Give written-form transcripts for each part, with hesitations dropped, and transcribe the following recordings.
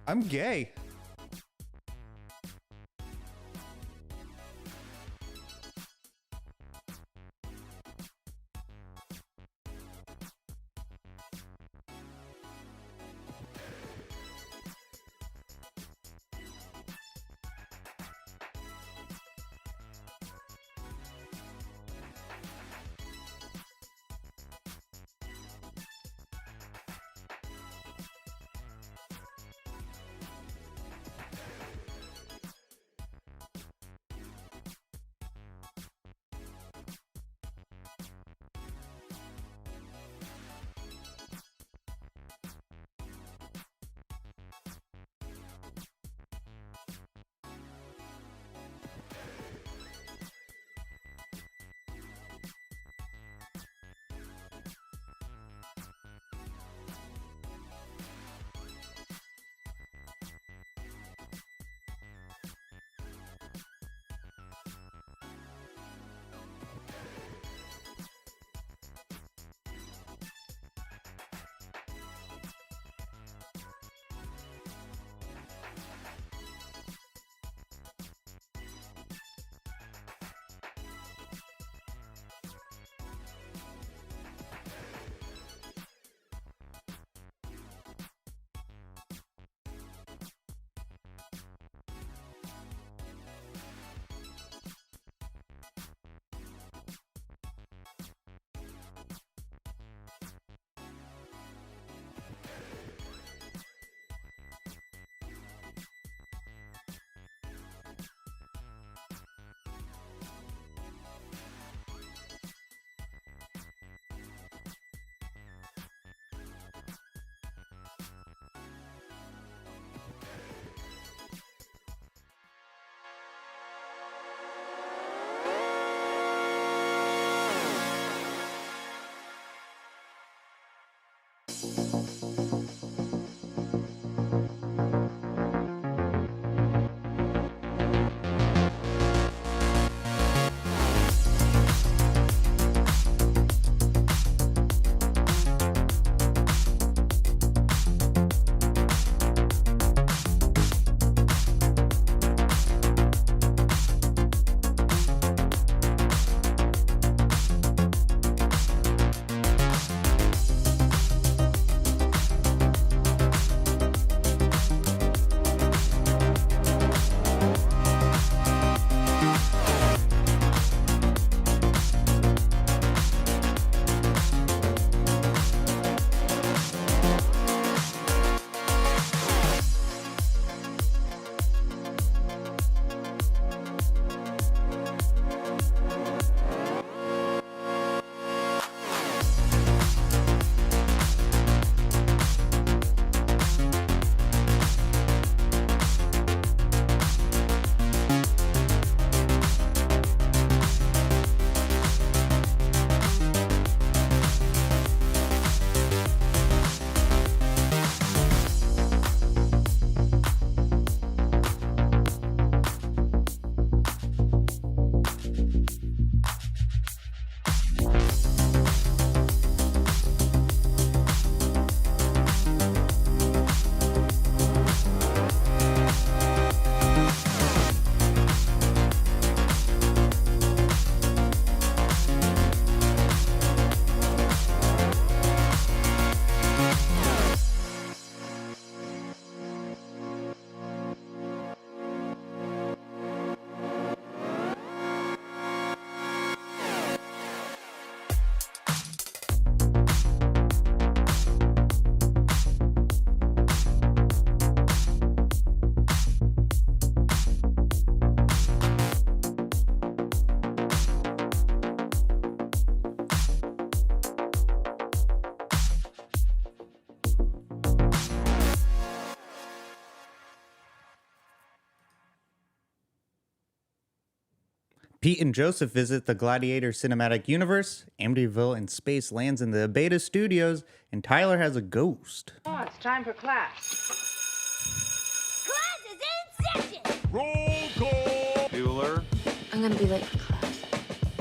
I'm gay. Pete and Joseph visit the Gladiator cinematic universe. Amityville in space lands in the Abeyta studios, and Tyler has a ghost. Oh, it's time for class. Class is in session! Roll call! Bueller. I'm gonna be late for class.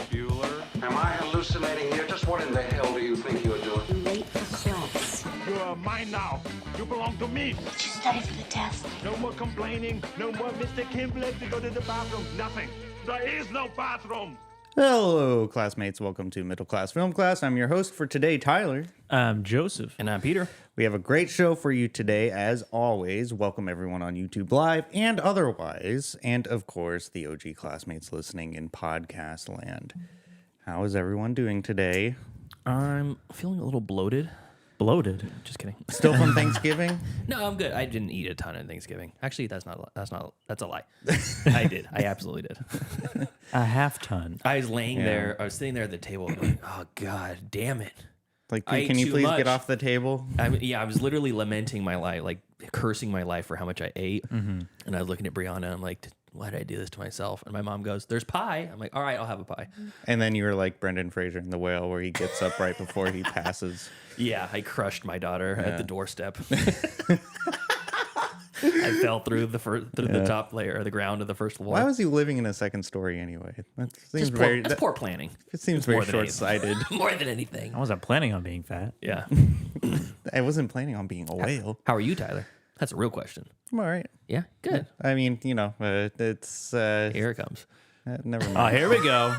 Bueller. Am I hallucinating here? Just what in the hell do you think you're doing? I'm late for class. Go are mine now. You belong to me. Did you study for the test? No more complaining. No more Mr. Kimblett to go to the bathroom. Nothing. There is no bathroom. Hello, classmates. Welcome to Middle Class Film Class. I'm your host for today, Tyler. I'm Joseph. And I'm Peter. We have a great show for you today, as always. Welcome everyone on YouTube Live and otherwise. And, of course, the OG classmates listening in podcast land. How is everyone doing today? I'm feeling a little bloated. Bloated. Just kidding. Still from Thanksgiving? No, I'm good. I didn't eat a ton on Thanksgiving. Actually, that's a lie. I did. I absolutely did. A half ton. I was laying there. I was sitting there at the table going, oh, God damn it. Like, I can ate you too please much. get off the table? I was literally lamenting my life, like cursing my life for how much I ate. Mm-hmm. And I was looking at Brianna. I'm like, why did I do this to myself? And my mom goes, there's pie. I'm like, all right, I'll have a pie. And then you were like Brendan Fraser in The Whale, where he gets up right before he passes. Yeah, I crushed my daughter at the doorstep. I fell through the top layer, or the ground of the first floor. Why was he living in a second story anyway? That seems That's poor planning. It seems very more than short-sighted. More than anything. I wasn't planning on being fat. Yeah. I wasn't planning on being a whale. How are you, Tyler? That's a real question. I'm all right. Yeah, good. I mean, you know, it's Here it comes. never mind. Oh, here we go.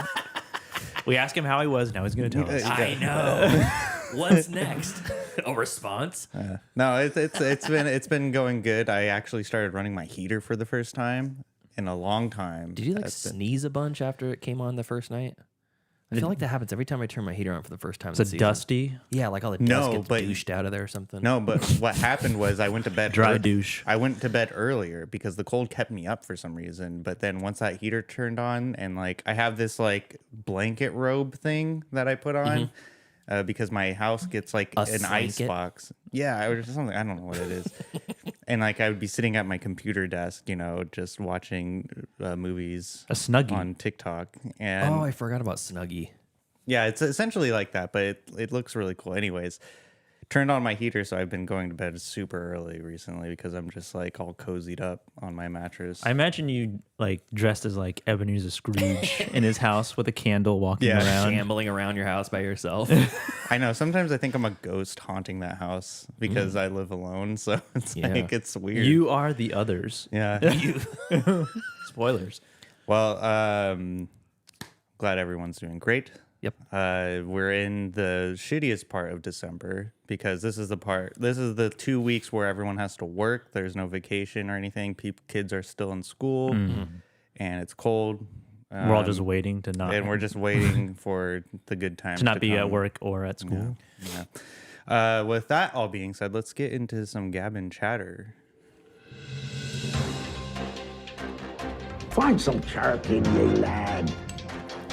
We asked him how he was. Now he's going to tell us. I know. What's next? A response? No, it's been going good. I actually started running my heater for the first time in a long time. Did you like sneeze a bunch after it came on the first night? I feel like that happens every time I turn my heater on for the first time. It's this a season. dusty. Yeah, like all the No, dust gets but- douched out of there or something. No, but what happened was I went to bed Dry douche. I went to bed earlier because the cold kept me up for some reason. But then once that heater turned on, and like I have this like blanket robe thing that I put on because my house gets like Mm-hmm. A an ice slanket? box. Yeah, or something. I don't know what it is. And like I would be sitting at my computer desk, you know, just watching movies A Snuggie. on TikTok. And Oh, I forgot about Snuggie. yeah, it's essentially like that, but it looks really cool. Anyways, turned on my heater, so I've been going to bed super early recently because I'm just like all cozied up on my mattress. I imagine you like dressed as like Ebenezer Scrooge in his house with a candle walking Yeah. around. Shambling around your house by yourself. I know. Sometimes I think I'm a ghost haunting that house because I live alone, so it's Yeah. like it's weird. You are the others. yeah. Spoilers. Well, glad everyone's doing great. Yep. We're in the shittiest part of December because this is the 2 weeks where everyone has to work. There's no vacation or anything. Kids are still in school and it's cold. We're all just waiting to not And we're just waiting for the good times to not be at come. work or at school. Yeah. With that all being said, let's get into some Gavin chatter. Find some charity, ye lad.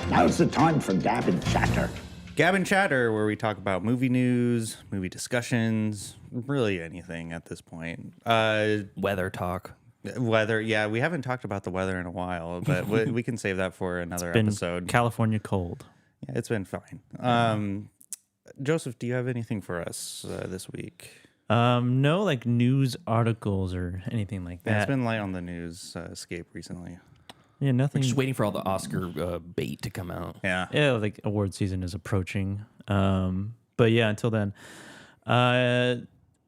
Now's the time for Gavin chatter. Gavin chatter, where we talk about movie news, movie discussions, really anything at this point. Weather talk. Weather, yeah, we haven't talked about the weather in a while, but we can save that for another Been episode. California cold. Yeah, it's been fine. Joseph, do you have anything for us this week? No like news articles or anything like Yeah, that. it's been light on the news scape recently. Yeah, nothing. Just waiting for all the Oscar bait to come out. Yeah. Yeah, like award season is approaching. But yeah, until then,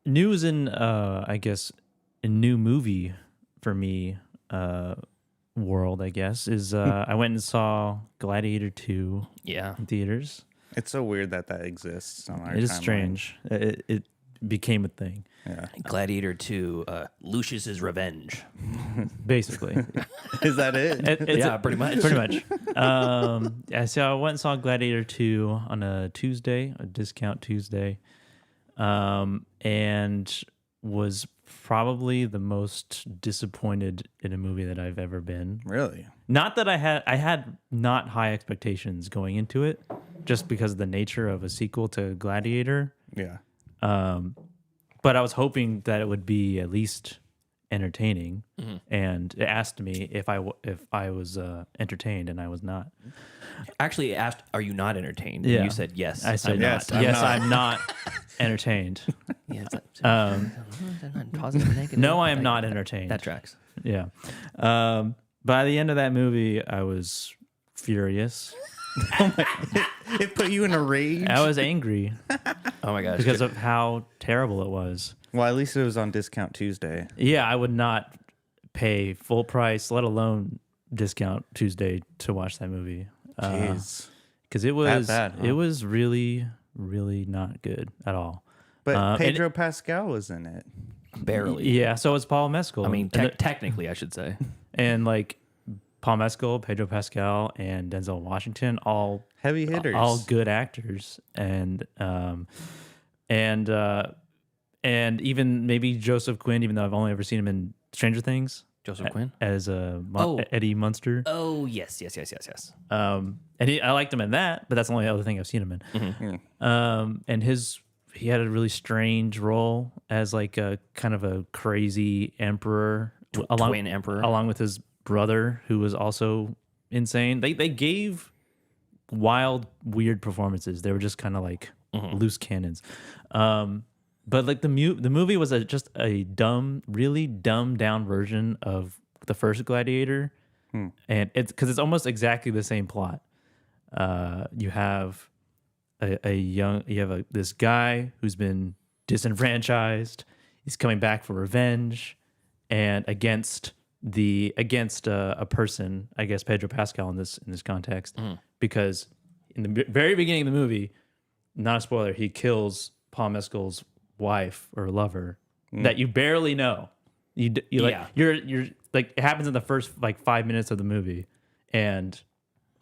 news in I guess a new movie for me world, I guess, is I went and saw Gladiator 2 Yeah. in theaters. It's so weird that exists on our It is timeline. strange. It became a thing, Yeah. Gladiator 2, Lucius's Revenge. basically. Is that it? It's Yeah, pretty much. Pretty much. Yeah, so I went and saw Gladiator 2 on a Tuesday, a discount Tuesday, and was probably the most disappointed in a movie that I've ever been. Really? Not that I had not high expectations going into it, just because of the nature of a sequel to Gladiator. Yeah. But I was hoping that it would be at least entertaining, and it asked me if I was entertained, and I was not. Actually, it asked, "Are you not entertained?" Yeah. And you said yes. I said I'm yes, not. yes, I'm I'm not entertained. Yeah, positive, negative. No, I am Like, not entertained. That tracks. Yeah. By the end of that movie, I was furious. It put you in a rage. I was angry Oh my gosh. because of how terrible it was. Well, at least it was on discount Tuesday. Yeah, I would not pay full price, let alone discount Tuesday to watch that movie. Jeez. Because it was bad, huh? it was really, really not good at all. But and Pedro Pascal was in it. Barely. Yeah, so it's Paul Mescal. I mean, and, technically, I should say. and like Paul Mescal, Pedro Pascal, and Denzel Washington, all Heavy hitters. all good actors, and even maybe Joseph Quinn, even though I've only ever seen him in Stranger Things Joseph Quinn? as Oh. Eddie Munster. Oh, yes. And I liked him in that, but that's the only other thing I've seen him in. Mm-hmm. And he had a really strange role as like a kind of a crazy emperor, Twin emperor. along with his brother, who was also insane. They gave wild, weird performances. They were just kind of like loose cannons. But like the movie was just a really dumbed down version of the first Gladiator, and it's because it's almost exactly the same plot. You have this guy who's been disenfranchised. He's coming back for revenge, and against a person, I guess Pedro Pascal in this context, because in the very beginning of the movie, not a spoiler, he kills Paul Mescal's wife or lover that you barely know. You're like, it happens in the first like 5 minutes of the movie, and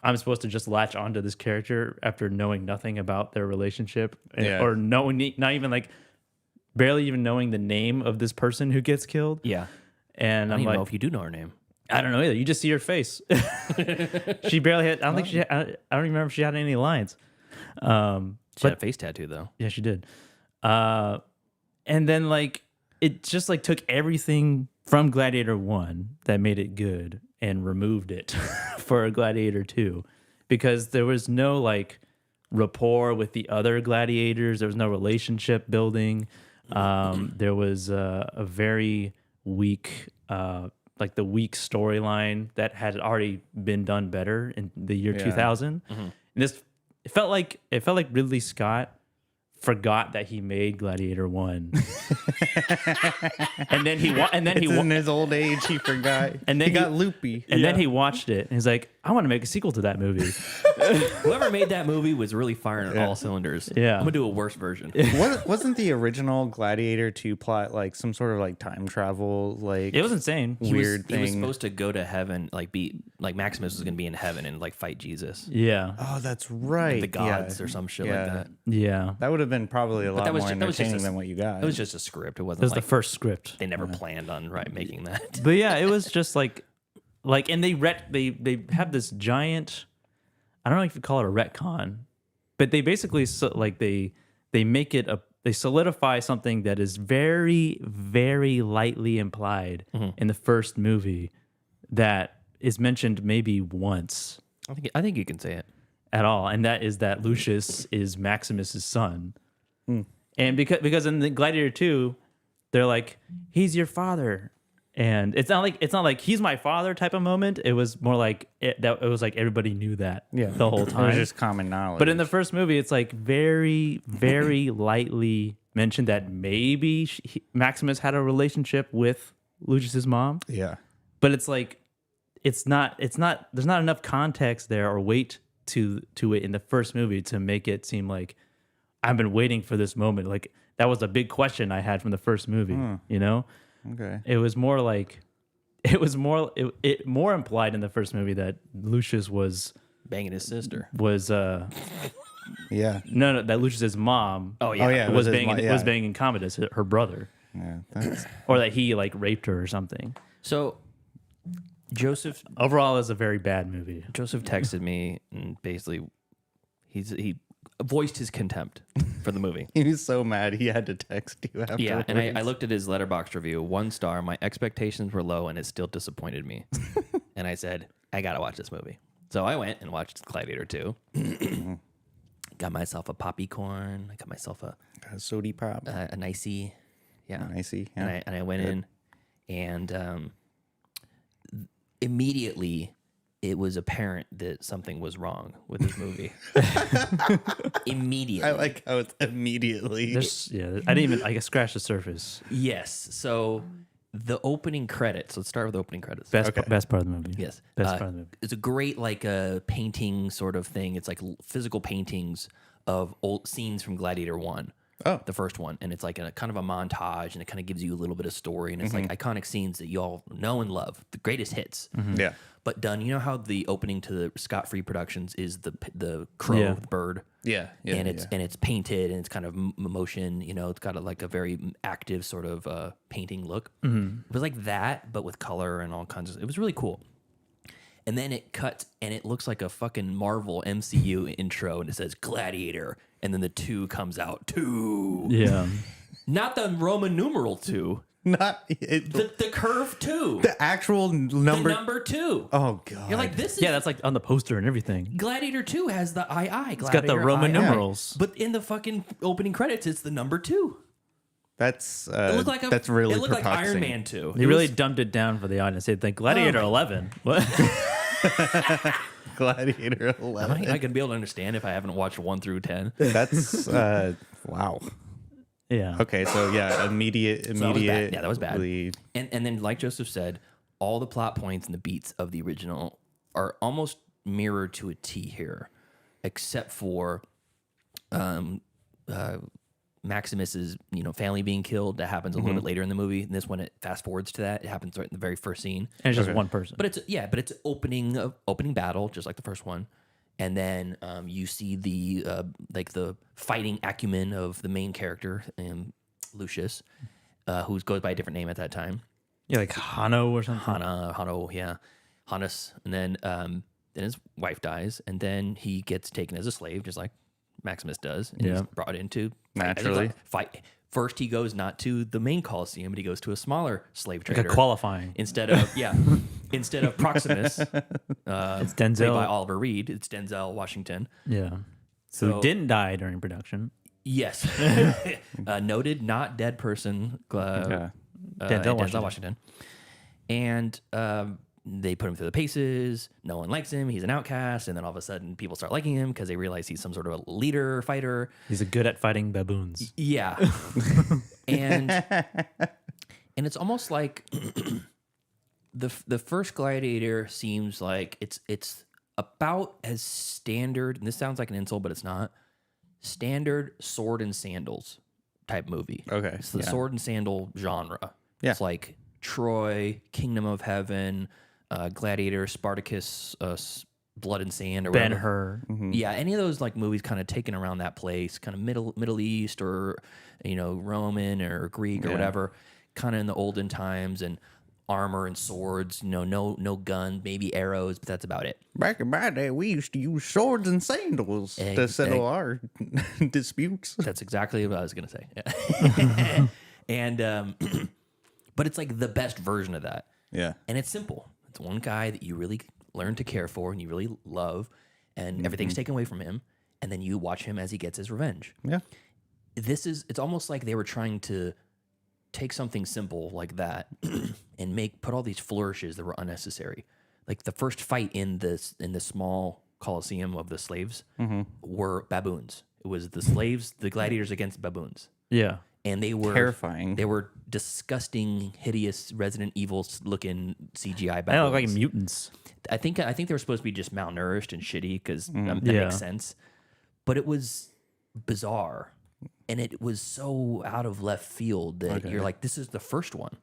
I'm supposed to just latch onto this character after knowing nothing about their relationship, or knowing, not even like barely even knowing the name of this person who gets killed. Yeah. And I I'm don't even like, know if you do know her name. I don't know either. You just see her face. She barely had. I don't think she. I don't even remember if she had any lines. She had a face tattoo, though. Yeah, she did. And then like it just like took everything from Gladiator 1 that made it good and removed it for Gladiator 2, because there was no like rapport with the other gladiators. There was no relationship building. There was a very weak like the weak storyline that had already been done better in the year 2000. And this it felt like Ridley Scott forgot that he made Gladiator 1. and then In his old age, he forgot. And then he got loopy. And then he watched it and he's like, I want to make a sequel to that movie. Whoever made that movie was really firing on all cylinders. Yeah. I'm going to do a worse version. Wasn't the original Gladiator 2 plot like some sort of like time travel, like It was insane. weird He was thing? supposed to go to heaven, like Maximus was going to be in heaven and like fight Jesus. Yeah. Oh, that's right. The gods or some shit like that. Yeah. That would have been probably a lot that was more ju- that was just entertaining a- than what you got. It was just a script. It wasn't It was like the first script. they never planned on making that. But yeah, it was just like and they have this giant, I don't know if you call it a retcon, but they basically they solidify something that is very, very lightly implied in the first movie that is mentioned maybe once I think you can say it. at all, and that is that Lucius is Maximus's son. And because in the Gladiator 2, they're like, he's your father. And it's not like he's my father type of moment. It was more like it was like everybody knew that the whole time. It was just common knowledge. But in the first movie, it's like very, very lightly mentioned that maybe Maximus had a relationship with Lucius's mom. yeah, But it's like there's not enough context there or weight to it in the first movie to make it seem like I've been waiting for this moment. Like that was a big question I had from the first movie, you know? okay. It was more like it more implied in the first movie that Lucius was Banging his sister. Yeah, that Lucius's mom Oh yeah. Oh, yeah. was his banging mo- yeah. was banging Commodus, her brother, yeah. That's, or that he like raped her or something. So Joseph Overall, it's a very bad movie. texted me and basically he voiced his contempt for the movie. he was so mad he had to text you after. Yeah, and I looked at his Letterboxd review. 1 star. My expectations were low, and it still disappointed me. And I said, I gotta watch this movie. So I went and watched Gladiator 2. Got myself a poppy corn. I got myself a Sody pop. nicey. Yeah, I see. Yeah. And I went in, and immediately it was apparent that something was wrong with this movie. Immediately. I like how it's immediately. I didn't even, I guess, scratch the surface. Yes. So the opening credits. Let's start with the opening credits. Best part of the movie. Yes. Best part of the movie. It's a great painting sort of thing. It's like physical paintings of old scenes from Gladiator 1. Oh. The first one. And it's like a kind of a montage, and it kind of gives you a little bit of story. And it's like iconic scenes that you all know and love. The greatest hits. Yeah. But done. You know how the opening to the Scott Free Productions is the crow, the bird? Yeah. And it's painted, and it's kind of motion. You know, it's got a very active sort of painting look. It was like that, but with color and all kinds of. It was really cool. And then it cuts, and it looks like a fucking Marvel MCU intro, and it says Gladiator, and then the 2 comes out. 2. Yeah. Not the Roman numeral 2. Not it, The curve 2. the actual number. The number 2. Oh god. You're like, this is. Yeah, that's like on the poster and everything. Gladiator 2 has the II. It's got the Roman numerals. But in the fucking opening credits, it's the number 2. That's It looked like that's really It looked like Iron perplexing. Man 2. He really dumped it down for the audience. They'd think Gladiator 11. What? Gladiator 11. I can be able to understand if I haven't watched 1 through 10. That's wow. Yeah. Okay, so yeah, immediate. that was bad. Yeah, that was bad. immediately- And then, like Joseph said, all the plot points and the beats of the original are almost mirrored to a T here, except for Maximus's family being killed. That happens a little bit later in the movie. And this one, it fast forwards to that. It happens right in the very first scene. And it's just one person. But it's opening battle, just like the first one. And then you see the the fighting acumen of the main character, Lucius, who goes by a different name at that time. Yeah, like Hano or something. Hano, yeah, Hannes. And then his wife dies, and then he gets taken as a slave, just like Maximus does. And he's brought into Naturally. fight. First, he goes not to the main Colosseum, but he goes to a smaller slave trader. Like a qualifying. Instead of Proximus, It's played Denzel. by Oliver Reed. It's Denzel Washington. Yeah. So- Who didn't die during production. Yes, noted not dead person. Yeah. Denzel Washington. And they put him through the paces. No one likes him. He's an outcast. And then all of a sudden, people start liking him because they realize he's some sort of a leader, fighter. He's good at fighting baboons. Yeah. and it's almost like the first Gladiator seems like it's about as standard, and this sounds like an insult, but it's not, standard sword and sandals type movie. Okay, It's the yeah. sword and sandal genre. Yeah. It's like Troy, Kingdom of Heaven, Gladiator, Spartacus, Blood and Sand, or Ben whatever. Hur. Yeah, any of those like movies kind of taken around that place, kind of Middle East or Roman or Greek or whatever, kind of in the olden times, and armor and swords, no gun, maybe arrows, but that's about it. Back in my day, we used to use swords and sandals to settle our disputes. That's exactly what I was gonna say. Yeah. And but it's like the best version of that. Yeah. And it's simple. It's one guy that you really learn to care for and you really love, and everything's taken away from him, and then you watch him as he gets his revenge. Yeah. It's almost like they were trying to take something simple like that and put all these flourishes that were unnecessary. Like the first fight in the small Colosseum of the slaves were baboons. It was the slaves, the gladiators against baboons. Yeah. And they were Terrifying. They were disgusting, hideous, Resident Evil looking CGI baboons. They look like mutants. I think they were supposed to be just malnourished and shitty because that Yeah. makes sense. But it was bizarre, and it was so out of left field that you're like, this is the first one.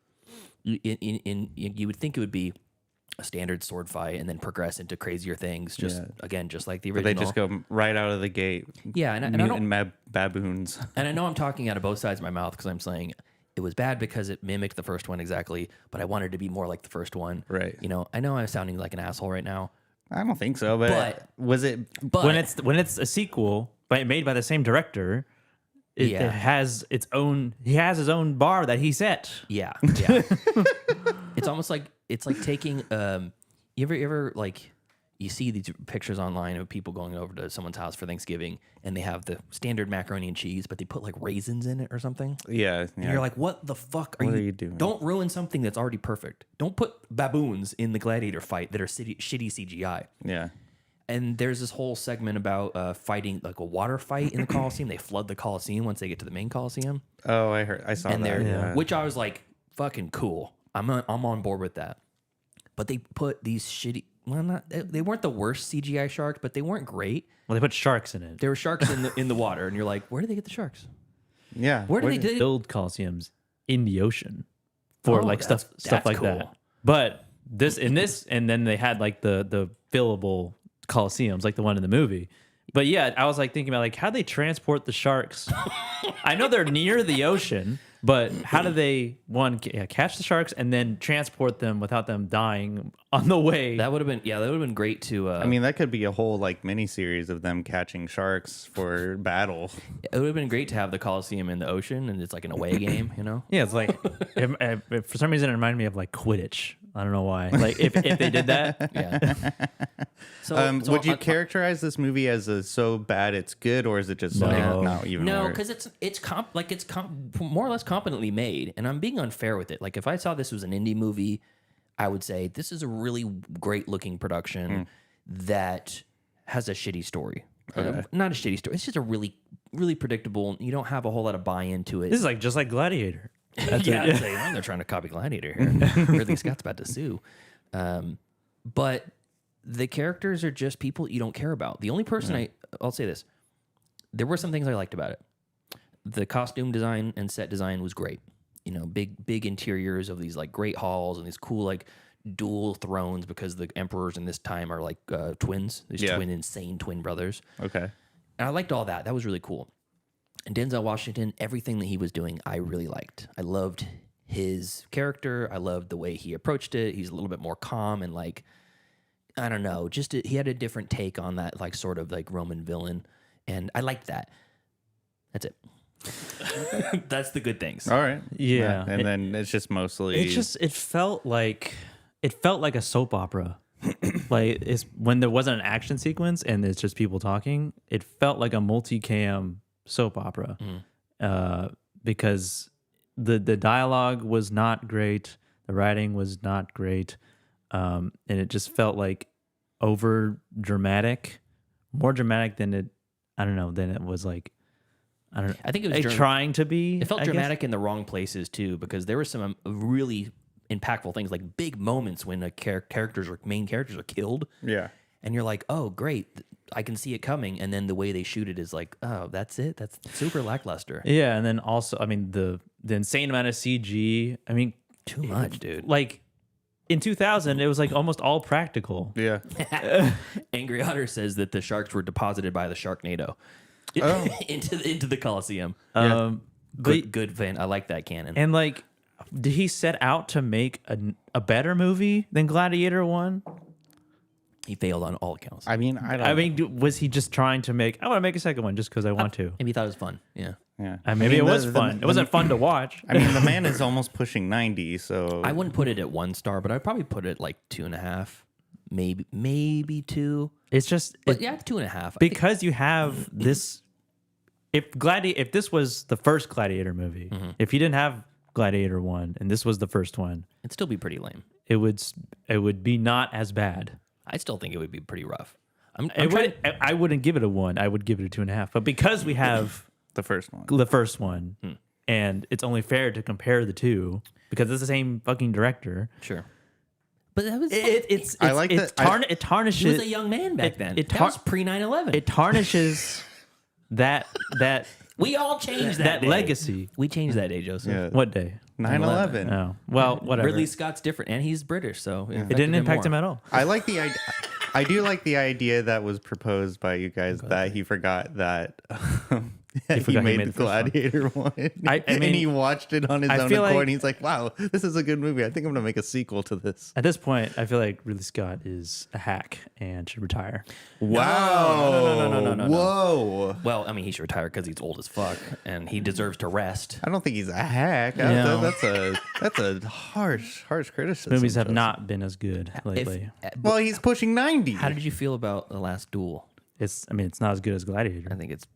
You would think it would be a standard sword fight and then progress into crazier things. Just like the original. But they just go right out of the gate. Yeah, and I don't. Baboons. And I know I'm talking out of both sides of my mouth because I'm saying it was bad because it mimicked the first one exactly, but I wanted to be more like the first one. Right. I know I'm sounding like an asshole right now. I don't think so, but was it? But When it's a sequel, but made by the same director, it has its own. He has his own bar that he set. yeah. It's almost like taking you ever like you see these pictures online of people going over to someone's house for Thanksgiving, and they have the standard macaroni and cheese, but they put like raisins in it or something. Yeah. And you're like, what the fuck What are you doing? Don't ruin something that's already perfect. Don't put baboons in the gladiator fight that are shitty CGI. Yeah. And there's this whole segment about fighting like a water fight in the Coliseum. They flood the Coliseum once they get to the main Coliseum. Oh, I saw And that. Yeah. which I was like, fucking cool. I'm on board with that. But they put these shitty. Well, they weren't the worst CGI sharks, but they weren't great. Well, they put sharks in it. There were sharks in the water, and you're like, where did they get the sharks? Yeah. Where did they Build coliseums in the ocean for Oh, like stuff that's like cool. that. But and then they had like the fillable coliseums, like the one in the movie. But yeah, I was like thinking about like how they transport the sharks. I know they're near the ocean, but how do they catch the sharks and then transport them without them dying on the way? That would have been great to. I mean, that could be a whole like mini series of them catching sharks for battle. It would have been great to have the Coliseum in the ocean, and it's like an away game, you know. Yeah, it's like for some reason it reminded me of like Quidditch. I don't know why. Like if they did that, Yeah. So, Would you characterize this movie as a so bad it's good, or is it just something not even? No, worse? because it's more or less competently made, and I'm being unfair with it. Like if I saw this was an indie movie, I would say this is a really great looking production that has a shitty story. Not a shitty story. It's just a really, really predictable. You don't have a whole lot of buy into it. this is like just like Gladiator. Yeah, I'd say, they're trying to copy Gladiator here. Ridley Scott's about to sue. But the characters are just people you don't care about. The only person I'll say this. There were some things I liked about it. The costume design and set design was great. You know, big interiors of these like great halls and these cool like dual thrones because the emperors in this time are like twins. These insane twin brothers. Okay. And I liked all that. That was really cool. And Denzel Washington, everything that he was doing, I really liked. I loved his character. I loved the way he approached it. He's a little bit more calm and like, I don't know, he had a different take on that like sort of like Roman villain. And I liked that. That's it. That's the good things. All right. Yeah. And then it's just mostly. It felt like a soap opera. Like it's when there wasn't an action sequence and it's just people talking. It felt like a multicam soap opera because the dialogue was not great, the writing was not great, and it just felt like over dramatic, more dramatic than it. I don't know. Than it was like. I don't know. I think it was trying to be. It felt I guess. dramatic in the wrong places too, because there were some really impactful things, like big moments when main characters are killed. Yeah. And you're like, oh, great, I can see it coming. And then the way they shoot it is like, oh, that's it. That's super lackluster. Yeah, and then also, I mean, the insane amount of CG. I mean, Too much, dude. like in 2000, it was like almost all practical. Yeah. Angry Otter says that the sharks were deposited by the Sharknado into the Coliseum. But Good fan. I like that canon. and like, did he set out to make a better movie than Gladiator 1? He failed on all accounts. I mean, Was he just trying to make? I want to make a second one just because I want to. Maybe he thought it was fun. Yeah. yeah. Maybe it was fun. It wasn't fun to watch. I mean, the man is almost pushing 90, so I wouldn't put it at 1 star, but I'd probably put it like 2.5, maybe 2. It's just But yeah, 2.5. because you have this. If this was the first Gladiator movie, if you didn't have Gladiator 1 and this was the first one, It'd still be pretty lame. it would be not as bad. I still think it would be pretty rough. I wouldn't give it a 1. I would give it a 2.5. But because we have the first one. the first one, and it's only fair to compare the two because it's the same fucking director. Sure. But that was I like that. It tarnishes. he was a young man back then. That was pre 9/11. It tarnishes that We all changed that that day. legacy. We changed that day, Joseph. Yeah. What day? 9/11. Oh, well, whatever. Ridley Scott's different, and he's British, so It didn't impact him at all. I like the idea. I do like the idea that was proposed by you guys that he forgot that He forgot made the the first one. Gladiator one. I and mean, he watched it on his I own feel accord. like- And he's like, "Wow, this is a good movie. I think I'm gonna make a sequel to this." At this point, I feel like Ridley Scott is a hack and should retire. Wow! No. Whoa! Well, I mean, he should retire because he's old as fuck and he deserves to rest. I don't think he's a hack. No. That's a harsh criticism. Movies have Joseph. not been as good lately. Well, he's pushing 90. How did you feel about The Last Duel? It's not as good as Gladiator. I think it's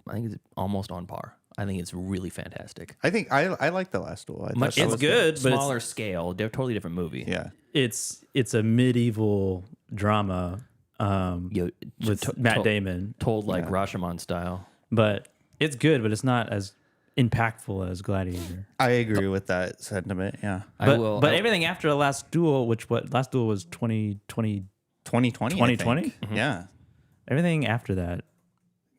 almost on par. I think it's really fantastic. I think I like The Last Duel. I thought Much that It's was good, but smaller scale. They're totally different movie. Yeah. it's a medieval drama with Matt Damon, told like Rashomon style. but it's good, but it's not as impactful as Gladiator. I agree with that sentiment. Yeah. But everything after the Last Duel, Last Duel was 2020, 2020. 2020? Mm-hmm. Yeah. everything after that.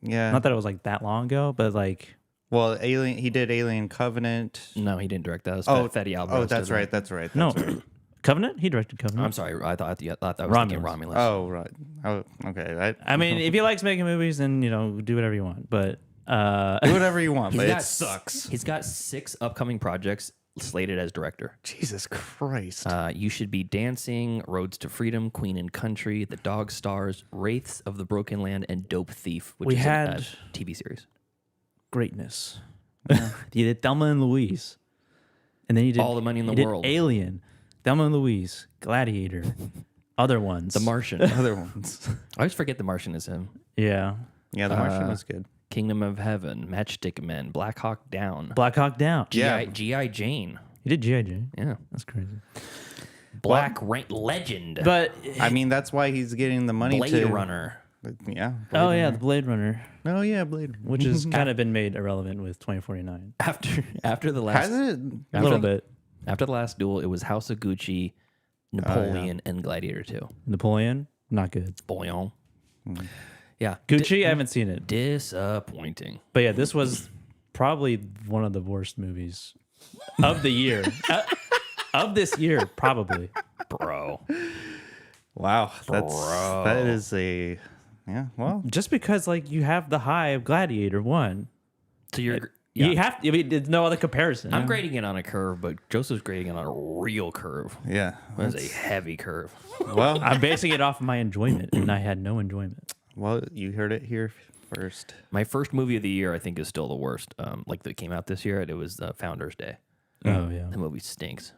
Yeah. Not that it was like that long ago, but like Well, Alien. He did Alien Covenant. No, he didn't direct that. It was Fetty Alvarez. Oh, that's did right. that. That's right. no That's right. Covenant. He directed Covenant. I'm sorry. I thought that was thinking Romulus. Oh, right. Oh, okay. I mean, if he likes making movies, then do whatever you want. But Do whatever you want, but it got- sucks. He's got 6 upcoming projects slated as director. Jesus Christ. You Should Be Dancing, Roads to Freedom, Queen and Country, The Dog Stars, Wraiths of the Broken Land, and Dope Thief, which We is had- a TV series. greatness. You did Thelma and Louise, and then you did All the Money in the you did World. Alien, Thelma and Louise, Gladiator, other ones. The Martian. Other ones. I always forget The Martian is him. Yeah, Yeah, The Martian was good. Kingdom of Heaven, Matchstick Men, Black Hawk Down, Black Hawk Down. Yeah. G.I. Jane. You did G.I. Jane. Yeah. That's crazy. Black Legend. But I mean, that's why he's getting the money Blade to Runner. Yeah. oh yeah, the Blade Runner, Oh yeah, Blade. which has kind of been made irrelevant with 2049. After the last Has it? A little bit. After the Last Duel, it was House of Gucci, Napoleon, and Gladiator 2. Napoleon, not good. Napoleon. Yeah. Gucci, I haven't seen it, Disappointing. but yeah, this was probably one of the worst movies of the year. Of this year, probably. Bro. Wow. That is a well. Just because like you have the high of Gladiator 1. So you're... You have to, I mean, there's no other comparison. I'm grading it on a curve, but Joseph's grading it on a real curve. Yeah. That is a heavy curve. Well, I'm basing it off of my enjoyment, and I had no enjoyment. well, you heard it here first. My first movie of the year, I think, is still the worst. Like that came out this year. It was Founders Day. Oh yeah. The movie stinks.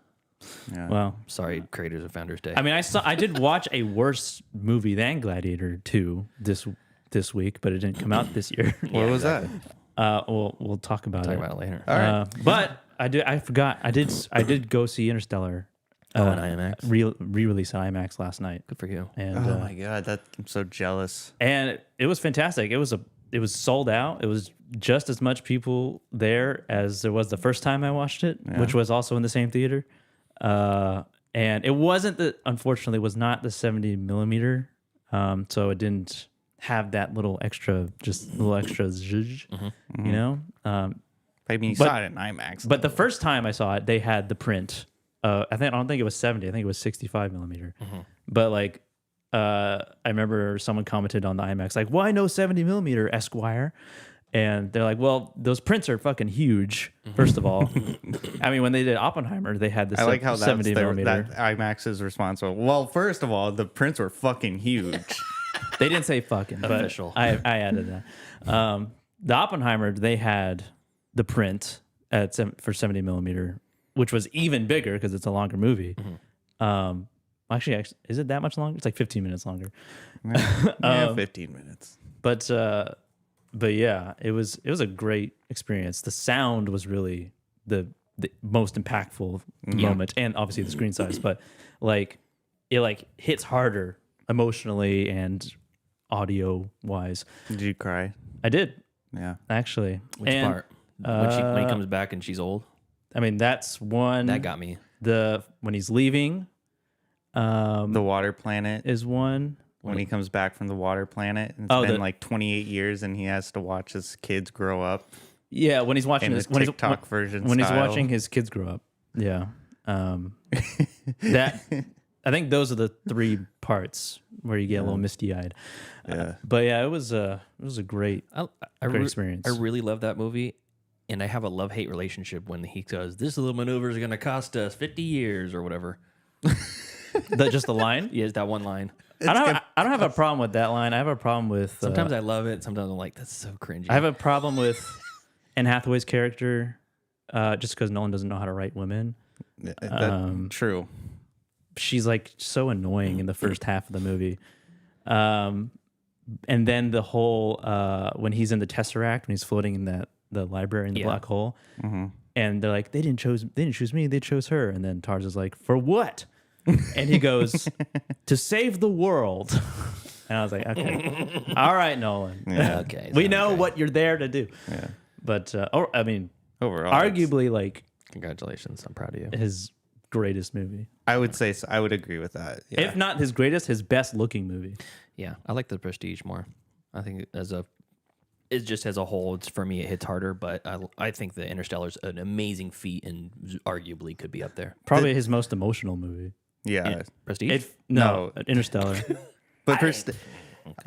Yeah. Well, Sorry, creators of Founders Day. I mean, I did watch a worse movie than Gladiator 2 this week, but it didn't come out this year. What was that? We'll talk about Talk it. about it later. But I forgot. I did go see Interstellar. In IMAX. Re-release on IMAX last night, Good for you. and Oh my god, I'm so jealous. and it was fantastic. It was sold out. It was just as much people there as there was the first time I watched it, which was also in the same theater. And it wasn't unfortunately, was not the 70 millimeter. So it didn't have that little extra, zhuzh, you know? I mean, you saw it in IMAX. But the first time I saw it, they had the print. I don't think it was 70. I think it was 65 millimeter. But like, I remember someone commented on the IMAX, like, why no 70 millimeter, Esquire? And they're like, well, those prints are fucking huge, first of all. I mean, when they did Oppenheimer, they had the I like how 70 millimeter. that IMAX is responsible. Well, first of all, the prints were fucking huge. They didn't say fucking, but Official. I added that. The Oppenheimer, they had the print for 70 millimeter, which was even bigger because it's a longer movie. Actually, is it that much longer? It's like 15 minutes longer. Yeah, 15 minutes. But yeah, it was a great experience. The sound was really the most impactful moment, and obviously the screen size. But like, it like hits harder emotionally and audio wise. Did you cry? I did Yeah. actually. Which And, part? When he comes back and she's old? I mean, that's one. That got me. When he's leaving. The water planet. Is one. When he comes back from the water planet. It's Oh, been like 28 years and he has to watch his kids grow up. Yeah, when he's watching In his the TikTok version when he's style. watching his kids grow up. Yeah, that I think those are the 3 parts where you get a little misty eyed. Yeah. But yeah, it was a great great experience. I really love that movie, and I have a love-hate relationship when he goes, "This little maneuver is going to cost us 50 years or whatever." Just the line. Yeah, that one line. I don't have a problem with that line. I have a problem with. Sometimes I love it. Sometimes I'm like, that's so cringy. I have a problem with Anne Hathaway's character, just because Nolan doesn't know how to write women. True. She's like so annoying in the first half of the movie. And then the whole when he's in the Tesseract, when he's floating in the library in the black hole, and they're like, they didn't choose me, they chose her. And then Tarz is like, for what? And he goes, to save the world. And I was like, okay, all right, Nolan. Yeah. Okay. We know what you're there to do. Yeah. But I mean, Overall, arguably, like, Congratulations. I'm proud of you. his greatest movie. I would say so. I would agree with that. Yeah. If not his greatest, his best looking movie. Yeah, I like The Prestige more. I think it just as a whole, it's for me, it hits harder. But I think the Interstellar's an amazing feat and arguably could be up there. Probably his most emotional movie. Yeah. Prestige. No, Interstellar. But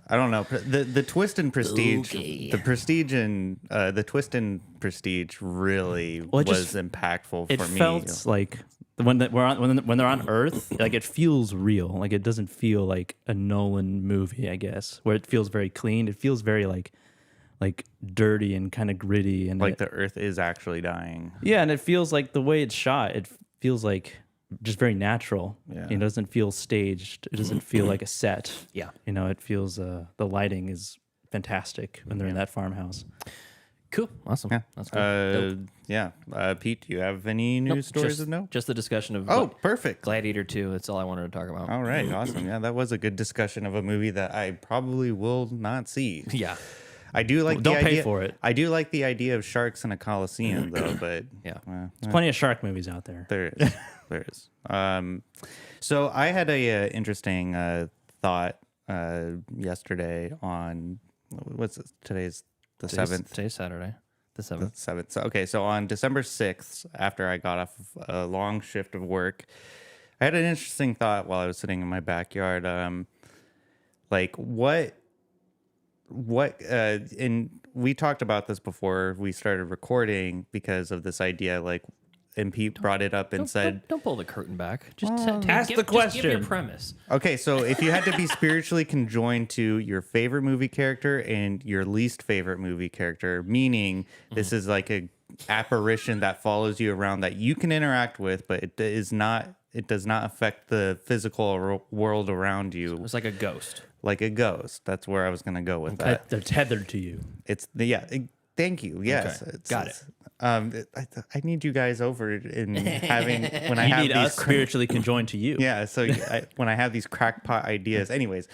I don't know. The twist in Prestige, the Prestige and the twist in Prestige really was impactful It for me. felt like when they're on Earth, like it feels real. Like it doesn't feel like a Nolan movie, I guess, where it feels very clean. It feels very like dirty and kind of gritty, and Like the Earth is actually dying. yeah, and it feels like the way it's shot. It feels like just very natural. Yeah. It doesn't feel staged. It doesn't feel like a set. Yeah. It feels the lighting is fantastic when they're in that farmhouse. Cool. Awesome. Yeah. That's cool. Yeah. Pete, do you have any news stories of note? Just the discussion of Perfect. Gladiator 2. That's all I wanted to talk about. All right. Awesome. Yeah, that was a good discussion of a movie that I probably will not see. Yeah. I do like Don't the pay idea, for it. I do like the idea of sharks in a coliseum, though. But Yeah. There's plenty of shark movies out there. there is, there is. So I had a interesting thought yesterday on what's this? Today's the 7th. Today's Saturday. The 7th. 7th. So, okay, so on December 6th, after I got off of a long shift of work, I had an interesting thought while I was sitting in my backyard. Like what and we talked about this before we started recording because of this idea, like, and Pete brought it up and said, Don't pull the curtain back. Just ask the Just give question. your premise. okay, so if you had to be spiritually conjoined to your favorite movie character and your least favorite movie character, meaning this is like a apparition that follows you around that you can interact with, but it does not affect the physical world around you. It's like a ghost. Like a ghost. That's where I was going to go with that. They're tethered to you. Thank you. Yes. Okay, got it. I need you guys over in having when I You have need these us spiritually conjoined to you. yeah. So when I have these crackpot ideas, anyways.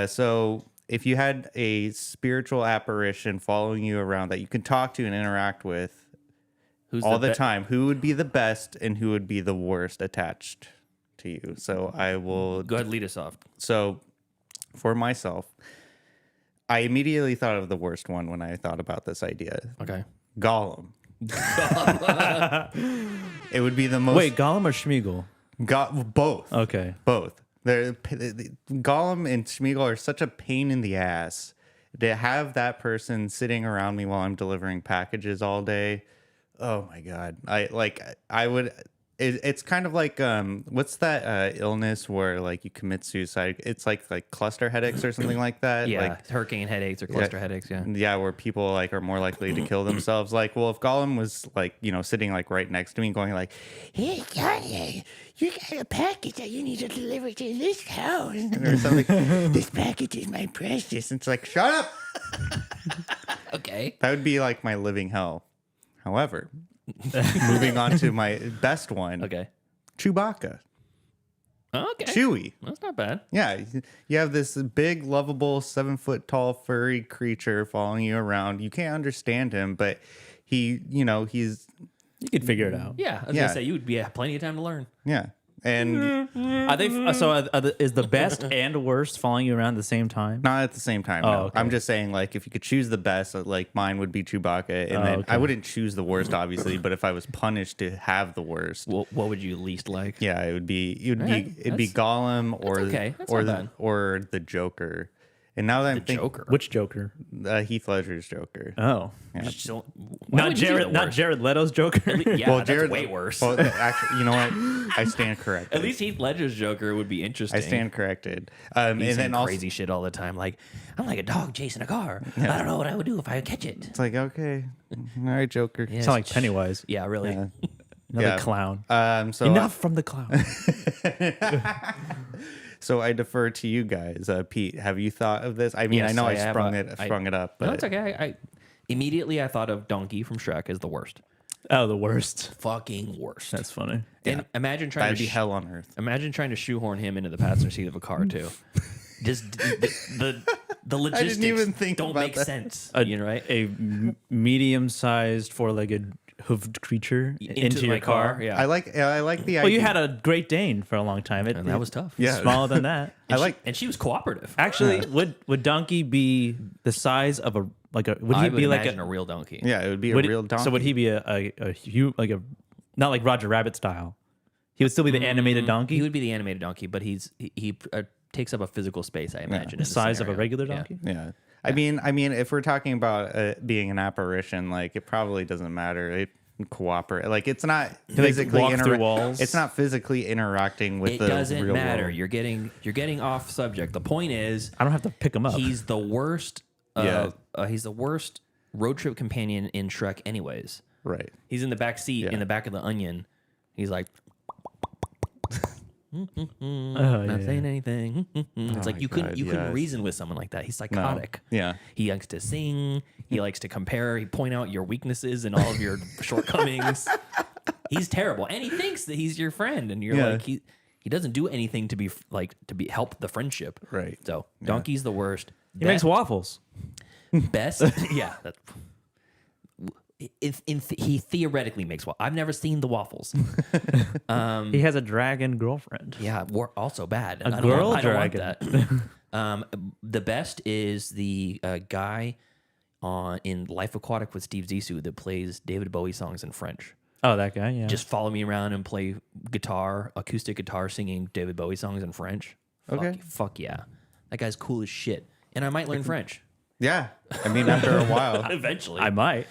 So if you had a spiritual apparition following you around that you can talk to and interact with Who's all the time, who would be the best and who would be the worst attached to you? So I will Go ahead, lead us off. So for myself, I immediately thought of the worst one when I thought about this idea. Okay. Gollum. It would be the most. Wait, Gollum or Schmeagol? Both. Okay. Both. Gollum and Schmeagol are such a pain in the ass. To have that person sitting around me while I'm delivering packages all day. Oh my God. I would. It's kind of like what's that illness where like you commit suicide? It's like cluster headaches or something like that. Yeah, Like, hurricane headaches or cluster headaches. Yeah. yeah, where people like are more likely to kill themselves. Like, well, if Gollum was like, sitting like right next to me, going like, Hey, Kanye, you got a package that you need to deliver to this house. or something, This package is my precious. it's like, shut up. Okay. That would be like my living hell. However, moving on to my best one, Okay. Chewbacca, Okay. Chewie. That's not bad. Yeah, you have this big, lovable, 7-foot tall, furry creature following you around. You can't understand him, but he's You could figure it out. Yeah. I was Yeah. gonna say you would be plenty of time to learn. yeah. And Are they so? Is the best and worst following you around at the same time? not at the same time. Oh, No. okay. I'm just saying, like, if you could choose the best, like mine would be Chewbacca, and then okay. I wouldn't choose the worst, obviously. But if I was punished to have the worst, What would you least like? yeah, it'd be Alright, it'd be Gollum or okay. That's or not the bad. or the Joker. And now that I'm thinking, Joker. Which Joker? Heath Ledger's Joker. Oh, Just don't- why not would you do Jared. the Not worst? Jared Leto's Joker. Yeah, that's way worse. Well, actually, you know what? I stand corrected. At least Heath Ledger's Joker would be interesting. I stand corrected. And He's then saying also, crazy shit all the time. Like, I'm like a dog chasing a car. I don't know what I would do if I catch it. it's like, okay, all right, Joker. Yeah. Sound like Pennywise. Yeah, really. Yeah. Another Yeah. clown. So Enough from the clown. So I defer to you guys. Pete, have you thought of this? I mean, Yes, I know I have sprung a- it up, but No, it's okay. I immediately I thought of Donkey from Shrek as the worst. Oh, the worst. Fucking worst. That's funny. And imagine trying that'd to be hell on earth. Imagine trying to shoehorn him into the passenger seat of a car too. Just the logistics even think don't about make that. sense. You know, right? A medium-sized four-legged hoofed creature into your my car. Yeah, I like the idea. Well, you had a Great Dane for a long time. and that was tough. Yeah. smaller than that. And she was cooperative. Actually, would Donkey be the size of a like a? Would I he would be like imagine a real donkey. Yeah, it would be a would, real donkey. So would he be a huge like a not like Roger Rabbit style? He would still be the animated donkey, He would be the animated donkey, but he takes up a physical space. I imagine the in size of a scenario. regular Yeah. donkey. Yeah. I mean, if we're talking about being an apparition, like it probably doesn't matter. It cooperate. Like it's not physically walk through walls? It's not physically interacting with It the doesn't real matter. world. You're getting off subject. The point is, I don't have to pick him up. he's the worst. Yeah. He's the worst road trip companion in Shrek. Anyways, Right. he's in the back seat Yeah. in the back of the Onion. He's like, Oh, not yeah. saying anything. It's like my you couldn't God, yes. reason with someone like that. He's No. psychotic. Yeah. He likes to sing. He likes to compare. He point out your weaknesses and all of your shortcomings. He's terrible, and he thinks that he's your friend, and you're Yeah. like he doesn't do anything to be help the friendship. Right. So Donkey's the worst. He makes waffles. Best. Yeah. He theoretically makes waffles. I've never seen the waffles. He has a dragon girlfriend. Yeah, we're also bad. A I don't girl want dragon. that. The best is the guy in Life Aquatic with Steve Zissou that plays David Bowie songs in French. Oh, that guy. Yeah. Just follow me around and play acoustic guitar, singing David Bowie songs in French. Okay. Fuck yeah. That guy's cool as shit. And I might learn French. Yeah. I mean, after a while. Eventually. I might.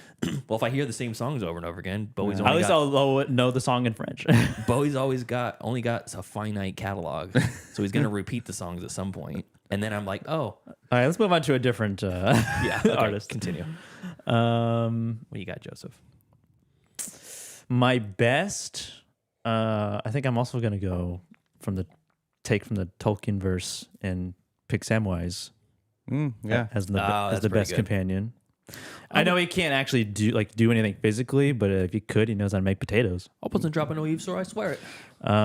Well, if I hear the same songs over and over again, Bowie's At only least got, I'll know the song in French. Bowie's only got a finite catalog, so he's gonna repeat the songs at some point. And then I'm like, oh, All right, let's move on to a different yeah, okay, artist. Continue. Um, What do you got, Joseph? my best. I think I'm also gonna go from the Tolkien verse and pick Samwise Yeah. as the that's the pretty best good. companion. I know he can't actually do anything physically, but if he could, he knows how to make potatoes. I wasn't dropping no eaves, or I swear it.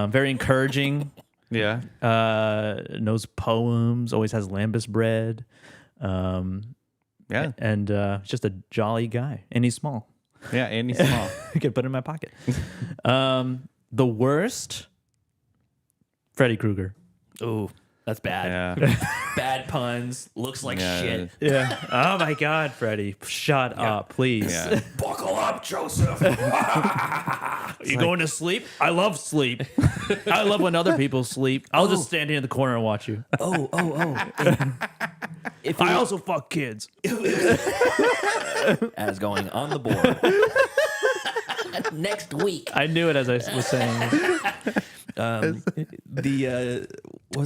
Very encouraging. Yeah. Knows poems. Always has lambus bread. Yeah. And just a jolly guy, and he's small. Yeah. And he's small. I could put it in my pocket. The worst, Freddy Krueger. Ooh, that's bad. Yeah. Bad puns. Looks like Yeah. shit. Yeah. Oh my God, Freddy, shut up, please. Yeah. Buckle up, Joseph. You going to sleep? I love sleep. I love when other people sleep. I'll just stand here in the corner and watch you. oh. If I also fuck kids. as going on the board next week. I knew it as I was saying.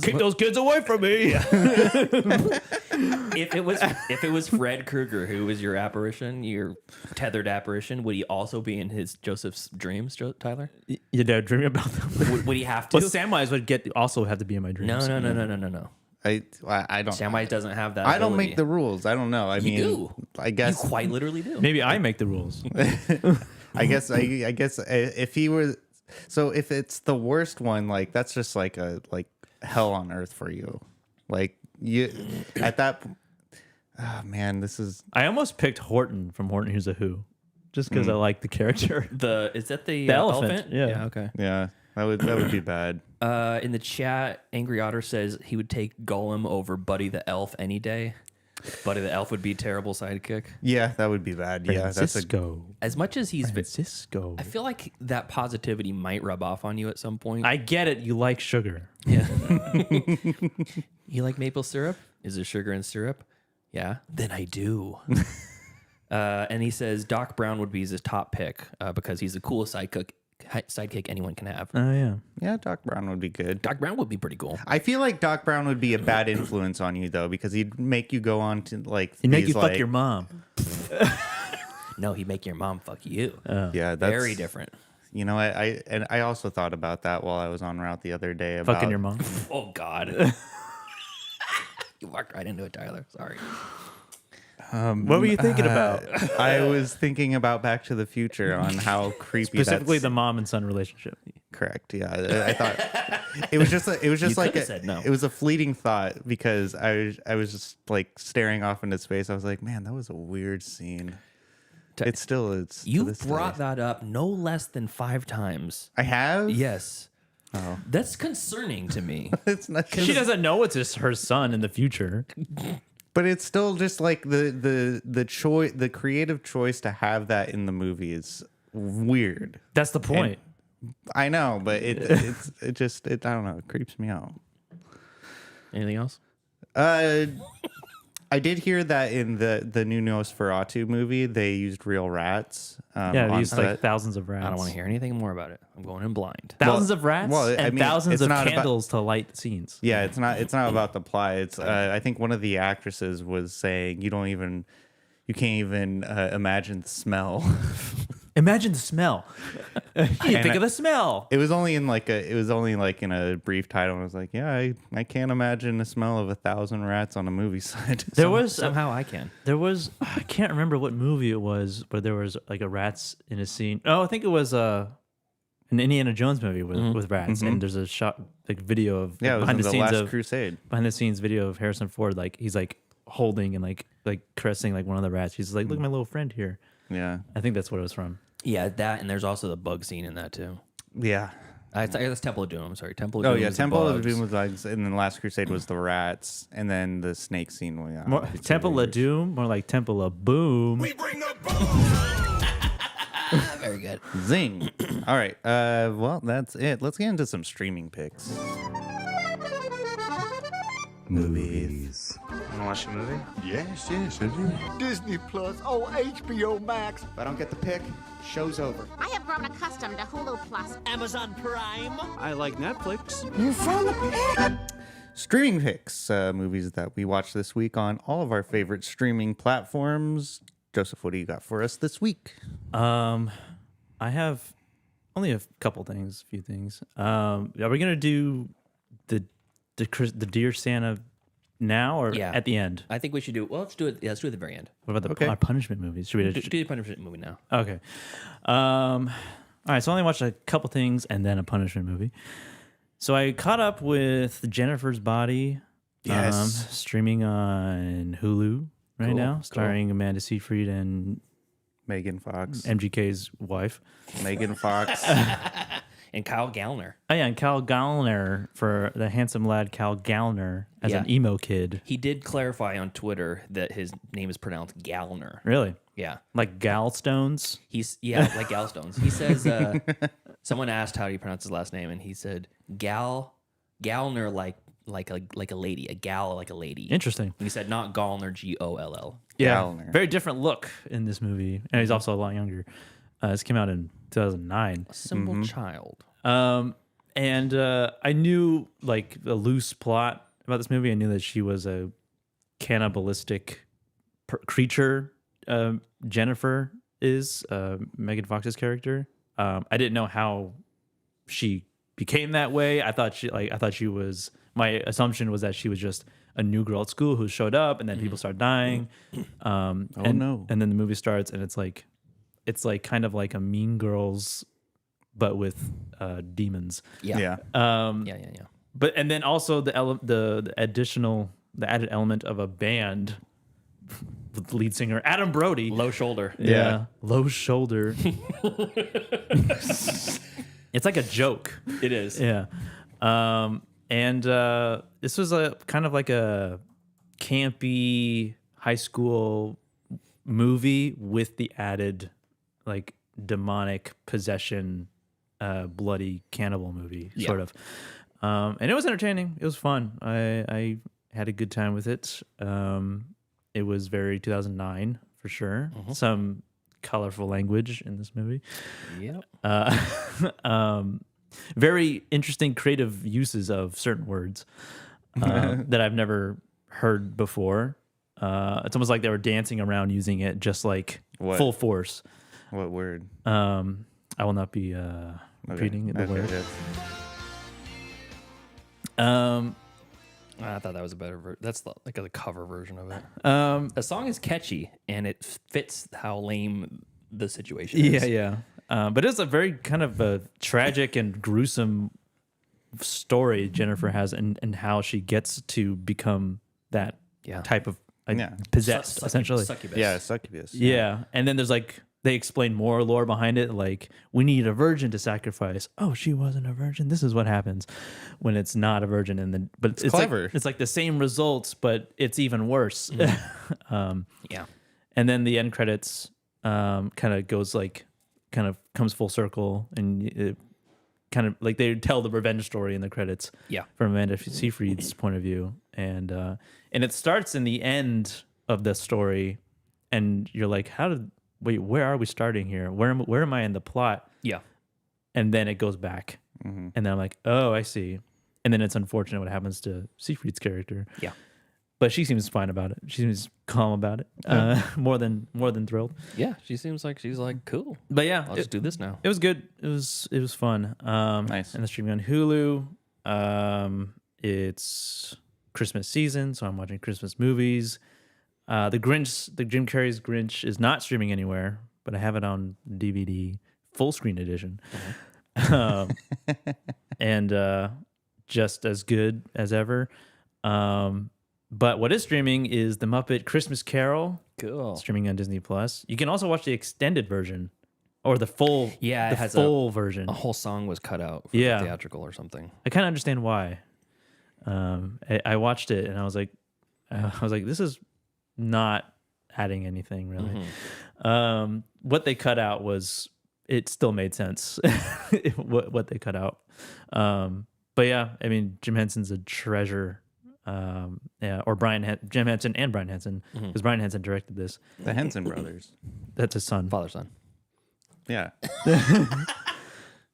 Kick those kids away from me. If it was Fred Krueger who was your apparition, your tethered apparition, would he also be in his Joseph's dreams, Tyler? You know, dreaming about them. Would he have to? Well, Samwise would also have to be in my dreams. No. I don't. Samwise doesn't have that. I don't ability. make the rules. I don't know. I mean, do. I You guess. quite literally do. Maybe I make the rules. I guess. I guess if he was. So if it's the worst one, like that's just like a hell on earth for you. Like you at that. Oh man, this is. I almost picked Horton from Horton Hears a Who, just because I like the character. Is that the elephant, yeah. Okay. Yeah, that would be bad. In the chat, Angry Otter says he would take Gollum over Buddy the Elf any day. Buddy the Elf would be a terrible sidekick. Yeah, that would be bad. Yeah, that's a Francisco. As much as he's... Francisco. I feel like that positivity might rub off on you at some point. I get it. You like sugar. Yeah. You like maple syrup? Is there sugar in syrup? Yeah. Then I do. And he says Doc Brown would be his top pick because he's the coolest sidekick anyone can have. Oh, yeah. Yeah, Doc Brown would be good. Doc Brown would be pretty cool. I feel like Doc Brown would be a bad influence on you though, because he'd make you go on to like He'd make these, you fuck your mom. No, he'd make your mom fuck you. Yeah, that's Very different. You know, I also thought about that while I was en route the other day about Fucking your mom. Oh, God. You walked right into it, Tyler. Sorry. What were you thinking about? I was thinking about Back to the Future on how creepy Specifically that's the mom and son relationship. correct. Yeah, I thought it was just like coulda said no. it was a fleeting thought because I was just like staring off into space. I was like, man, that was a weird scene. It still is. You brought that up no less than 5 times. I have. Yes. Oh. That's concerning to me. It's not. She doesn't know it's just her son in the future. But it's still just like the choice, the creative choice to have that in the movie is weird. That's the point. I know, but it I don't know, it creeps me out. Anything else? I did hear that in the new Nosferatu movie, they used real rats. Yeah, they on used set. like thousands of rats. I don't want to hear anything more about it. I'm going in blind. Thousands of rats well, I and mean, thousands it's of not about- candles to light the scenes. Yeah, it's not about the plot. It's I think one of the actresses was saying you can't even imagine the smell. Imagine the smell. You think of the smell. It was only in in a brief title. I was like, yeah, I can't imagine the smell of 1,000 rats on a movie set. There was Somehow I can. I can't remember what movie it was, but there was like a rats in a scene. Oh, I think it was an Indiana Jones movie with rats, and there's a shot like video of Yeah, it was behind in the the scenes Last of Crusade. behind the scenes video of Harrison Ford, like he's like holding and like caressing like one of the rats. He's like, look at my little friend here. Yeah, I think that's what it was from. Yeah, that, and there's also the bug scene in that, too. yeah. That's Temple of Doom. I'm sorry. Temple of Doom. Oh yeah, is the Temple of bugs. Doom was bugs, and then the Last Crusade was the rats, and then the snake scene. Well, yeah, More, Temple of Doom, more like Temple of Boom. Very good. Zing. All right. Well, that's it. Let's get into some streaming picks. Movies. Wanna watch a movie? Yes, I do. Disney Plus, HBO Max. If I don't get the pick, show's over. I have grown accustomed to Hulu Plus. Amazon Prime. I like Netflix. Streaming picks. Movies that we watched this week on all of our favorite streaming platforms. Joseph, what do you got for us this week? I have only a few things. Are we gonna do the Dear Santa now or at the end? I think we should do. Well, let's do it. Yeah, let's do it at the very end. What about our punishment movies? Should we Do the punishment movie now. Okay. All right. So I only watched a couple things and then a punishment movie. So I caught up with Jennifer's Body. Yes. Streaming on Hulu right now, starring Amanda Seyfried and Megan Fox. MGK's wife. Megan Fox. And Kyle Gallner. Oh yeah, and Kyle Gallner, for the handsome lad Kyle Gallner as an emo kid. He did clarify on Twitter that his name is pronounced Gallner. Really? Yeah. Like gallstones? Like gallstones. He says, someone asked how do you pronounce his last name, and he said Gallner like a lady, a gal like a lady. Interesting. And he said not Gallner, Goll. Yeah. Gallner. Very different look in this movie. And he's also a lot younger. This came out in 2009. A simple child. And I knew like a loose plot about this movie. I knew that she was a cannibalistic creature. Jennifer is Megan Fox's character. I didn't know how she became that way. I thought she was. My assumption was that she was just a new girl at school who showed up, and then people started dying. no! And then the movie starts, and it's like kind of like a Mean Girls, but with demons. Yeah. Yeah. But and then also the added element of a band with the lead singer Adam Brody. Low shoulder. Yeah. Low shoulder. It's like a joke. It is. Yeah. And this was a kind of like a campy high school movie with the added like demonic possession, bloody cannibal movie sort of. And it was entertaining. It was fun. I had a good time with it. It was very 2009 for sure. Some colorful language in this movie. Yep. Very interesting creative uses of certain words that I've never heard before. It's almost like they were dancing around using it just like full force. What word? I will not be repeating the word. I thought that was a better version. That's like a cover version of it. The song is catchy and it fits how lame the situation is. Yeah. But it's a very kind of a tragic and gruesome story Jennifer has, and how she gets to become that type of possessed, essentially. Succubus. Yeah, succubus. Yeah. And then there's like, they explain more lore behind it. Like, we need a virgin to sacrifice. Oh, she wasn't a virgin. This is what happens when it's not a virgin. And then, but it's clever. Like, it's like the same results, but it's even worse. Yeah. And then the end credits kind of comes full circle, and it kind of like they tell the revenge story in the credits. Yeah. From Amanda Seyfried's point of view, and it starts in the end of the story, and you're like, where are we starting here? Where am I in the plot? Yeah. And then it goes back, and then I'm like, oh, I see. And then it's unfortunate what happens to Seyfried's character. Yeah. But she seems fine about it. She seems calm about it. More than thrilled. Yeah, she seems like she's like, cool. But yeah, I'll just do this now. It was good. It was fun. Nice. And the streaming on Hulu. It's Christmas season, so I'm watching Christmas movies. The Jim Carrey's Grinch is not streaming anywhere, but I have it on DVD, full screen edition. And just as good as ever. But what is streaming is the Muppet Christmas Carol. Cool. Streaming on Disney Plus. You can also watch the extended version or the full. Yeah, it the has full version. A whole song was cut out for Yeah. theatrical or something. I kind of understand why. I watched it and I was like, this is not adding anything really. What they cut out was, it still made sense. what they cut out. But yeah, I mean, Jim Henson's a treasure. Or Jim Henson and Brian Henson, because Brian Henson directed this. The Henson brothers. That's his son. Father son. Yeah.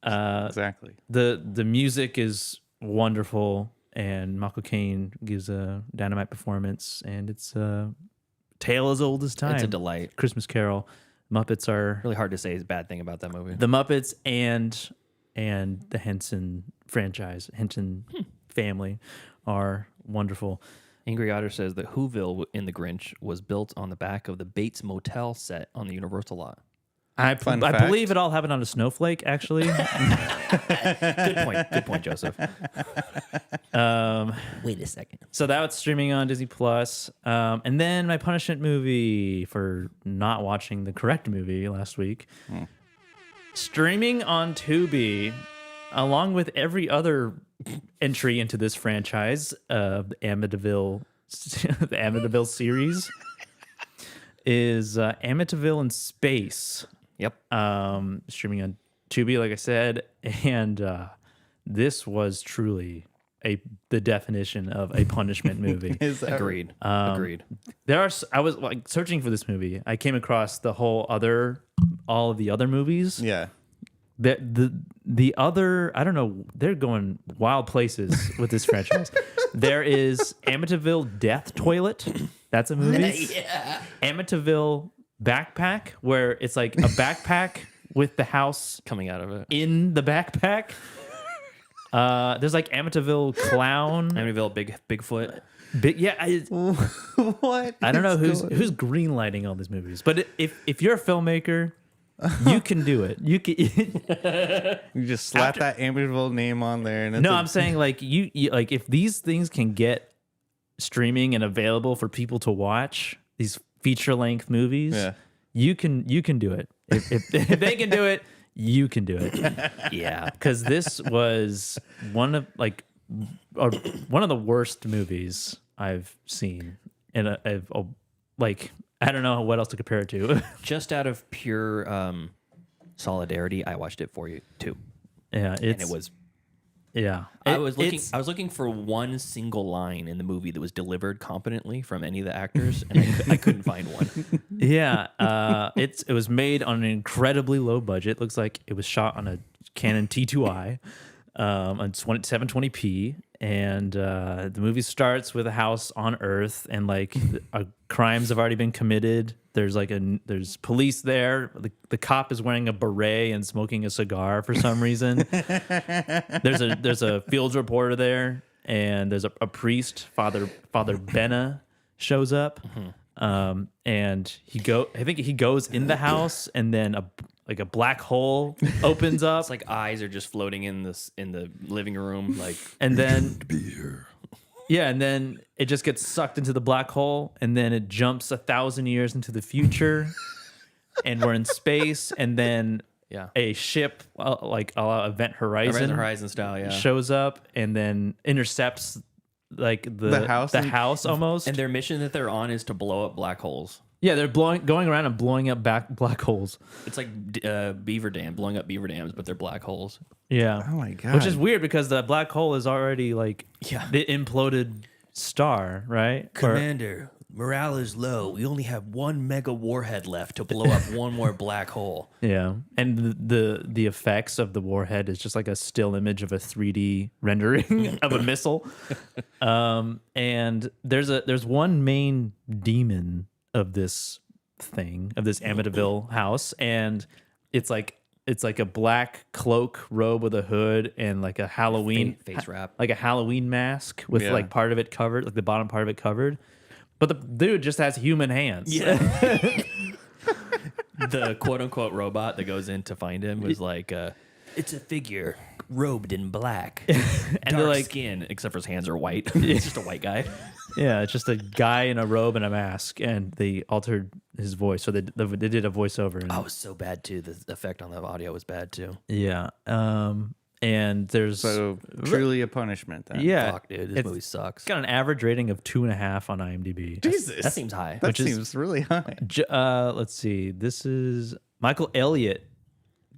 Exactly. The music is wonderful, and Michael Caine gives a dynamite performance, and it's a tale as old as time. It's a delight. Christmas Carol. Muppets are really hard to say a bad thing about that movie. The Muppets and the Henson franchise, Henson family, are wonderful. Angry Otter says that Whoville in The Grinch was built on the back of the Bates Motel set on the Universal lot. I believe it all happened on a snowflake, actually. Good point, Joseph. Wait a second. So that's streaming on Disney Plus. And then my punishment movie for not watching the correct movie last week. Streaming on Tubi, along with every other entry into this franchise, the Amityville series, is Amityville in Space. Yep. Streaming on Tubi, like I said, and this was truly the definition of a punishment movie. Agreed. Agreed. I was like searching for this movie. I came across all of the other movies. Yeah. The other, I don't know, they're going wild places with this franchise. There is Amityville Death Toilet. That's a movie. Yeah. Amityville Backpack, where it's like a backpack with the house coming out of it in the backpack. There's like Amityville Clown. Amityville Bigfoot. What? I don't know who's greenlighting all these movies, but if you're a filmmaker, you can do it. You can. You just slap that Amityville name on there, and I'm saying like you like if these things can get streaming and available for people to watch, these feature length movies, you can do it. If they can do it, You can do it. Yeah. Because this was one of the worst movies I've seen. And I don't know what else to compare it to. Just out of pure solidarity, I watched it for you too. Yeah, and it was. Yeah, I was looking for one single line in the movie that was delivered competently from any of the actors, and I couldn't find one. Yeah, it was made on an incredibly low budget. Looks like it was shot on a Canon T2i on 720p, and the movie starts with a house on Earth, and like crimes have already been committed. There's police there. The cop is wearing a beret and smoking a cigar for some reason. There's a field reporter there, and there's a priest, Father Benna, shows up. And I think he goes in the house, and then a black hole opens up. It's like eyes are just floating in the living room, like, and then to be here. Yeah, and then it just gets sucked into the black hole, and then it jumps 1,000 years into the future, and we're in space, and then a ship like a la Event Horizon style, shows up and then intercepts like the house almost. And their mission that they're on is to blow up black holes. Yeah, they're going around and blowing up black holes. It's like blowing up beaver dams, but they're black holes. Yeah. Oh my god. Which is weird because the black hole is already like the imploded star, right? Commander, morale is low. We only have one mega warhead left to blow up one more black hole. Yeah, and the effects of the warhead is just like a still image of a 3D rendering of a missile. And there's one main demon of this Amityville house, and it's like a black cloak robe with a hood and like a Halloween face wrap, like a Halloween mask with like part of it covered, like the bottom part of it covered. But the dude just has human hands. Yeah. The quote unquote robot that goes in to find him was like, it's a figure robed in black, and dark like, skin, except for his hands are white. It's just a white guy. Yeah, it's just a guy in a robe and a mask, and they altered his voice, so they did a voiceover. And, it was so bad too. The effect on the audio was bad too. Yeah, and there's truly a punishment. Then. Yeah, fuck, dude, this movie sucks. It's got an average rating of 2.5 on IMDb. Jesus, that seems high. That seems really high. Let's see. This is Michael Elliott.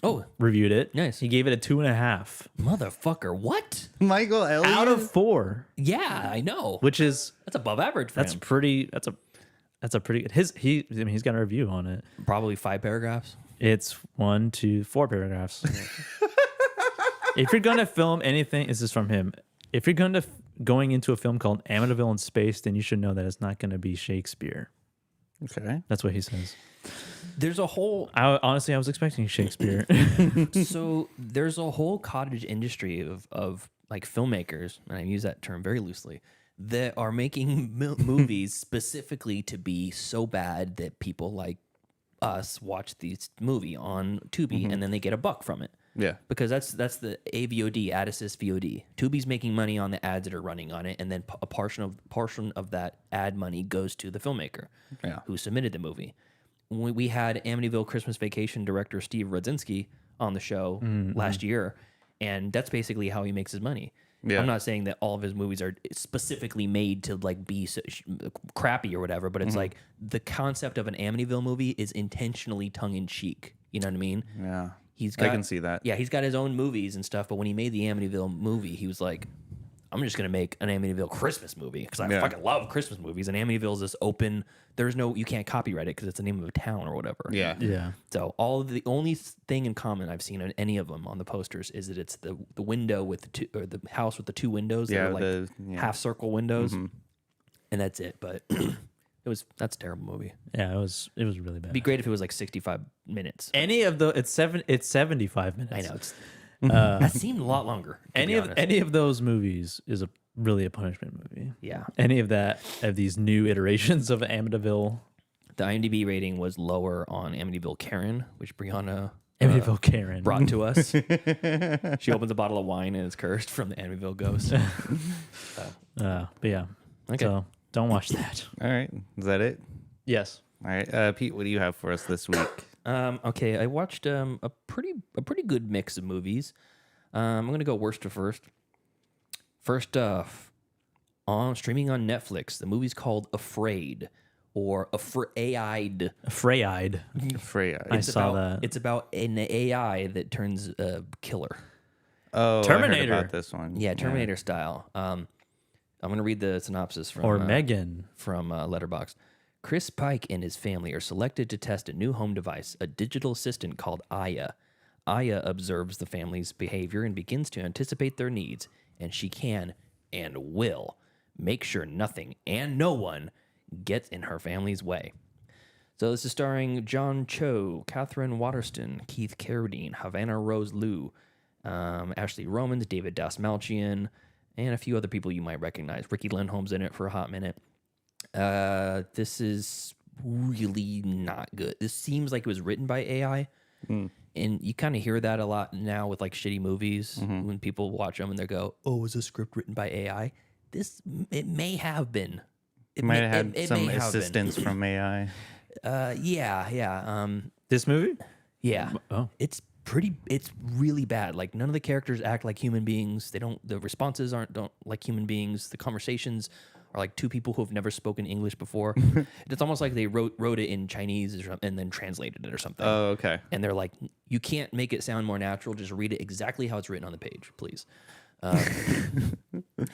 Oh, reviewed it. Nice. He gave it a 2.5. Motherfucker, what? Michael Elliott out of 4. Yeah, I know. That's above average. For that's him. pretty. That's a pretty good. He's got a review on it. Probably 5 paragraphs. It's 1, 2, 4 paragraphs. If you're gonna film anything, this is from him. If you're going into a film called Amityville in Space, then you should know that it's not going to be Shakespeare. Okay, that's what he says. There's a whole... Honestly, I was expecting Shakespeare. So there's a whole cottage industry of like filmmakers, and I use that term very loosely, that are making movies specifically to be so bad that people like us watch this movie on Tubi, and then they get a buck from it. Yeah, because that's the AVOD, ad assist VOD. Tubi's making money on the ads that are running on it, and then a portion of that ad money goes to the filmmaker who submitted the movie. We had Amityville Christmas Vacation director Steve Rodzinski on the show last year, and that's basically how he makes his money. Yeah. I'm not saying that all of his movies are specifically made to like be so crappy or whatever, but it's like the concept of an Amityville movie is intentionally tongue in cheek. You know what I mean? Yeah. I can see that. Yeah, he's got his own movies and stuff, but when he made the Amityville movie, he was like, I'm just going to make an Amityville Christmas movie because I fucking love Christmas movies. And Amityville is this open, you can't copyright it because it's the name of a town or whatever. Yeah. Yeah. So the only thing in common I've seen on any of them on the posters is that it's the window with the two, or the house with the 2 windows that are like half circle windows. And that's it. But that's a terrible movie. Yeah, it was really bad. It'd be great if it was like 65 minutes. Any of the it's 75 minutes. I know that seemed a lot longer. Any of those movies is really a punishment movie. Yeah. Any of these new iterations of Amityville. The IMDb rating was lower on Amityville Karen, which Brianna Amityville Karen brought to us. She opens a bottle of wine and is cursed from the Amityville ghost. But yeah. Okay. So don't watch that. All right. Is that it? Yes. All right. Pete, what do you have for us this week? Okay, I watched a pretty good mix of movies. I'm gonna go worst to first. First off, streaming on Netflix, the movie's called Afraid or Afraid. Afraid. Freya. I saw that. It's about an AI that turns a killer. Oh, Terminator. I heard about this one. Yeah, Terminator style. I'm gonna read the synopsis from Or Megan. from Letterboxd. Chris Pike and his family are selected to test a new home device, a digital assistant called Aya. Aya observes the family's behavior and begins to anticipate their needs, and she can and will make sure nothing and no one gets in her family's way. So this is starring John Cho, Catherine Waterston, Keith Carradine, Havana Rose Liu, Ashley Romans, David Dastmalchian, and a few other people you might recognize. Ricky Lindholm's in it for a hot minute. This is really not good. This seems like it was written by AI. And you kind of hear that a lot now with like shitty movies when people watch them and they go, "Oh, is this script written by AI?" It may have been. It might have had some assistance from AI. Yeah. This movie? Yeah. Oh. It's really bad. Like none of the characters act like human beings. The responses don't like human beings. The conversations are like two people who have never spoken English before. It's almost like they wrote it in Chinese and then translated it or something. Oh, okay. And they're like, you can't make it sound more natural. Just read it exactly how it's written on the page, please.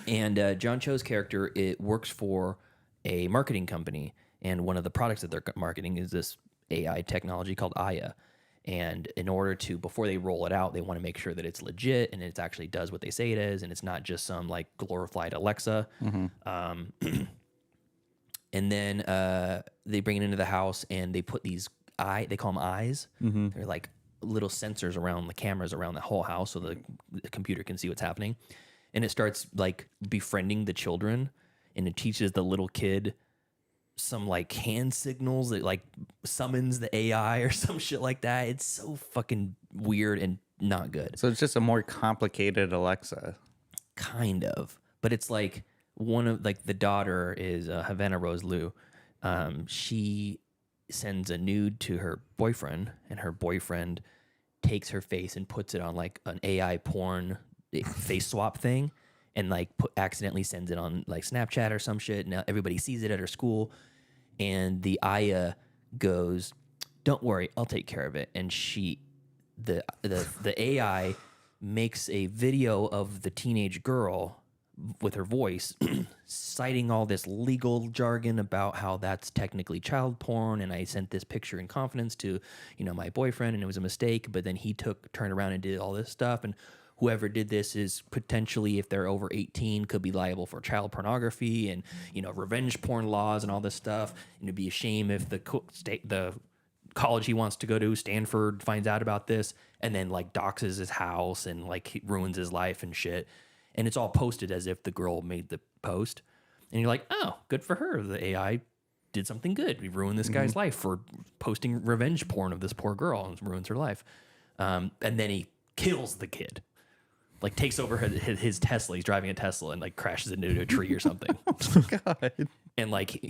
And John Cho's character, it works for a marketing company. And one of the products that they're marketing is this AI technology called Aya. And in order to, before they roll it out, they want to make sure that it's legit and it actually does what they say it is, and it's not just some like glorified Alexa. And then they bring it into the house and they put these they call them eyes. They're like little sensors around the cameras around the whole house, so the computer can see what's happening. And it starts like befriending the children, and it teaches the little kid some like hand signals that like summons the AI or some shit like that. It's so fucking weird and not good. So it's just a more complicated Alexa. Kind of. But it's like one of like the daughter is Havana Rose Liu. She sends a nude to her boyfriend, and her boyfriend takes her face and puts it on like an AI porn face swap thing, and like accidentally sends it on like Snapchat or some shit. Now everybody sees it at her school, and the Aya goes, "Don't worry, I'll take care of it." And the AI makes a video of the teenage girl with her voice citing all this legal jargon about how that's technically child porn, and I sent this picture in confidence to, my boyfriend, and it was a mistake, but then he turned around and did all this stuff, and whoever did this is potentially, if they're over 18, could be liable for child pornography and, revenge porn laws and all this stuff. And it'd be a shame if the college he wants to go to, Stanford, finds out about this and then like doxes his house and like ruins his life and shit. And it's all posted as if the girl made the post. And you're like, oh, good for her. The AI did something good. We ruined this guy's life for posting revenge porn of this poor girl and ruins her life. And then he kills the kid. Like takes over his Tesla. He's driving a Tesla and like crashes into a tree or something. Oh God! And like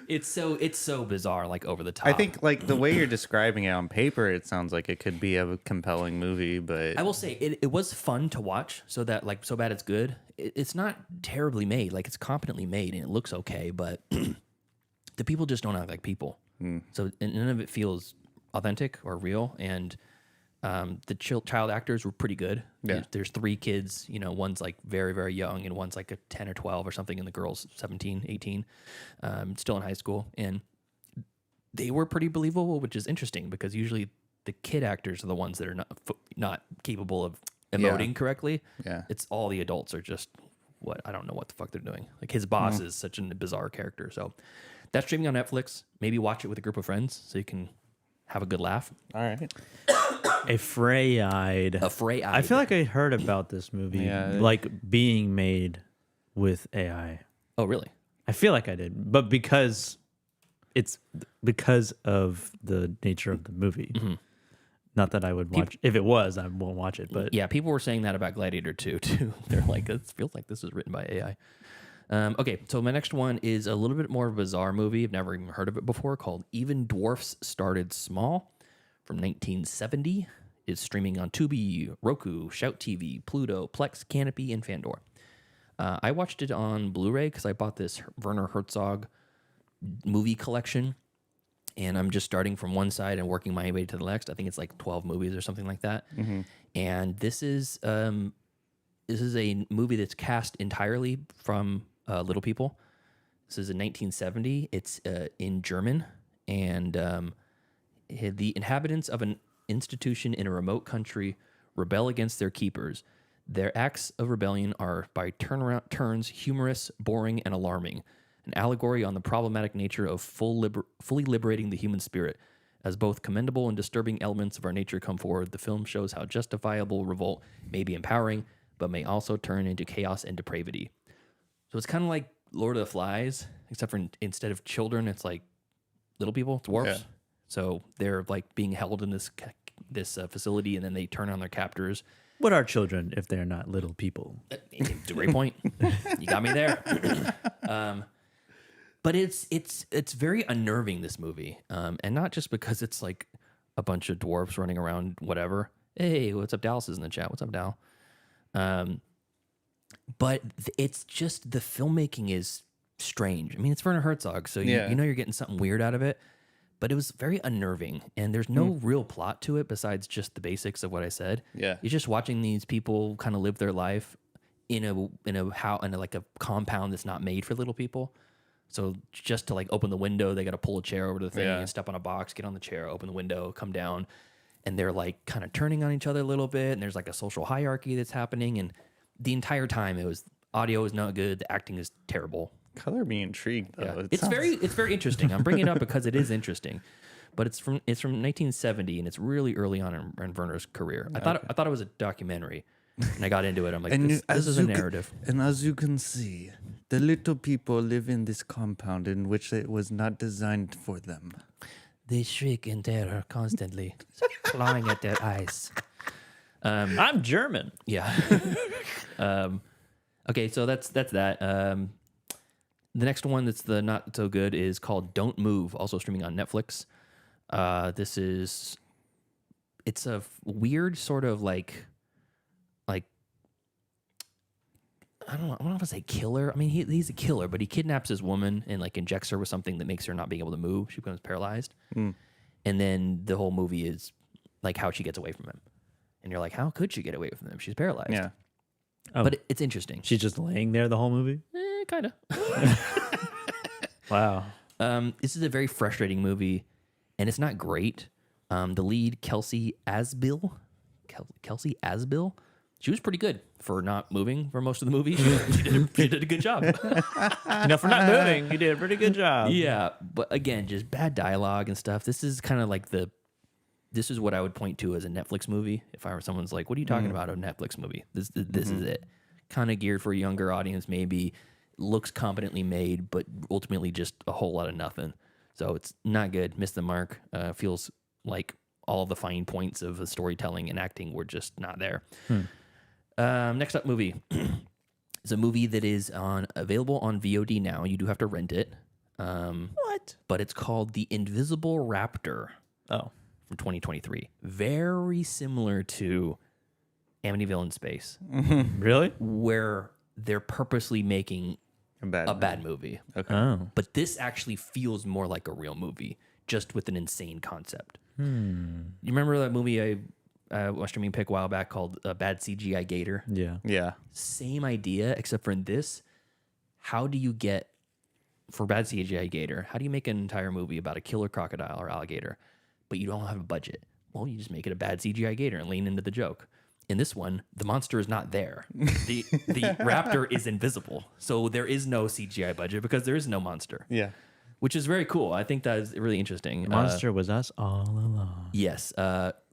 it's so bizarre, like over the top. I think like the way you're describing it on paper, it sounds like it could be a compelling movie. But I will say it was fun to watch. So that like so bad it's good. It's not terribly made. Like it's competently made and it looks okay, but the people just don't act like people. So none of it feels authentic or real. And the child actors were pretty good. Yeah. There's 3 kids, one's like very, very young and one's like a 10 or 12 or something, and the girl's 17, 18, still in high school. And they were pretty believable, which is interesting because usually the kid actors are the ones that are not capable of emoting correctly. Yeah. It's all the adults are just I don't know what the fuck they're doing. Like his boss is such a bizarre character. So that's streaming on Netflix. Maybe watch it with a group of friends so you can have a good laugh. all right. Afraid. I feel like I heard about this movie, like being made with AI. Oh, really? I feel like I did, but because of the nature of the movie. Not that I would watch. If it was, I won't watch it. But yeah, people were saying that about Gladiator 2 too. They're like, it feels like this was written by AI. Okay, so my next one is a little bit more of a bizarre movie. I've never even heard of it before, called Even Dwarfs Started Small, from 1970. It's streaming on Tubi, Roku, Shout TV, Pluto, Plex, Canopy, and Fandor. I watched it on Blu-ray because I bought this Werner Herzog movie collection, and I'm just starting from one side and working my way to the next. I think it's like 12 movies or something like that. And this is a movie that's cast entirely from Little People. This is in 1970. It's in German, and the inhabitants of an institution in a remote country rebel against their keepers. Their acts of rebellion are by turns humorous, boring, and alarming. An allegory on the problematic nature of fully liberating the human spirit. As both commendable and disturbing elements of our nature come forward, the film shows how justifiable revolt may be empowering, but may also turn into chaos and depravity. So it's kind of like Lord of the Flies, except for instead of children, it's like little people, dwarves. Yeah. So they're like being held in this facility, and then they turn on their captors. What are children if they're not little people? It's a great point. You got me there. But it's very unnerving, this movie, and not just because it's like a bunch of dwarves running around, whatever. Hey, what's up? Dallas is in the chat. What's up, Dal? But it's just the filmmaking is strange. I mean, it's Werner Herzog, so you know you're getting something weird out of it. But it was very unnerving, and there's no real plot to it besides just the basics of what I said. Yeah, you're just watching these people kind of live their life in a compound that's not made for little people. So just to like open the window, they got to pull a chair over to the thing and step on a box, get on the chair, open the window, come down, and they're like kind of turning on each other a little bit. And there's like a social hierarchy that's happening, and the entire time audio is not good, the acting is terrible. Color me intrigued though. Yeah. It's very interesting. I'm bringing it up because it is interesting, but it's from 1970, and it's really early on in Werner's career. I thought it was a documentary, and I got into it. I'm like, this is a narrative. And as you can see, the little people live in this compound in which it was not designed for them. They shriek in terror constantly, clawing at their eyes. I'm German. Yeah. Okay, so that's that. The next one that's the not so good is called Don't Move, also streaming on Netflix. It's a weird sort of like I don't know if I say killer. I mean, he's a killer, but he kidnaps his woman and like injects her with something that makes her not being able to move. She becomes paralyzed. And then the whole movie is like how she gets away from him. And you're like, how could she get away from him? She's paralyzed. Yeah. Oh. But it's interesting. She's just laying there the whole movie? Kind of. Wow. This is a very frustrating movie, and it's not great. The lead, Kelsey Asbill, she was pretty good for not moving for most of the movie. She did a good job. For not moving, you did a pretty good job. Yeah, but again, just bad dialogue and stuff. This is kind of like this is what I would point to as a Netflix movie. If I were someone's like, what are you talking about, a Netflix movie? This is it. Kind of geared for a younger audience, maybe. Looks competently made, but ultimately just a whole lot of nothing. So it's not good. Missed the mark. Feels like all of the fine points of the storytelling and acting were just not there. Next up movie is a movie that is available on VOD now. You do have to rent it. What? But it's called The Invisible Raptor. Oh. From 2023. Very similar to Amityville in Space. Really? Where they're purposely making a bad movie. Okay. Oh. But this actually feels more like a real movie, just with an insane concept. You remember that movie I watched streaming pick a while back called Bad CGI Gator? Yeah. Yeah. Same idea, except for in this, how do you get, for Bad CGI Gator, how do you make an entire movie about a killer crocodile or alligator, but you don't have a budget? Well, you just make it a bad CGI gator and lean into the joke. In this one, the monster is not there. The raptor is invisible. So there is no CGI budget because there is no monster. Yeah. Which is very cool. I think that is really interesting. The monster was us all along. Yes.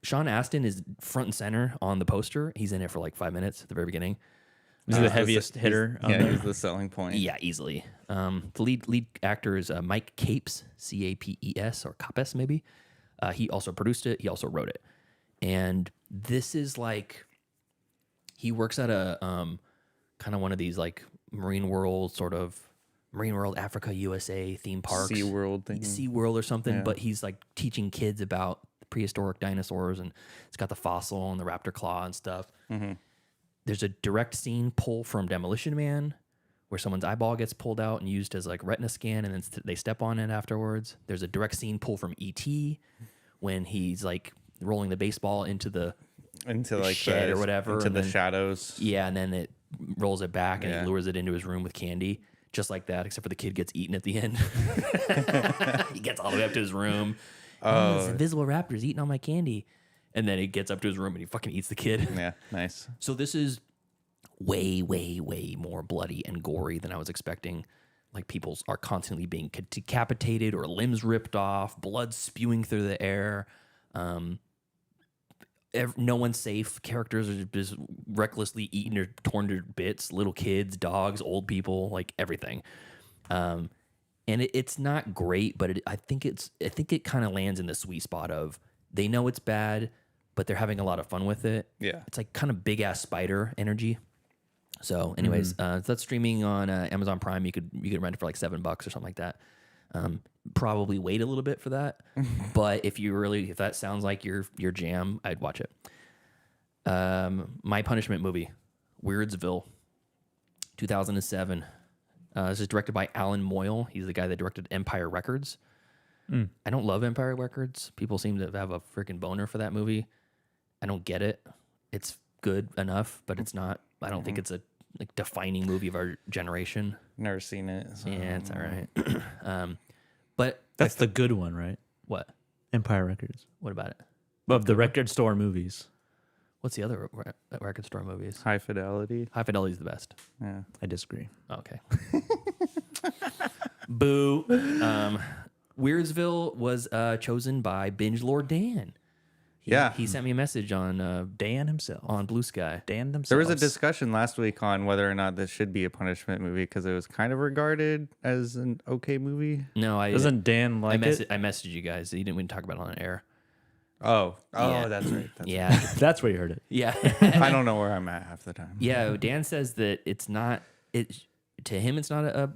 Sean Astin is front and center on the poster. He's in it for like 5 minutes at the very beginning. He's the heaviest hitter. He's the selling point. Yeah, easily. The lead actor is Mike Capes, Capes, or Capes maybe. He also produced it. He also wrote it. And this is like, he works at a kind of one of these like Marine World Africa USA theme parks. SeaWorld thing. SeaWorld or something. Yeah. But he's like teaching kids about prehistoric dinosaurs, and it's got the fossil and the raptor claw and stuff. There's a direct scene pull from Demolition Man where someone's eyeball gets pulled out and used as like retina scan, and then they step on it afterwards. There's a direct scene pull from E.T. when he's like rolling the baseball into like shed or whatever, into the shadows. Yeah, and then it rolls it back and he lures it into his room with candy, just like that, except for the kid gets eaten at the end. He gets all the way up to his room. Oh, this invisible raptor's eating all my candy. And then he gets up to his room and he fucking eats the kid. Yeah, nice. So this is way, way, way more bloody and gory than I was expecting. Like people are constantly being decapitated or limbs ripped off, blood spewing through the air. No one's safe. Characters are just recklessly eaten or torn to bits. Little kids, dogs, old people, like everything. And it's not great, but I think it kind of lands in the sweet spot of they know it's bad, but they're having a lot of fun with it. Yeah, it's like kind of big ass spider energy. So, anyways, that's streaming on Amazon Prime. You could rent it for like $7 or something like that. Probably wait a little bit for that, but if that sounds like your jam, I'd watch it. My Punishment movie, Weirdsville, 2007. This is directed by Alan Moyle. He's the guy that directed Empire Records. I don't love Empire Records. People seem to have a freaking boner for that movie. I don't get it. It's good enough, but it's not. I don't think it's a like defining movie of our generation. Never seen it. So. Yeah, it's all right. But that's the good one, right? What? Empire Records. What about it? Of the record store movies. What's the other record store movies? High Fidelity. High Fidelity is the best. Yeah, I disagree. Okay. Boo. Weirdsville was chosen by Binge Lord Dan. He sent me a message on Dan himself on Blue Sky. Dan himself. There was a discussion last week on whether or not this should be a punishment movie because it was kind of regarded as an okay movie. No, doesn't Dan like it? I messaged you guys. You didn't even talk about it on air. Yeah. That's right. Right. That's where you heard it. Yeah. I don't know where I'm at half the time. Yeah, Dan says that it's not. To him, it's not a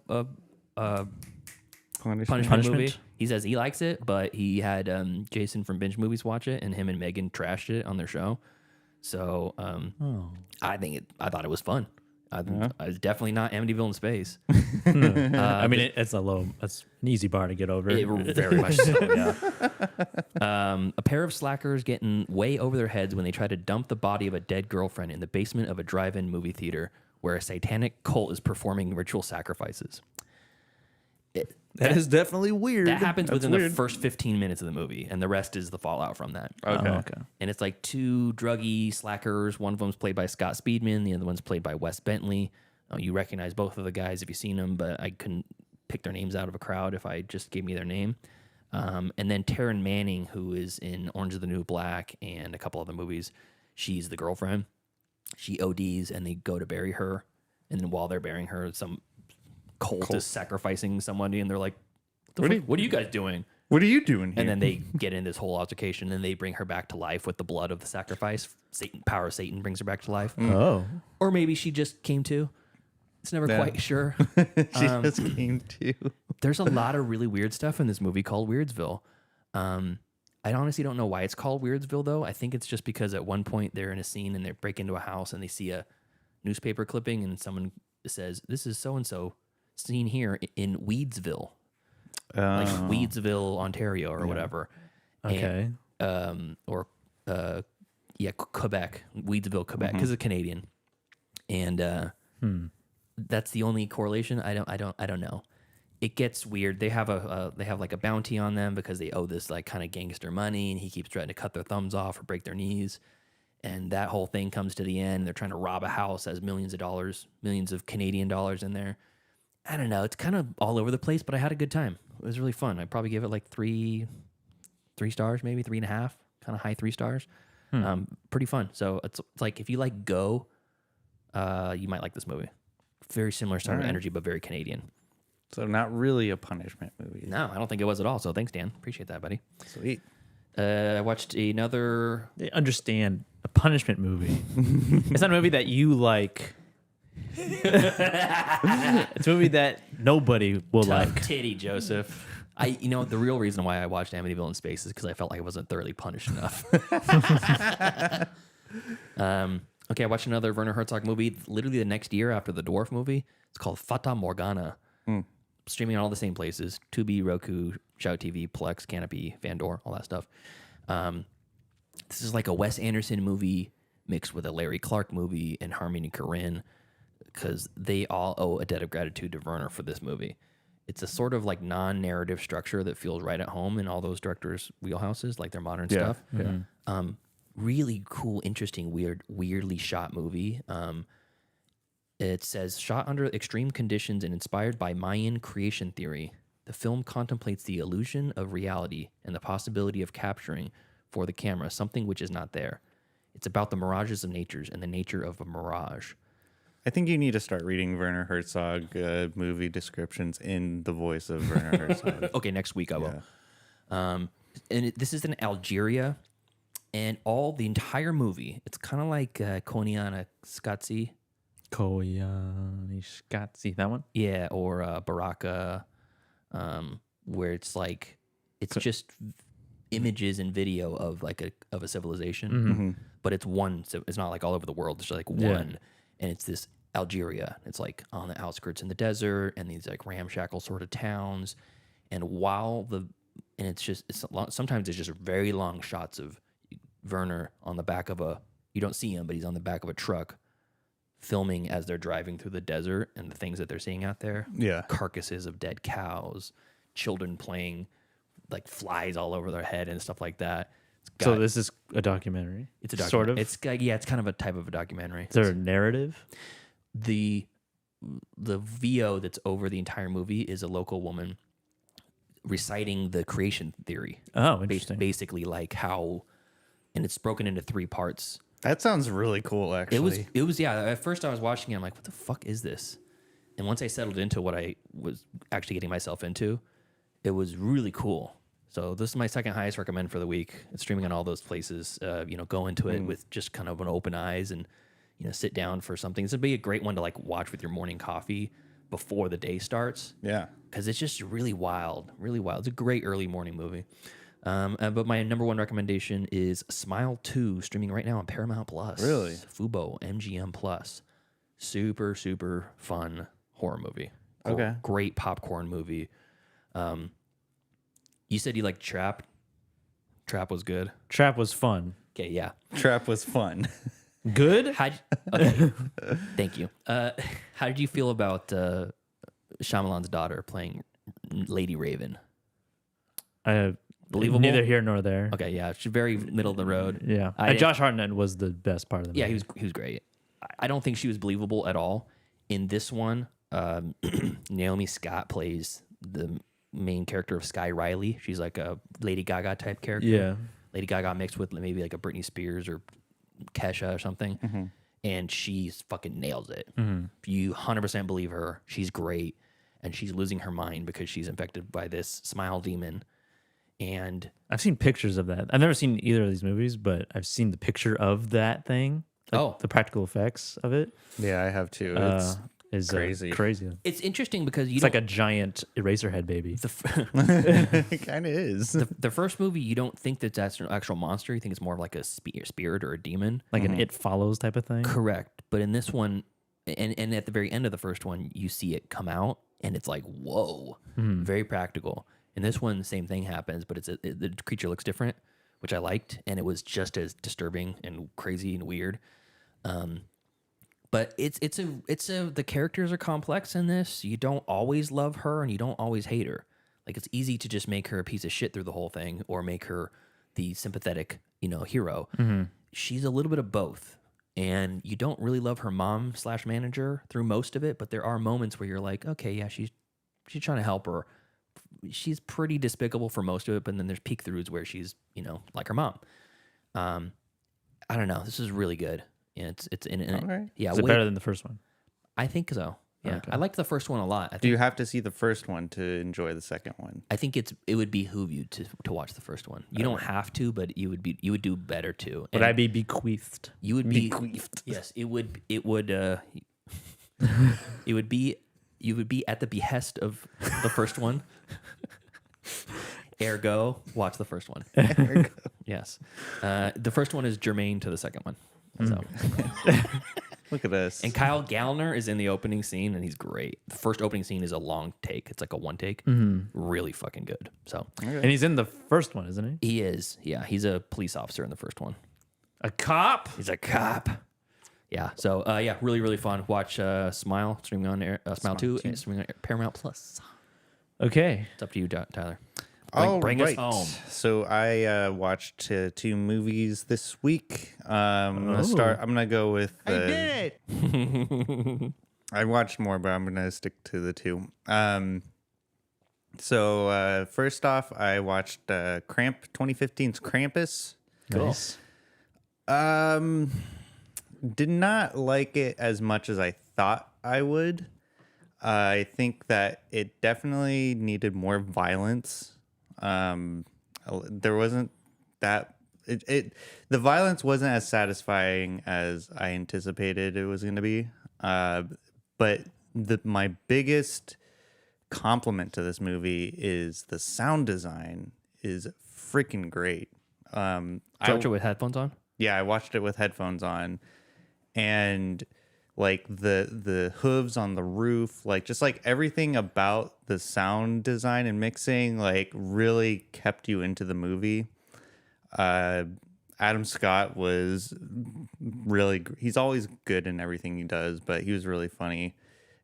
punishment movie. He says he likes it, but he had Jason from Binge Movies watch it, and him and Megan trashed it on their show. So I thought it was fun. It's definitely not Amityville in space. I mean, it's an easy bar to get over. Very much so. Yeah. A pair of slackers getting way over their heads when they try to dump the body of a dead girlfriend in the basement of a drive-in movie theater where a satanic cult is performing ritual sacrifices. That is definitely weird. That happens within the first 15 minutes of the movie, and the rest is the fallout from that. Okay. And it's like two druggy slackers. One of them's played by Scott Speedman. The other one's played by Wes Bentley. You recognize both of the guys if you've seen them, but I couldn't pick their names out of a crowd if I just gave me their name. And then Taryn Manning, who is in Orange is the New Black and a couple other movies. She's the girlfriend. She ODs, and they go to bury her. And then while they're burying her, some cult is sacrificing somebody, and they're like, what are you guys doing? What are you doing here? And then they get in this whole altercation, and they bring her back to life with the blood of the sacrifice. Power of Satan brings her back to life. Oh. Or maybe she just came to. It's never quite sure. She just came to. There's a lot of really weird stuff in this movie called Weirdsville. I honestly don't know why it's called Weirdsville, though. I think it's just because at one point they're in a scene, and they break into a house, and they see a newspaper clipping, and someone says, "This is so-and-so seen here in Weedsville." Like Weedsville, Ontario, or whatever. Okay. And, Quebec, Weedsville, Quebec, because it's Canadian. And that's the only correlation. I don't know. It gets weird. They have like a bounty on them because they owe this like kind of gangster money, and he keeps trying to cut their thumbs off or break their knees. And that whole thing comes to the end. They're trying to rob a house that has millions of Canadian dollars in there. I don't know. It's kind of all over the place, but I had a good time. It was really fun. I'd probably give it like three stars, maybe 3.5, kind of high 3 stars. Pretty fun. So it's like if you like Go, you might like this movie. Very similar sort of energy, but very Canadian. So not really a punishment movie. No, I don't think it was at all. So thanks, Dan. Appreciate that, buddy. Sweet. I watched another. They understand a punishment movie. It's not a movie that you like. It's a movie that nobody will like. Titty, Joseph. The real reason why I watched Amityville in Space is because I felt like I wasn't thoroughly punished enough. Okay, I watched another Werner Herzog movie literally the next year after the Dwarf movie. It's called Fata Morgana. Streaming on all the same places: Tubi, Roku, Shout TV, Plex, Canopy, Vandor, all that stuff. This is like a Wes Anderson movie mixed with a Larry Clark movie and Harmony Korine, because they all owe a debt of gratitude to Werner for this movie. It's a sort of like non-narrative structure that feels right at home in all those directors' wheelhouses, like their modern stuff. Yeah. Really cool, interesting, weirdly shot movie. It says, shot under extreme conditions and inspired by Mayan creation theory, the film contemplates the illusion of reality and the possibility of capturing for the camera something which is not there. It's about the mirages of nature and the nature of a mirage. I think you need to start reading Werner Herzog movie descriptions in the voice of Werner Herzog. Okay, next week I will. This is in Algeria, and the entire movie, it's kind of like Koyaanisqatsi. Koyaanisqatsi, that one? Yeah, or Baraka, where it's like, it's just images and video of a civilization, but it's one. So it's not like all over the world. It's just like one, and it's this Algeria. It's like on the outskirts in the desert, and these like ramshackle sort of towns. And sometimes it's just very long shots of Werner on the back of you don't see him, but he's on the back of a truck, filming as they're driving through the desert and the things that they're seeing out there. Yeah, carcasses of dead cows, children playing like flies all over their head and stuff like that. So this is a documentary. It's a documentary. Sort of. It's kind of a type of a documentary. Is there a narrative? The VO that's over the entire movie is a local woman reciting the creation theory. Oh, interesting. Basically, like how, and it's broken into 3 parts. That sounds really cool, actually. It was. Yeah. At first, I was watching it. I'm like, what the fuck is this? And once I settled into what I was actually getting myself into, it was really cool. So this is my second highest recommend for the week. It's streaming on all those places. Go into it with just kind of an open eyes and, sit down for something. This would be a great one to like watch with your morning coffee before the day starts. Yeah. Because it's just really wild, really wild. It's a great early morning movie. But my number one recommendation is Smile 2, streaming right now on Paramount Plus. Really? Fubo, MGM Plus. Super, super fun horror movie. Cool. Okay. Great popcorn movie. You said you liked Trap. Trap was good. Trap was fun. Okay, yeah. Trap was fun. Good? Okay. Thank you. How did you feel about Shyamalan's daughter playing Lady Raven? Believable? Neither here nor there. Okay, yeah. She's very middle of the road. Yeah. Josh Hartnett was the best part of the movie. Yeah, he was great. I don't think she was believable at all. In this one, Naomi Scott plays the main character of Sky Riley. She's like a Lady Gaga type character. Yeah. Lady Gaga mixed with maybe like a Britney Spears or Kesha or something. And she fucking nails it. You 100% believe her. She's great. And she's losing her mind because she's infected by this smile demon. And I've seen pictures of that. I've never seen either of these movies, but I've seen the picture of that thing. Like the practical effects of it. Yeah, I have too. It's crazy. Crazy. It's interesting because it's like a giant Eraserhead baby. It kind of is. The first movie, you don't think that's an actual monster. You think it's more of like a spirit or a demon. Like an It Follows type of thing? Correct. But in this one, and at the very end of the first one, you see it come out, and it's like, whoa. Very practical. In this one, the same thing happens, but the creature looks different, which I liked, and it was just as disturbing and crazy and weird. But the characters are complex in this. You don't always love her and you don't always hate her. Like, it's easy to just make her a piece of shit through the whole thing or make her the sympathetic, hero. She's a little bit of both. And you don't really love her mom / manager through most of it, but there are moments where you're like, okay, yeah, she's trying to help her. She's pretty despicable for most of it, but then there's peek throughs where she's, like her mom. I don't know. This is really good. Yeah, it's in it. Okay. Yeah, is it better than the first one? I think so. Yeah, okay. I liked the first one a lot. Do you have to see the first one to enjoy the second one? I think it would behoove you to watch the first one. You don't have to, but you would do better too. Would I be bequeathed? You would be bequeathed. Yes, it would. You would be at the behest of the first one. Ergo, watch the first one. Yes. The first one is germane to the second one. So. Look at us. And Kyle Gallner is in the opening scene, and he's great. The first opening scene is a long take. It's like a one take. Really fucking good. So, And he's in the first one, isn't he? he is. Yeah, he's a police officer in the first one. A cop? He's a cop. Yeah. So, yeah, really, really fun. Watch Smile streaming on Smile 2 and streaming on Paramount Plus. Okay. It's up to you, Tyler. Bring us home. So I watched 2 movies this week. I'm gonna go with. I did it. I watched more, but I'm gonna stick to the 2. So first off, I watched 2015's Krampus. Nice. Did not like it as much as I thought I would. I think that it definitely needed more violence. There wasn't that the violence wasn't as satisfying as I anticipated it was going to be. But my biggest compliment to this movie is the sound design is freaking great. Did you watch it with headphones on? Yeah, I watched it with headphones on, and like the hooves on the roof, like just like everything about the sound design and mixing, like really kept you into the movie. Adam Scott was really, he's always good in everything he does, but he was really funny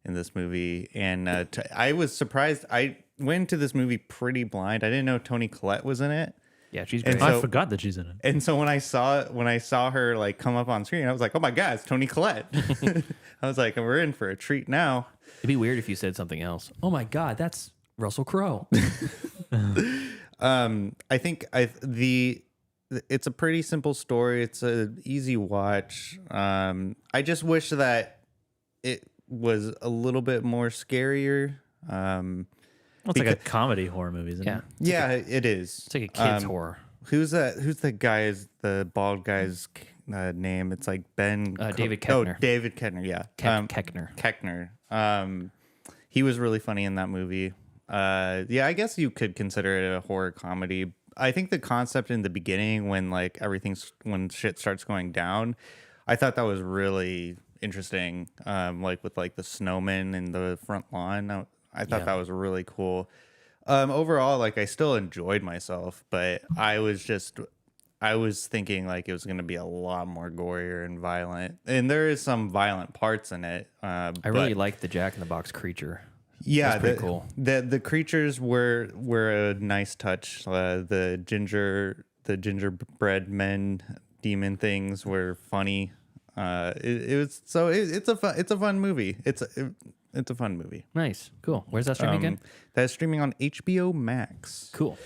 in this movie. And I was surprised. I went into this movie pretty blind. I didn't know Toni Collette was in it. Yeah, she's great. I forgot that she's in it. And so when I saw her like come up on screen, I was like, "Oh my God, it's Toni Collette!" I was like, "We're in for a treat now." It'd be weird if you said something else. Oh my God, that's Russell Crowe. I think it's a pretty simple story. It's an easy watch. I just wish that it was a little bit more scarier. It's like a comedy horror movie, isn't it? Yeah, it is. It's like a kid's horror. Who's that? Who's the guy's, the bald guy's name? It's like Ben. David Koechner. Oh, David Koechner. Yeah. Koechner. Koechner. He was really funny in that movie. Yeah, I guess you could consider it a horror comedy. I think the concept in the beginning, when like when shit starts going down, I thought that was really interesting. Like with like the snowman in the front lawn. I thought that was really cool. Overall, like I still enjoyed myself, but I was thinking like it was going to be a lot more gorier and violent, and there is some violent parts in it. I really like the Jack in the Box creature. Yeah, that's pretty cool. The creatures were a nice touch. The gingerbread men demon things were funny. It's a fun movie. It's a fun movie. Nice. Cool. Where's that streaming again? That's streaming on HBO Max. Cool.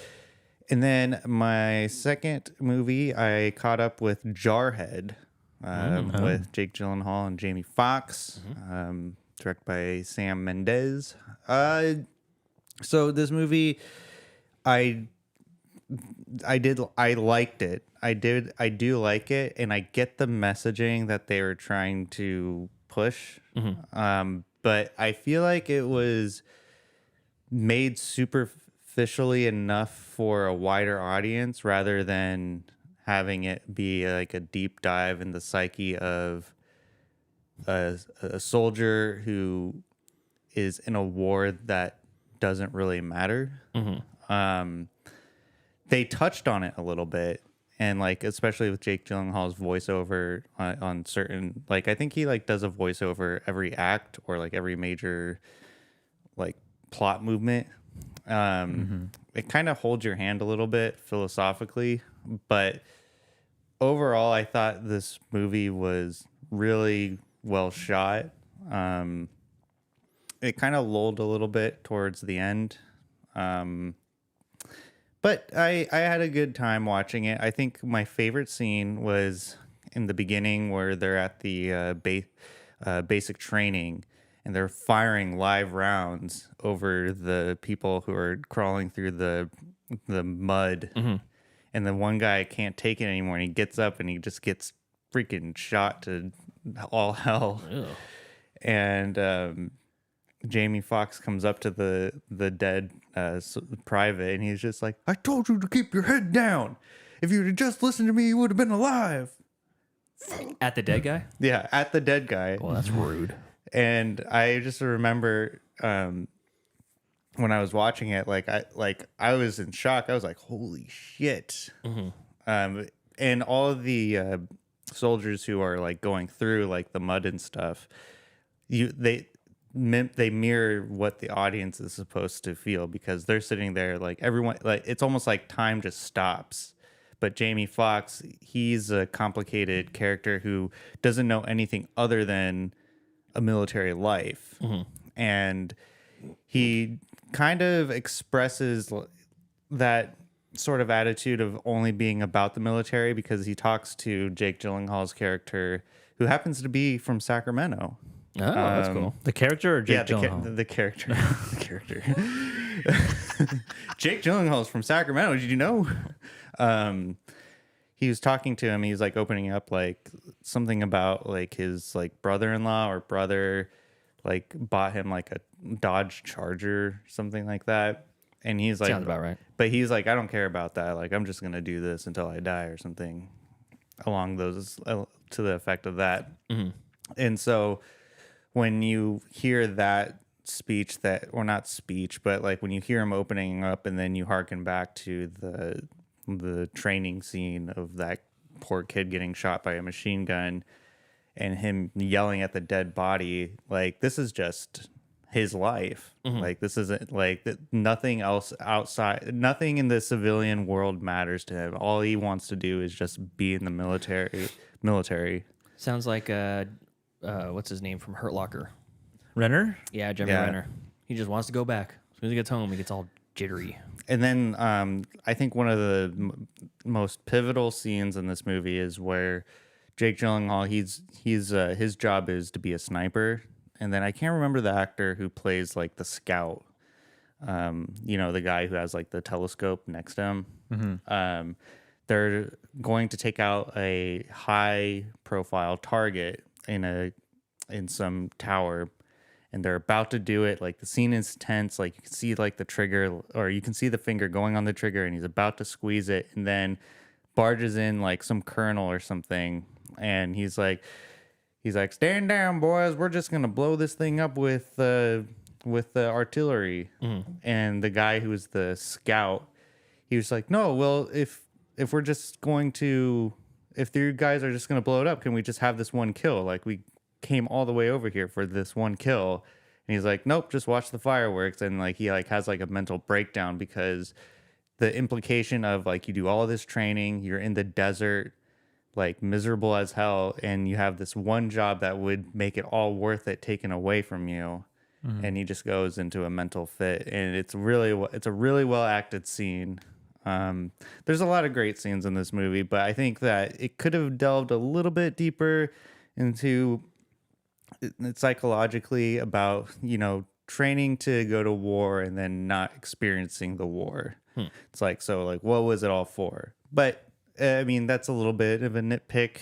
And then my second movie, I caught up with Jarhead with Jake Gyllenhaal and Jamie Foxx, directed by Sam Mendes. So this movie, I liked it. I do like it, and I get the messaging that they were trying to push. But I feel like it was made superficially enough for a wider audience rather than having it be like a deep dive in the psyche of a soldier who is in a war that doesn't really matter. They touched on it a little bit. And like, especially with Jake Gyllenhaal's voiceover on certain, like, I think he like does a voiceover every act or like every major like plot movement. It kind of holds your hand a little bit philosophically, but overall, I thought this movie was really well shot. It kind of lulled a little bit towards the end. But I had a good time watching it. I think my favorite scene was in the beginning where they're at the basic training and they're firing live rounds over the people who are crawling through the mud. And then one guy can't take it anymore and he gets up and he just gets freaking shot to all hell. Ew. And Jamie Foxx comes up to the dead private, and he's just like, "I told you to keep your head down. If you'd have just listened to me, you would have been alive." At the dead guy? Yeah, at the dead guy. Well, that's rude. And I just remember when I was watching it, I was in shock. I was like, "Holy shit!" And all of the soldiers who are like going through like the mud and stuff, they mirror what the audience is supposed to feel, because they're sitting there like everyone, like it's almost like time just stops. But Jamie Foxx, he's a complicated character who doesn't know anything other than a military life. And he kind of expresses that sort of attitude of only being about the military, because he talks to Jake Gyllenhaal's character, who happens to be from Sacramento. Oh, that's cool. The character or Jake Gyllenhaal? The character. The character. Jake Gyllenhaal's from Sacramento. Did you know? He was talking to him. He was like opening up like something about like his like brother-in-law or brother like bought him like a Dodge Charger, something like that. And he's like, sounds about right. But he's like, I don't care about that. Like, I'm just gonna do this until I die, or something along those to the effect of that. And so when you hear that speech, or not speech, but like when you hear him opening up, and then you hearken back to the training scene of that poor kid getting shot by a machine gun, and him yelling at the dead body, like, this is just his life. Like, this isn't like nothing else outside, nothing in the civilian world matters to him. All he wants to do is just be in the military. Sounds like what's his name from Hurt Locker? Renner? Yeah, Jeremy Renner. He just wants to go back. As soon as he gets home, he gets all jittery. And then I think one of the most pivotal scenes in this movie is where Jake Gyllenhaal, his job is to be a sniper. And then I can't remember the actor who plays like the scout. The guy who has like the telescope next to him. They're going to take out a high profile target in some tower, and they're about to do it. Like, the scene is tense. Like, you can see like the trigger, or you can see the finger going on the trigger, and he's about to squeeze it, and then barges in like some colonel or something, and he's like, "Stand down, boys. We're just gonna blow this thing up with the artillery." And the guy who was the scout, he was like, "No, well, if we're just going to, if you guys are just gonna blow it up, can we just have this one kill? Like, we came all the way over here for this one kill." And he's like, "Nope, just watch the fireworks." And like, he like has like a mental breakdown, because the implication of like, you do all this training, you're in the desert, like miserable as hell, and you have this one job that would make it all worth it taken away from you. And he just goes into a mental fit, and it's a really well acted scene. There's a lot of great scenes in this movie, but I think that it could have delved a little bit deeper into it psychologically about, training to go to war and then not experiencing the war. It's like, so like, what was it all for? But I mean, that's a little bit of a nitpick.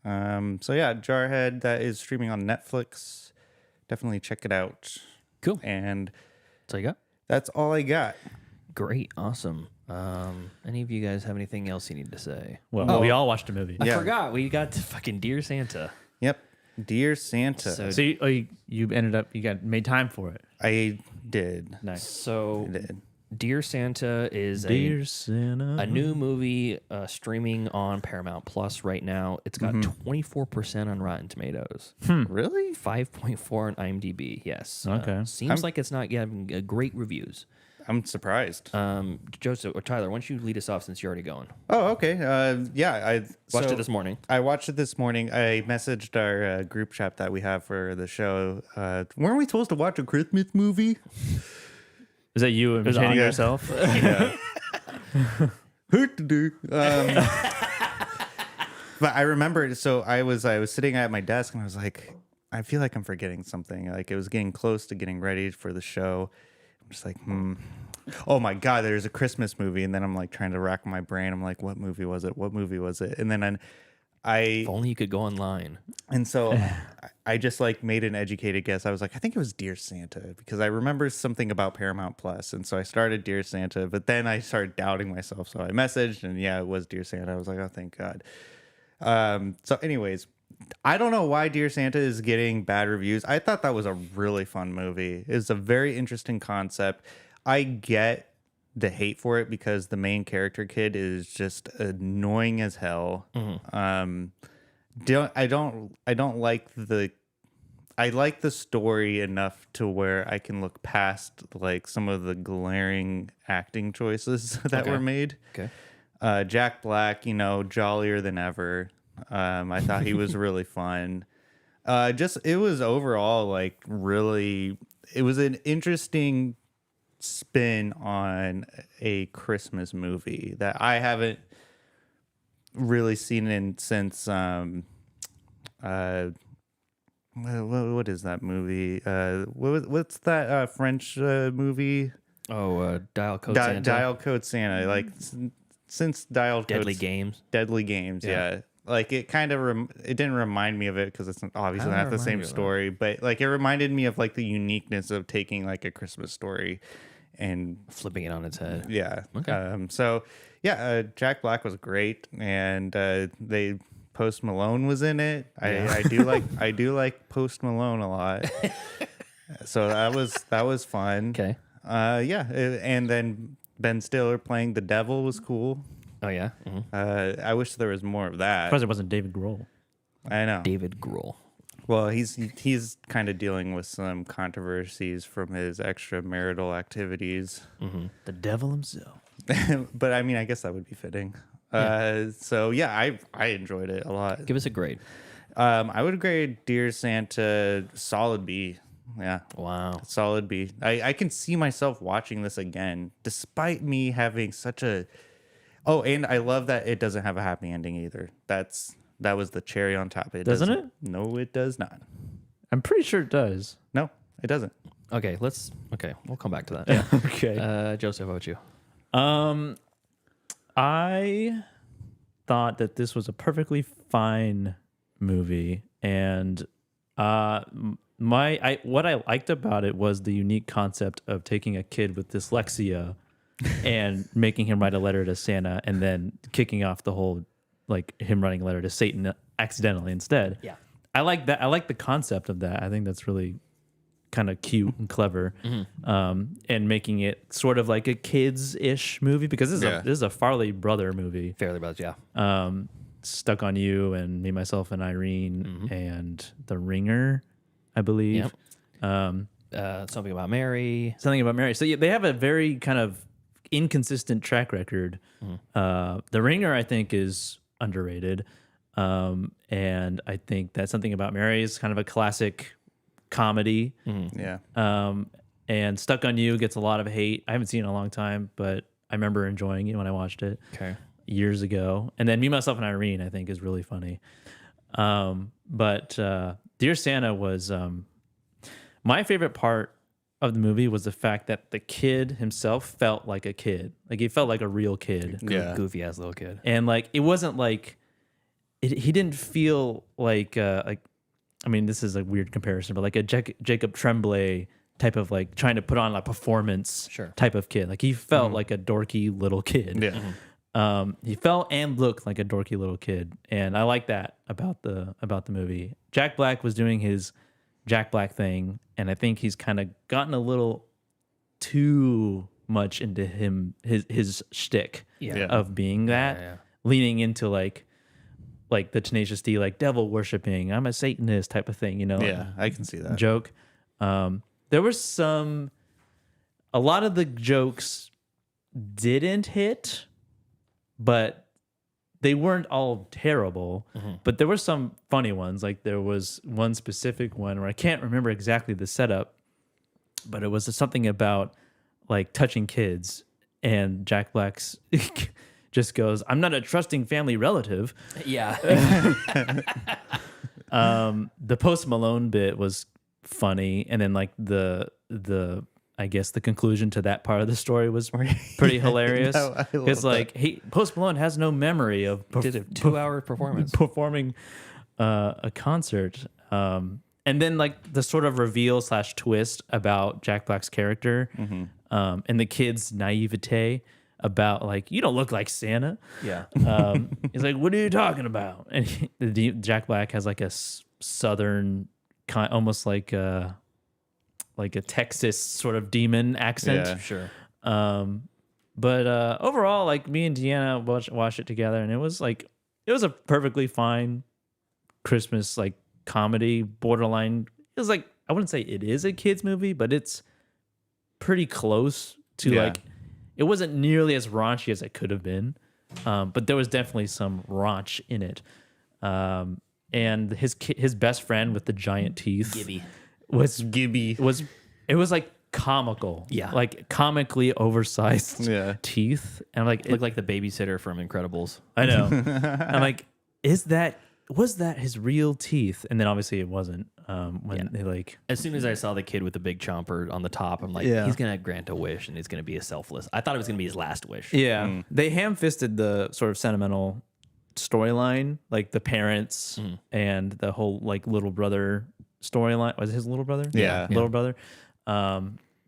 So yeah, Jarhead, that is streaming on Netflix. Definitely check it out. Cool. And that's all you got? That's all I got. Great. Awesome. Any of you guys have anything else you need to say? Well, we all watched a movie. I forgot. We got to fucking Dear Santa. Yep. Dear Santa. So you ended up, made time for it. I did. Nice. So I did. Dear Santa is Santa. a new movie streaming on Paramount Plus right now. It's got 24% on Rotten Tomatoes. Really? 5.4 on IMDb. Yes. Okay. Seems like it's not getting great reviews. I'm surprised. Joseph or Tyler, why don't you lead us off since you're already going? Oh, okay. Yeah, I watched it this morning. I watched it this morning. I messaged our group chat that we have for the show. Weren't we supposed to watch a Christmas movie? Is that you entertaining yourself? Yeah. But I remember, so I was sitting at my desk, and I was like, I feel like I'm forgetting something. Like, it was getting close to getting ready for the show. I'm just like, oh my God, there's a Christmas movie. And then I'm like trying to rack my brain. I'm like, what movie was it? And then if only you could go online. And so I just like made an educated guess. I was like, I think it was Dear Santa because I remember something about Paramount Plus, and so I started Dear Santa. But then I started doubting myself, so I messaged, and yeah, it was Dear Santa. I was like, oh, thank God. So, anyways, I don't know why Dear Santa is getting bad reviews. I thought that was a really fun movie. It's a very interesting concept. I get the hate for it because the main character kid is just annoying as hell. I like the story enough to where I can look past like some of the glaring acting choices that were made. Okay. Jack Black, jollier than ever. I thought he was really fun. It was overall like really, it was an interesting spin on a Christmas movie that I haven't really seen since what is that movie? What's that French movie? Oh, Dial Code Santa. Dial Code Santa. Like since Dial Code Deadly Games. Deadly Games, yeah. Like it kind of it didn't remind me of it because it's obviously not the same story, but like it reminded me of like the uniqueness of taking like a Christmas story and flipping it on its head. Yeah. Okay. Jack Black was great, and Post Malone was in it. I do like Post Malone a lot. So that was fun. Okay. And then Ben Stiller playing the devil was cool. Oh yeah. Mm-hmm. I wish there was more of that. Because it wasn't David Grohl. I know. David Grohl. Well, he's kind of dealing with some controversies from his extramarital activities. Mm-hmm. The devil himself. But I mean, I guess that would be fitting. I enjoyed it a lot. Give us a grade. I would grade Dear Santa solid B. Yeah. Wow. Solid B. I can see myself watching this again, despite me having such a. Oh, and I love that it doesn't have a happy ending either. That was the cherry on top. Doesn't it? No, it does not. I'm pretty sure it does. No, it doesn't. Okay, we'll come back to that. Yeah. Okay. Joseph, how about you? I thought that this was a perfectly fine movie, and what I liked about it was the unique concept of taking a kid with dyslexia and making him write a letter to Santa, and then kicking off the whole like him writing a letter to Satan accidentally instead. Yeah, I like that. I like the concept of that. I think that's really kind of cute and clever, and making it sort of like a kids-ish movie because this is a Farley brother movie. Fairly Brothers, yeah. Stuck on You and Me, Myself, and Irene and The Ringer, I believe. Yep. Something About Mary. Something About Mary. So yeah, they have a very kind of inconsistent track record. The Ringer, I think, is underrated, and I think that Something About Mary is kind of a classic comedy. Yeah. And Stuck on You gets a lot of hate. I haven't seen it in a long time, but I remember enjoying it when I watched it years ago. And then Me, Myself, and Irene, I think, is really funny. But Dear Santa was my favorite part of the movie was the fact that the kid himself felt like a kid. Like he felt like a real kid. Goofy ass little kid. And like it wasn't like he didn't feel like I mean, this is a weird comparison, but like a Jacob Tremblay type of like trying to put on a performance type of kid. Like he felt like a dorky little kid. Yeah. He felt and looked like a dorky little kid, and I like that about the movie. Jack Black was doing his Jack Black thing, and I think he's kind of gotten a little too much into his shtick of being that, leaning into like the Tenacious D, like devil worshiping, I'm a Satanist type of thing, Yeah, I can see that joke. There was a lot of the jokes didn't hit, but they weren't all terrible. But there were some funny ones. Like there was one specific one where I can't remember exactly the setup, but it was something about like touching kids, and Jack Black's just goes, "I'm not a trusting family relative." Yeah. The Post Malone bit was funny, and then like the I guess the conclusion to that part of the story was pretty hilarious. It's like Post Malone has no memory of did a 2-hour performance performing a concert, and then like the sort of reveal / twist about Jack Black's character, and the kid's naivete about like, you don't look like Santa. Yeah. He's like, what are you talking about? And Jack Black has like a southern kind, almost like a Texas sort of demon accent. Yeah. Sure. But overall, like me and Deanna watched it together, and it was a perfectly fine Christmas like comedy, borderline. It was like, I wouldn't say it is a kids movie, but it's pretty close to like, it wasn't nearly as raunchy as it could have been, but there was definitely some raunch in it. And his best friend with the giant teeth, Gibby, it was like comical, like comically oversized teeth, and like looked like the babysitter from Incredibles. I know. I'm like, was that his real teeth? And then obviously it wasn't. When they like, as soon as I saw the kid with the big chomper on the top, I'm like, he's gonna grant a wish, and it's gonna be a selfless. I thought it was gonna be his last wish. Yeah, they ham-fisted the sort of sentimental storyline, like the parents and the whole like little brother storyline. Was it his little brother? Little brother.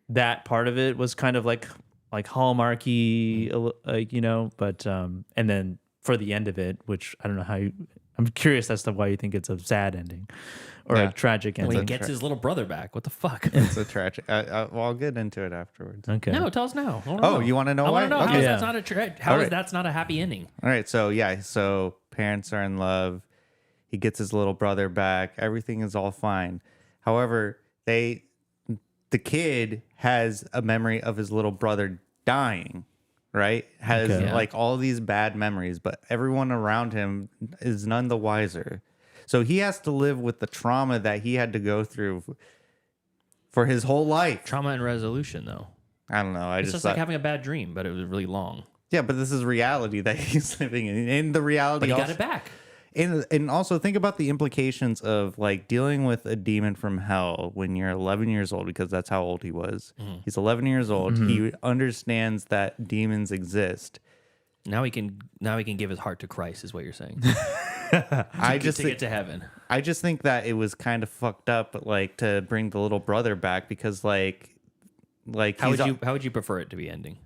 That part of it was kind of like Hallmarky, like, you know, but and then for the end of it, which I don't know how I'm curious as to why you think it's a sad ending or a tragic ending. Well, he gets his little brother back. What the fuck? It's a tragic. Well, I'll get into it afterwards. Okay. No, tell us now. You want to know I why? want to know Okay. how that's not a happy ending. All right, so parents are in love. He gets his little brother back. Everything is all fine. However, the kid has a memory of his little brother dying, right? Has like all these bad memories, but everyone around him is none the wiser. So he has to live with the trauma that he had to go through for his whole life. Trauma and resolution, though. I don't know. It's just like having a bad dream, but it was really long. Yeah, but this is reality that he's living in. And the reality, but he got it back. And also think about the implications of like dealing with a demon from hell when you're 11 years old, because that's how old he was. He's 11 years old. He understands that demons exist. Now he can give his heart to Christ, is what you're saying. I just to get to heaven. I just think that it was kind of fucked up, like to bring the little brother back, because like how would you prefer it to be ending?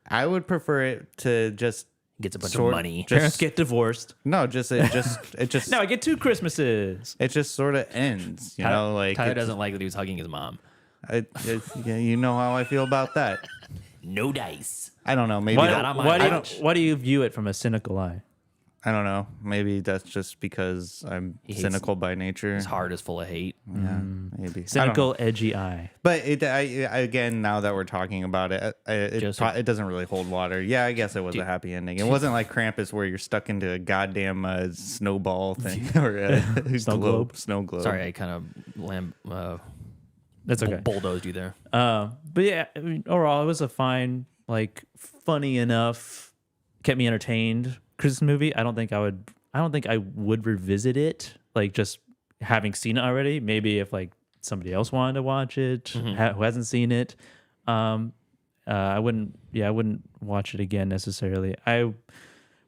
I would prefer it to just gets a bunch of money. Parents get divorced. No, it just no, I get 2 Christmases. It just sort of ends, you know. Like Tyler doesn't like that he was hugging his mom. Yeah, you know how I feel about that. No dice. I don't know. Maybe why do you view it from a cynical eye? I don't know. Maybe that's just because I'm cynical by nature. His heart is full of hate. Yeah, maybe cynical, edgy eye. But again, now that we're talking about it, it doesn't really hold water. Yeah, I guess it was a happy ending. It wasn't like Krampus where you're stuck into a goddamn snowball thing or a snow globe. Sorry, I kind of that's okay. Bulldozed you there. But yeah, I mean, overall, it was a fine, like, funny enough, kept me entertained Christmas movie. I don't think I would revisit it, like just having seen it already. Maybe if like somebody else wanted to watch it who hasn't seen it, I wouldn't watch it again necessarily. I would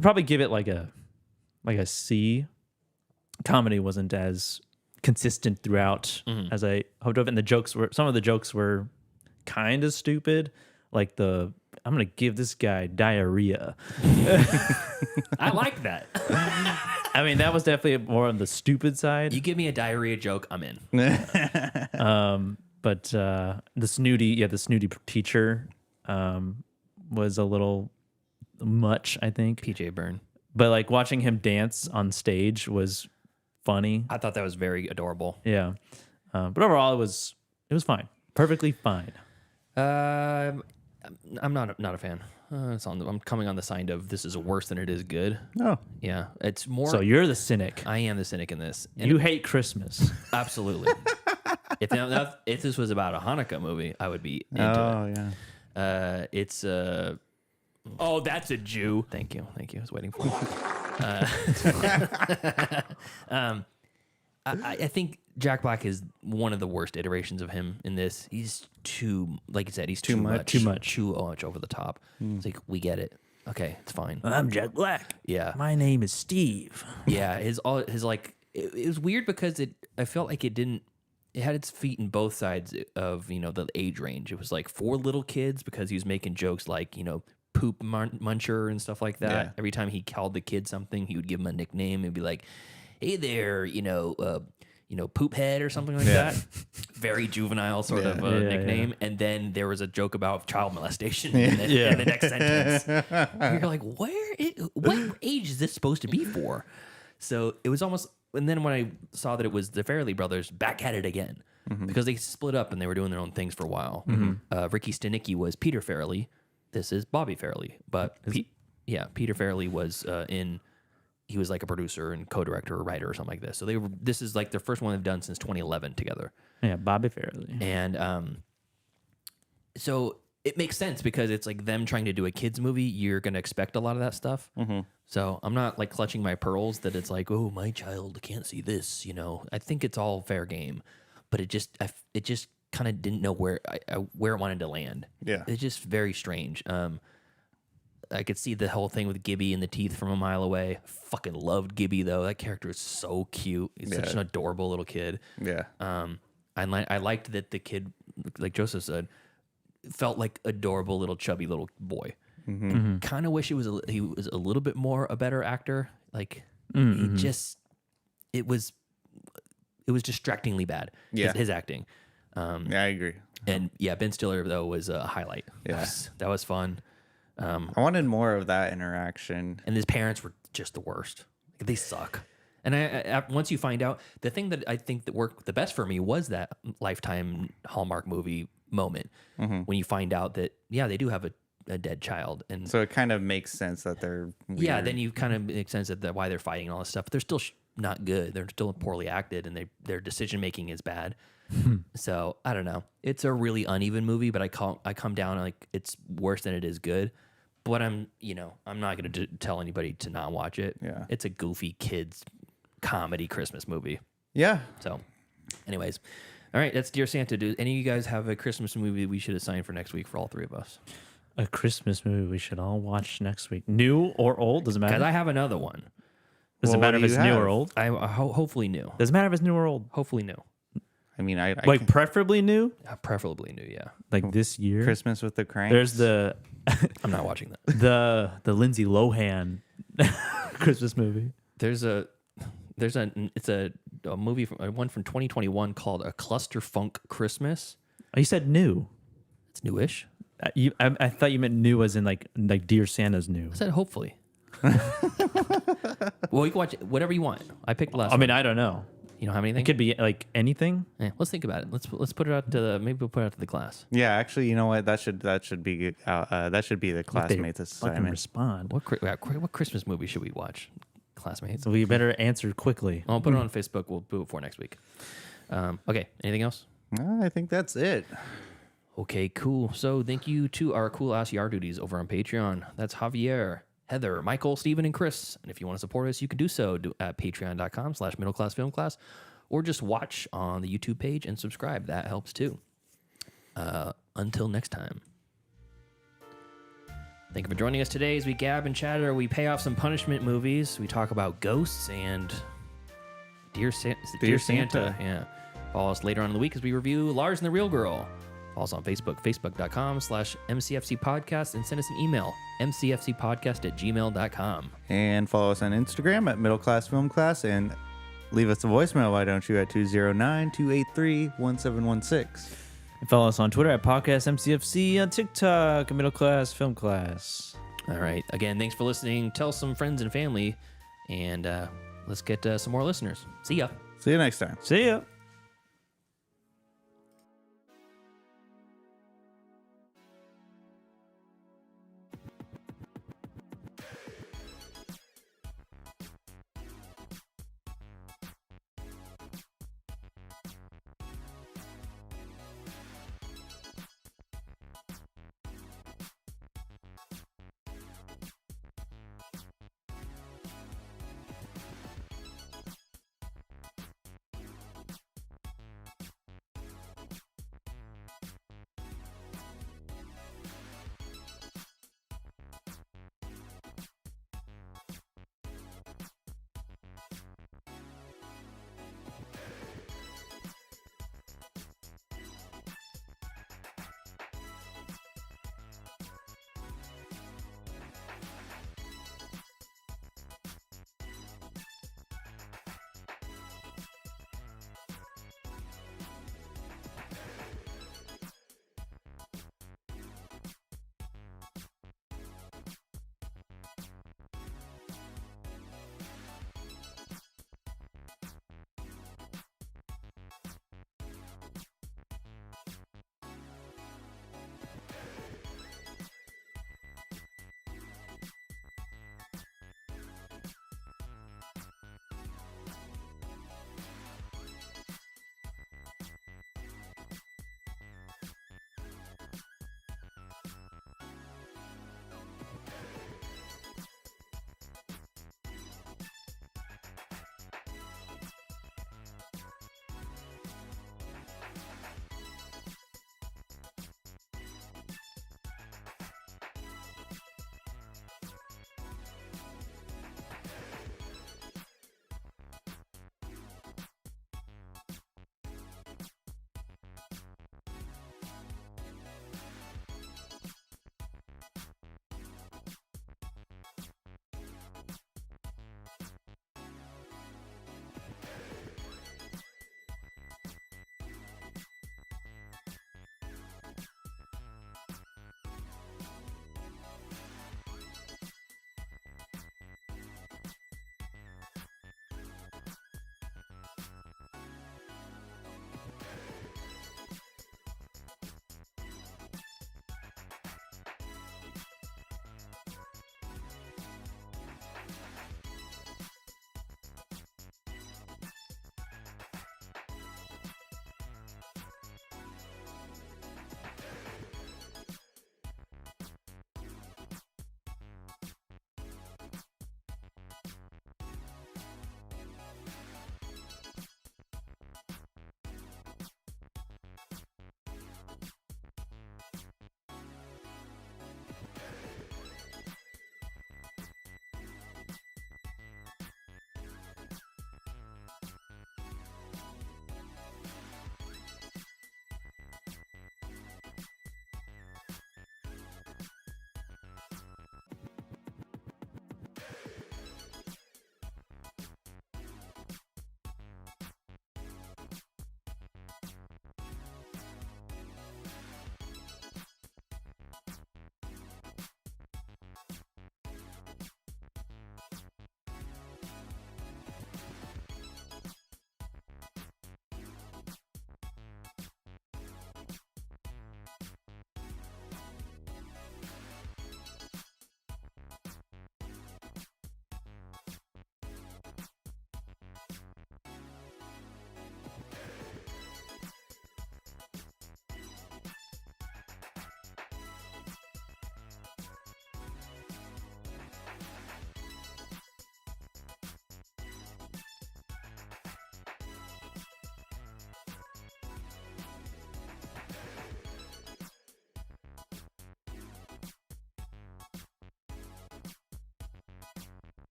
probably give it like a C. Comedy wasn't as consistent throughout as I hoped of, and some of the jokes were kind of stupid, like I'm gonna give this guy diarrhea. I like that. I mean, that was definitely more on the stupid side. You give me a diarrhea joke, I'm in. But the snooty teacher was a little much, I think. PJ Byrne. But like watching him dance on stage was funny. I thought that was very adorable. Yeah. But overall, it was fine. Perfectly fine. I'm not a fan. I'm coming on the side of this is worse than it is good. Oh. Yeah. It's more. So you're the cynic. I am the cynic in this. And you hate Christmas. Absolutely. If this was about a Hanukkah movie, I would be into it. Oh, yeah. It's oh, that's a Jew. Thank you. I was waiting for it. I think Jack Black is one of the worst iterations of him in this. He's like you said, he's too much over the top. It's like, we get it. Okay, it's fine. I'm Jack Black. Yeah. My name is Steve. Yeah, his like it was weird because I felt like it had its feet in both sides of, you know, the age range. It was like for little kids because he was making jokes like, you know, poop muncher and stuff like that. Yeah. Every time he called the kid something, he would give him a nickname. He'd be like, hey there, poop head or something like that. Very juvenile sort of nickname. Yeah. And then there was a joke about child molestation in the next sentence. You're like, what age is this supposed to be for? So it was almost, and then when I saw that it was the Farrelly brothers, back at it again. Because they split up and they were doing their own things for a while. Ricky Stenicki was Peter Farrelly. This is Bobby Farrelly. But Peter Farrelly was he was like a producer and co-director or writer or something like this. So this is like their first one they've done since 2011 together. Yeah, Bobby Farrelly. And so it makes sense because it's like them trying to do a kids movie. You're going to expect a lot of that stuff. So I'm not like clutching my pearls that it's like, oh, my child can't see this. You know, I think it's all fair game, but it just kind of didn't know where it wanted to land. Yeah, it's just very strange. I could see the whole thing with Gibby and the teeth from a mile away. Fucking loved Gibby though. That character is so cute. He's such an adorable little kid. Yeah. I liked that the kid, like Joseph said, felt like adorable little chubby little boy. Kind of wish he was a little bit more a better actor. Like it was distractingly bad. Yeah. His acting. Yeah, I agree. And Ben Stiller though was a highlight. Yeah. That was fun. I wanted more of that interaction. And his parents were just the worst. They suck. And I once you find out, the thing that I think that worked the best for me was that Lifetime Hallmark movie moment when you find out that, they do have a dead child. And so it kind of makes sense that they're weird. Yeah, then you kind of make sense that why they're fighting and all this stuff. But they're still not good. They're still poorly acted and their decision-making is bad. So, I don't know. It's a really uneven movie, but I come down like it's worse than it is good. But I'm not going to tell anybody to not watch it. Yeah. It's a goofy kids comedy Christmas movie. Yeah. So, anyways. All right, that's Dear Santa. Do any of you guys have a Christmas movie we should assign for next week for all three of us? A Christmas movie we should all watch next week. New or old? Doesn't matter. Because I have another one. Does it matter if it's new or old? Hopefully new. Doesn't matter if it's new or old. Hopefully new. I mean, I like preferably new. Preferably new, yeah. Like this year. Christmas with the Cranks. There's the. I'm not watching that. The Lindsay Lohan Christmas movie. It's a movie one from 2021 called A Cluster Funk Christmas. Oh, you said new. It's newish. I thought you meant new as in like Dear Santa's new. I said hopefully. Well, you can watch whatever you want. I picked the last. I mean, I don't know. You don't have anything? It could be like anything. Yeah, let's think about it. Let's put it out to maybe we'll put it out to the class. Yeah, actually, you know what? That should be the classmates assignment. Respond. What Christmas movie should we watch, classmates? So we better answer quickly. I'll put it on Facebook. We'll do it for next week. Okay. Anything else? I think that's it. Okay, cool. So thank you to our cool ass yard duties over on Patreon. That's Javier, Heather, Michael, Steven, and Chris. And if you want to support us, you can do so at patreon.com/middleclassfilmclass or just watch on the YouTube page and subscribe. That helps too. Until next time. Thank you for joining us today as we gab and chatter. We pay off some punishment movies. We talk about ghosts and Dear Santa. Yeah. Follow us later on in the week as we review Lars and the Real Girl. Follow us on Facebook, facebook.com/MCFC podcast, and send us an email, mcfcpodcast@gmail.com. And follow us on Instagram at Middle Class Film Class and leave us a voicemail, why don't you, at 209-283-1716. And follow us on Twitter at Podcast MCFC, on TikTok, Middle Class Film Class. All right. Again, thanks for listening. Tell some friends and family, and let's get some more listeners. See ya. See you next time. See ya.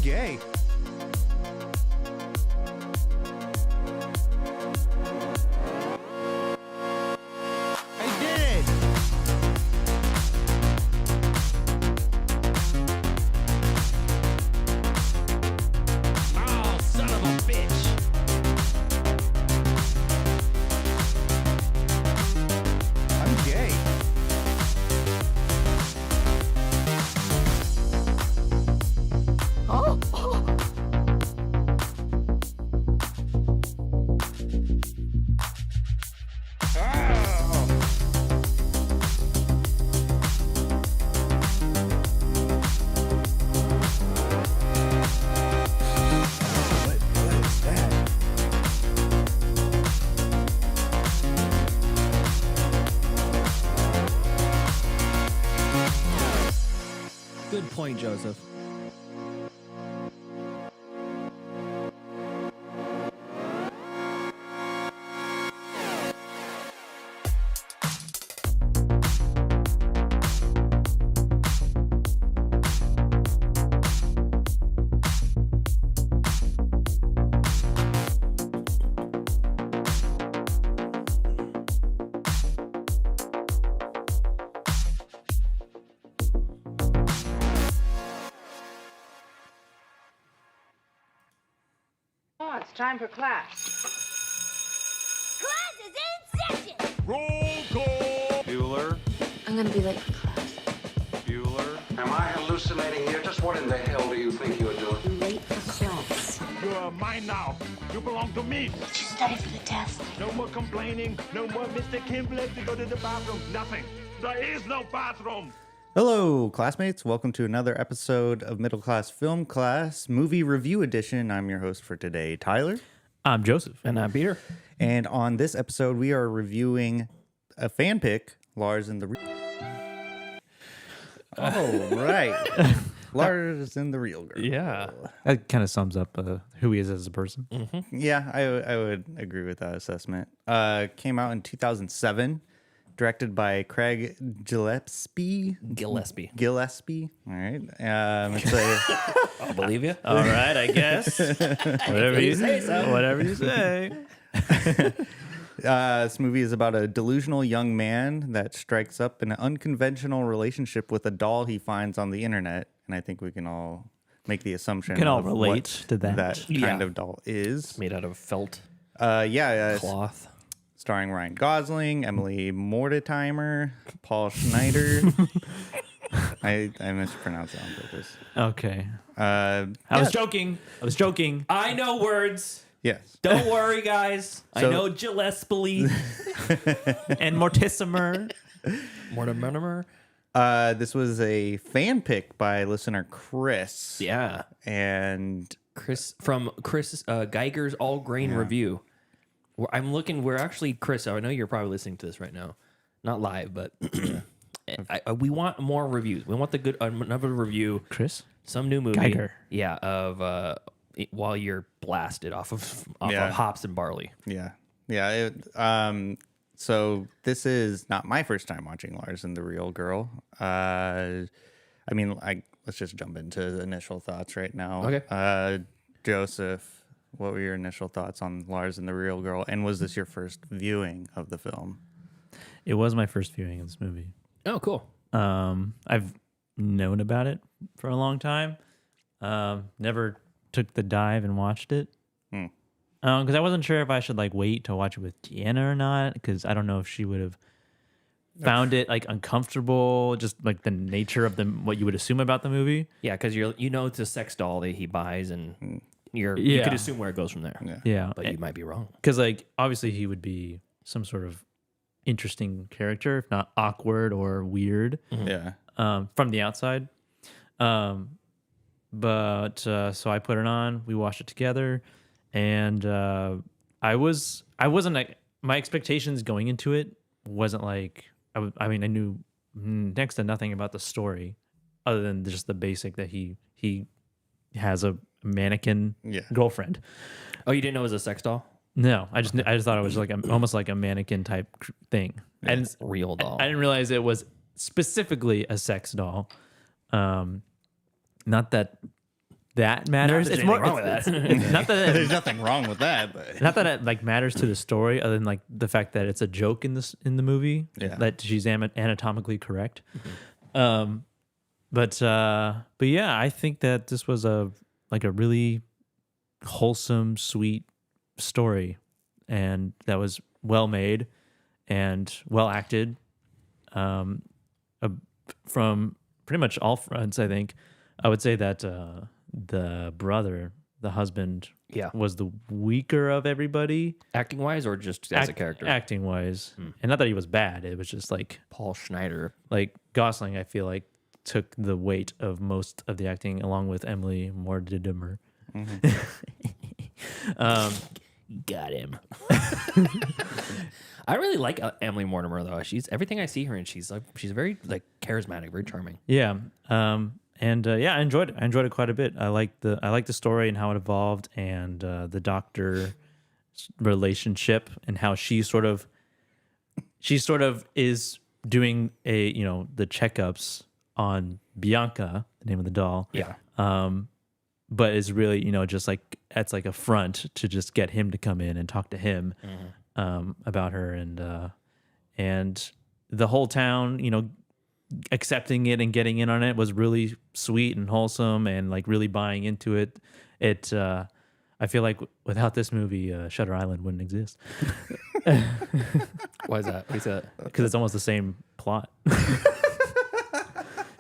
gay. I did it. Oh, son of a bitch. I'm gay. Good point, Joseph. Oh, it's time for class. Class is in session! Roll call. Bueller. I'm gonna be late for class. Bueller. Am I hallucinating here? Just what in the hell do you think you're doing? I'm late for class. You are mine now. You belong to me. Did you study for the test? No more complaining. No more Mr. Kimble to go to the bathroom. Nothing. There is no bathroom. Hello, classmates. Welcome to another episode of Middle Class Film Class Movie Review Edition. I'm your host for today, Tyler. I'm Joseph. And I'm Peter. And on this episode, we are reviewing a fan pick, Lars and the Oh, right. Lars and the Real Girl. Yeah. That kind of sums up who he is as a person. Yeah, I would agree with that assessment. Came out in 2007. Directed by Craig Gillespie. Gillespie. All right. It's a I'll believe you. All right, I guess. Whatever you say. Whatever you say. This movie is about a delusional young man that strikes up an unconventional relationship with a doll he finds on the internet, and I think we can all make the assumption. We can all of relate what to that. That kind of doll is Made out of felt cloth. Starring Ryan Gosling, Emily Mortimer, Paul Schneider. I mispronounced it on purpose. Okay. I was joking. I know words. Yes. Don't worry, guys. I know Gillespie. And Mortimer. Mortimer. This was a fan pick by listener Chris. Yeah. And Chris from Geiger's All Grain Review. We're actually, Chris, I know you're probably listening to this right now. Not live, but we want more reviews. We want another review. Chris? Some new movie. Geiger. Yeah, of while you're blasted off of hops and barley. Yeah. Yeah. So this is not my first time watching Lars and the Real Girl. Let's just jump into the initial thoughts right now. Okay. Joseph, what were your initial thoughts on Lars and the Real Girl? And was this your first viewing of the film? It was my first viewing of this movie. Oh, cool. I've known about it for a long time. Never took the dive and watched it. Because I wasn't sure if I should wait to watch it with Deanna or not. Because I don't know if she would have found it uncomfortable, just the nature of what you would assume about the movie. Yeah, because it's a sex doll that he buys, and you could assume where it goes from there. Yeah, but you might be wrong. Because obviously he would be some sort of interesting character, if not awkward or weird. Yeah. From the outside. So I put it on. We watched it together, and I wasn't my expectations going into it wasn't I knew next to nothing about the story, other than just the basic that he has a mannequin girlfriend. Oh, you didn't know it was a sex doll? No, I just thought it was almost like a mannequin type thing. And real doll. I didn't realize it was specifically a sex doll. Not that that matters. Not that It's there's more anything wrong with that. it's not that There's nothing wrong with that, but not that it like matters to the story, other than like the fact that it's a joke in the movie. Yeah. That she's anatomically correct. But yeah, I think that this was a really wholesome, sweet story, and that was well made and well acted. From pretty much all fronts, I think. I would say that the brother, the husband, was the weaker of everybody. Acting wise, or just as a character? Acting wise. And not that he was bad. It was just like Paul Schneider. Like Gosling, I feel like, took the weight of most of the acting, along with Emily Mortimer. Got him. I really like Emily Mortimer though. She's everything I see her in. She's very like charismatic, very charming. Yeah. I enjoyed it. I enjoyed it quite a bit. I like the story and how it evolved, and the doctor relationship and how she sort of is doing the checkups on Bianca, the name of the doll. Yeah. But is really, just like it's like a front to just get him to come in and talk to him about her, and the whole town, accepting it and getting in on it was really sweet and wholesome, and like really buying into it. I feel like without this movie, Shutter Island wouldn't exist. Why is that? What is that? Because it's almost the same plot.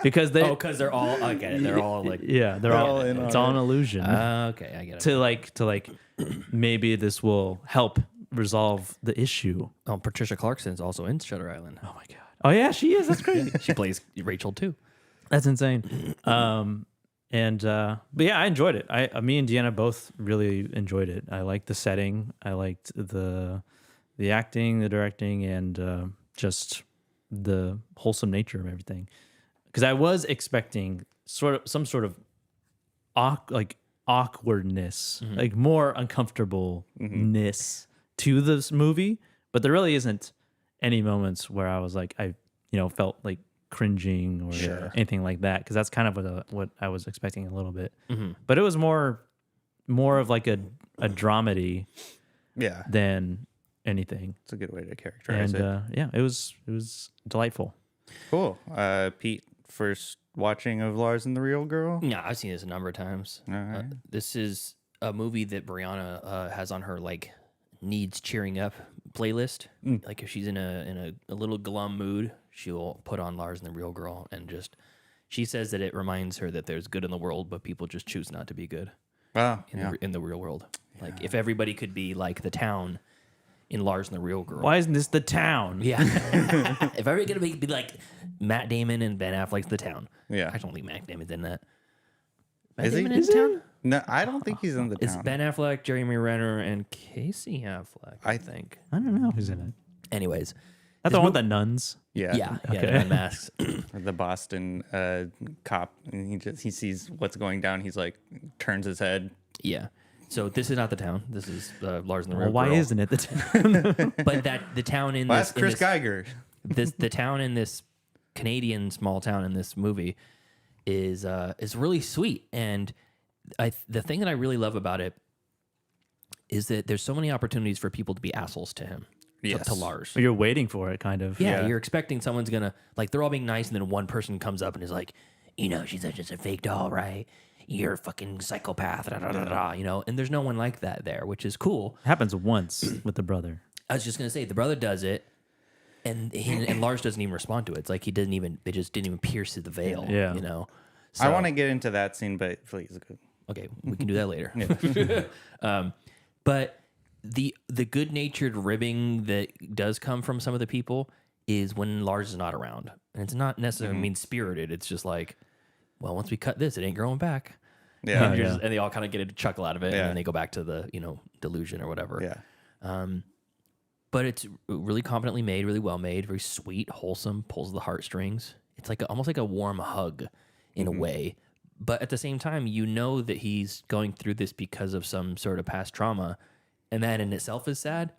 Because they're all, I get it. They're all like, they're all in. It's all an illusion. Okay, I get it. To maybe this will help resolve the issue. Oh, Patricia Clarkson's also in Shutter Island. Oh my god. Oh yeah, she is. That's crazy. She plays Rachel too. That's insane. But yeah, I enjoyed it. Me and Deanna both really enjoyed it. I liked the setting. I liked the acting, the directing, and just the wholesome nature of everything. Because I was expecting some sort of awkwardness, like more uncomfortableness to this movie, but there really isn't any moments where I was like, I felt like cringing or anything like that, because that's kind of what I was expecting a little bit. But it was more of like a dramedy, than anything. It's a good way to characterize it. And it was delightful. Cool. Pete, first watching of Lars and the Real Girl? Yeah, I've seen this a number of times. All right. This is a movie that Brianna has on her like needs cheering up playlist. Like if she's in a little glum mood, she'll put on Lars and the Real Girl, and just she says that it reminds her that there's good in the world, but people just choose not to be good. Wow. In the real world. Like if everybody could be like the town in Lars and the Real Girl. Why isn't this the town? Yeah. If everybody could be like Matt Damon and Ben Affleck's the town. Yeah. I don't think Matt Damon's in that. Is Damon he? in the town? No, I don't think he's in the It's town. Ben Affleck, Jeremy Renner, and Casey Affleck, I think. I don't know who's in it. Anyways. That's the one with the nuns? Yeah. Yeah, Okay. the masks. Or the Boston cop, and he sees what's going down. He's like, turns his head. Yeah. So this is not the town. This is Lars and the Real Why Girl. isn't it the town? But the town in That's this... Chris Geiger. The town in this Canadian small town in this movie is really sweet. And the thing that I really love about it is that there's so many opportunities for people to be assholes to him. Yes. To Lars. You're waiting for it, kind of. Yeah, you're expecting someone's gonna, like, they're all being nice, and then one person comes up and is like, she's just a fake doll, right? You're a fucking psychopath, and there's no one like that there, which is cool. It happens once with the brother. I was just gonna say, the brother does it, and Lars doesn't even respond to it. It's like they just didn't even pierce the veil. Yeah. So, I want to get into that scene, but please. okay, we can do that later. But the good-natured ribbing that does come from some of the people is when Lars is not around, and it's not necessarily mean-spirited. It's just like, well, once we cut this, it ain't growing back. Yeah. And they all kind of get a chuckle out of it, Yeah. and then they go back to the delusion or whatever. Yeah. But it's really competently made, really well made, very sweet, wholesome, pulls the heartstrings. It's like almost like a warm hug in a way. But at the same time, that he's going through this because of some sort of past trauma, and that in itself is sad.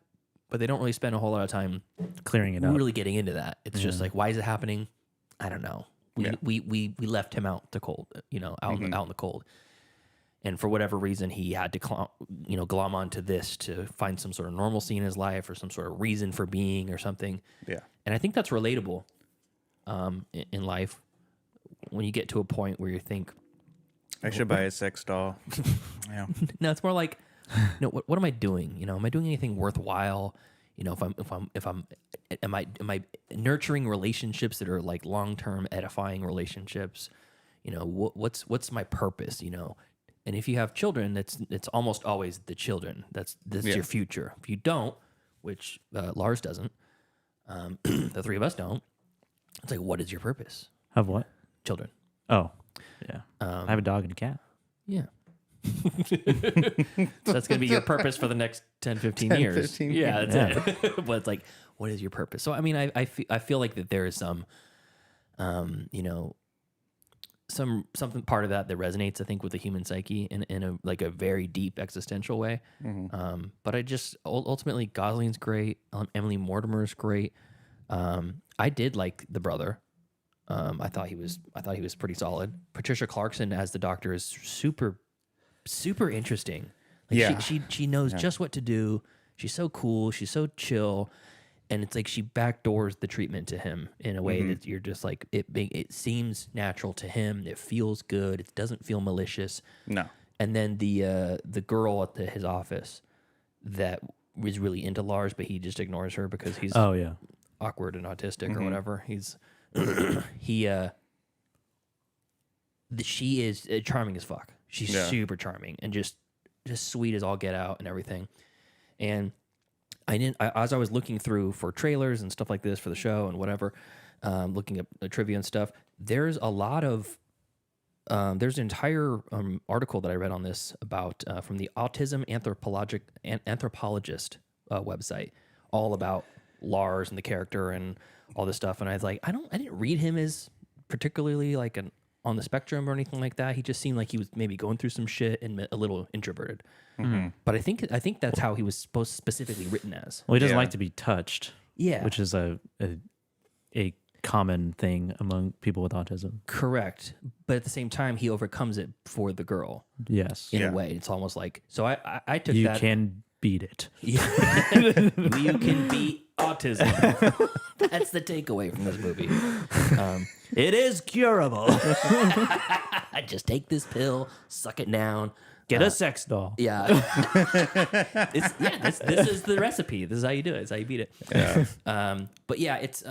But they don't really spend a whole lot of time Clearing it up. really getting into that. It's just like, why is it happening? I don't know. We left him out to cold, out in the cold. And for whatever reason, he had to glom onto this to find some sort of normalcy in his life or some sort of reason for being or something. Yeah. And I think that's relatable in life when you get to a point where you think, I should buy a sex doll. Yeah. No, it's more like, what am I doing? Am I doing anything worthwhile? Am I nurturing relationships that are like long-term edifying relationships? What's my purpose? And if you have children, it's almost always the children. That's your future. If you don't, which Lars doesn't, the three of us don't. It's like, what is your purpose? Have what? Children. Oh, yeah. I have a dog and a cat. Yeah. So that's going to be your purpose for the next 10, 15 years. 15 yeah, years. that's it. But it's like, what is your purpose? So, I mean, I feel like that there is some, something part of that resonates, I think, with the human psyche in a very deep existential way. Mm-hmm. But I just, ultimately, Gosling's great. Emily Mortimer's great. I did like the brother. I thought he was pretty solid. Patricia Clarkson as the doctor is super, super interesting. Like Yeah. she knows just what to do. She's so cool. She's so chill, and it's like she backdoors the treatment to him in a way that you're just like it seems natural to him. It feels good. It doesn't feel malicious. No. And then the girl at his office that was really into Lars, but he just ignores her because he's awkward and autistic or whatever. She is charming as fuck. She's super charming and just sweet as all get out and everything. And as I was looking through for trailers and stuff like this for the show and whatever, looking at the trivia and stuff, there's a lot of there's an entire article that I read on this about from the Autism Anthropologist website, all about Lars and the character and all this stuff. And I was like, I didn't read him as particularly like on the spectrum or anything like that. He just seemed like he was maybe going through some shit and a little introverted. Mm-hmm. But I think that's how he was specifically written as. Well, he doesn't like to be touched. Yeah. Which is a common thing among people with autism. Correct. But at the same time, he overcomes it for the girl. Yes. In a way. It's almost like, so I took you that. You can beat it. You can beat autism. That's the takeaway from this movie. It is curable. Just take this pill, suck it down. Get a sex doll. Yeah. This is the recipe. This is how you do it. This is how you beat it. Yeah. But yeah, it's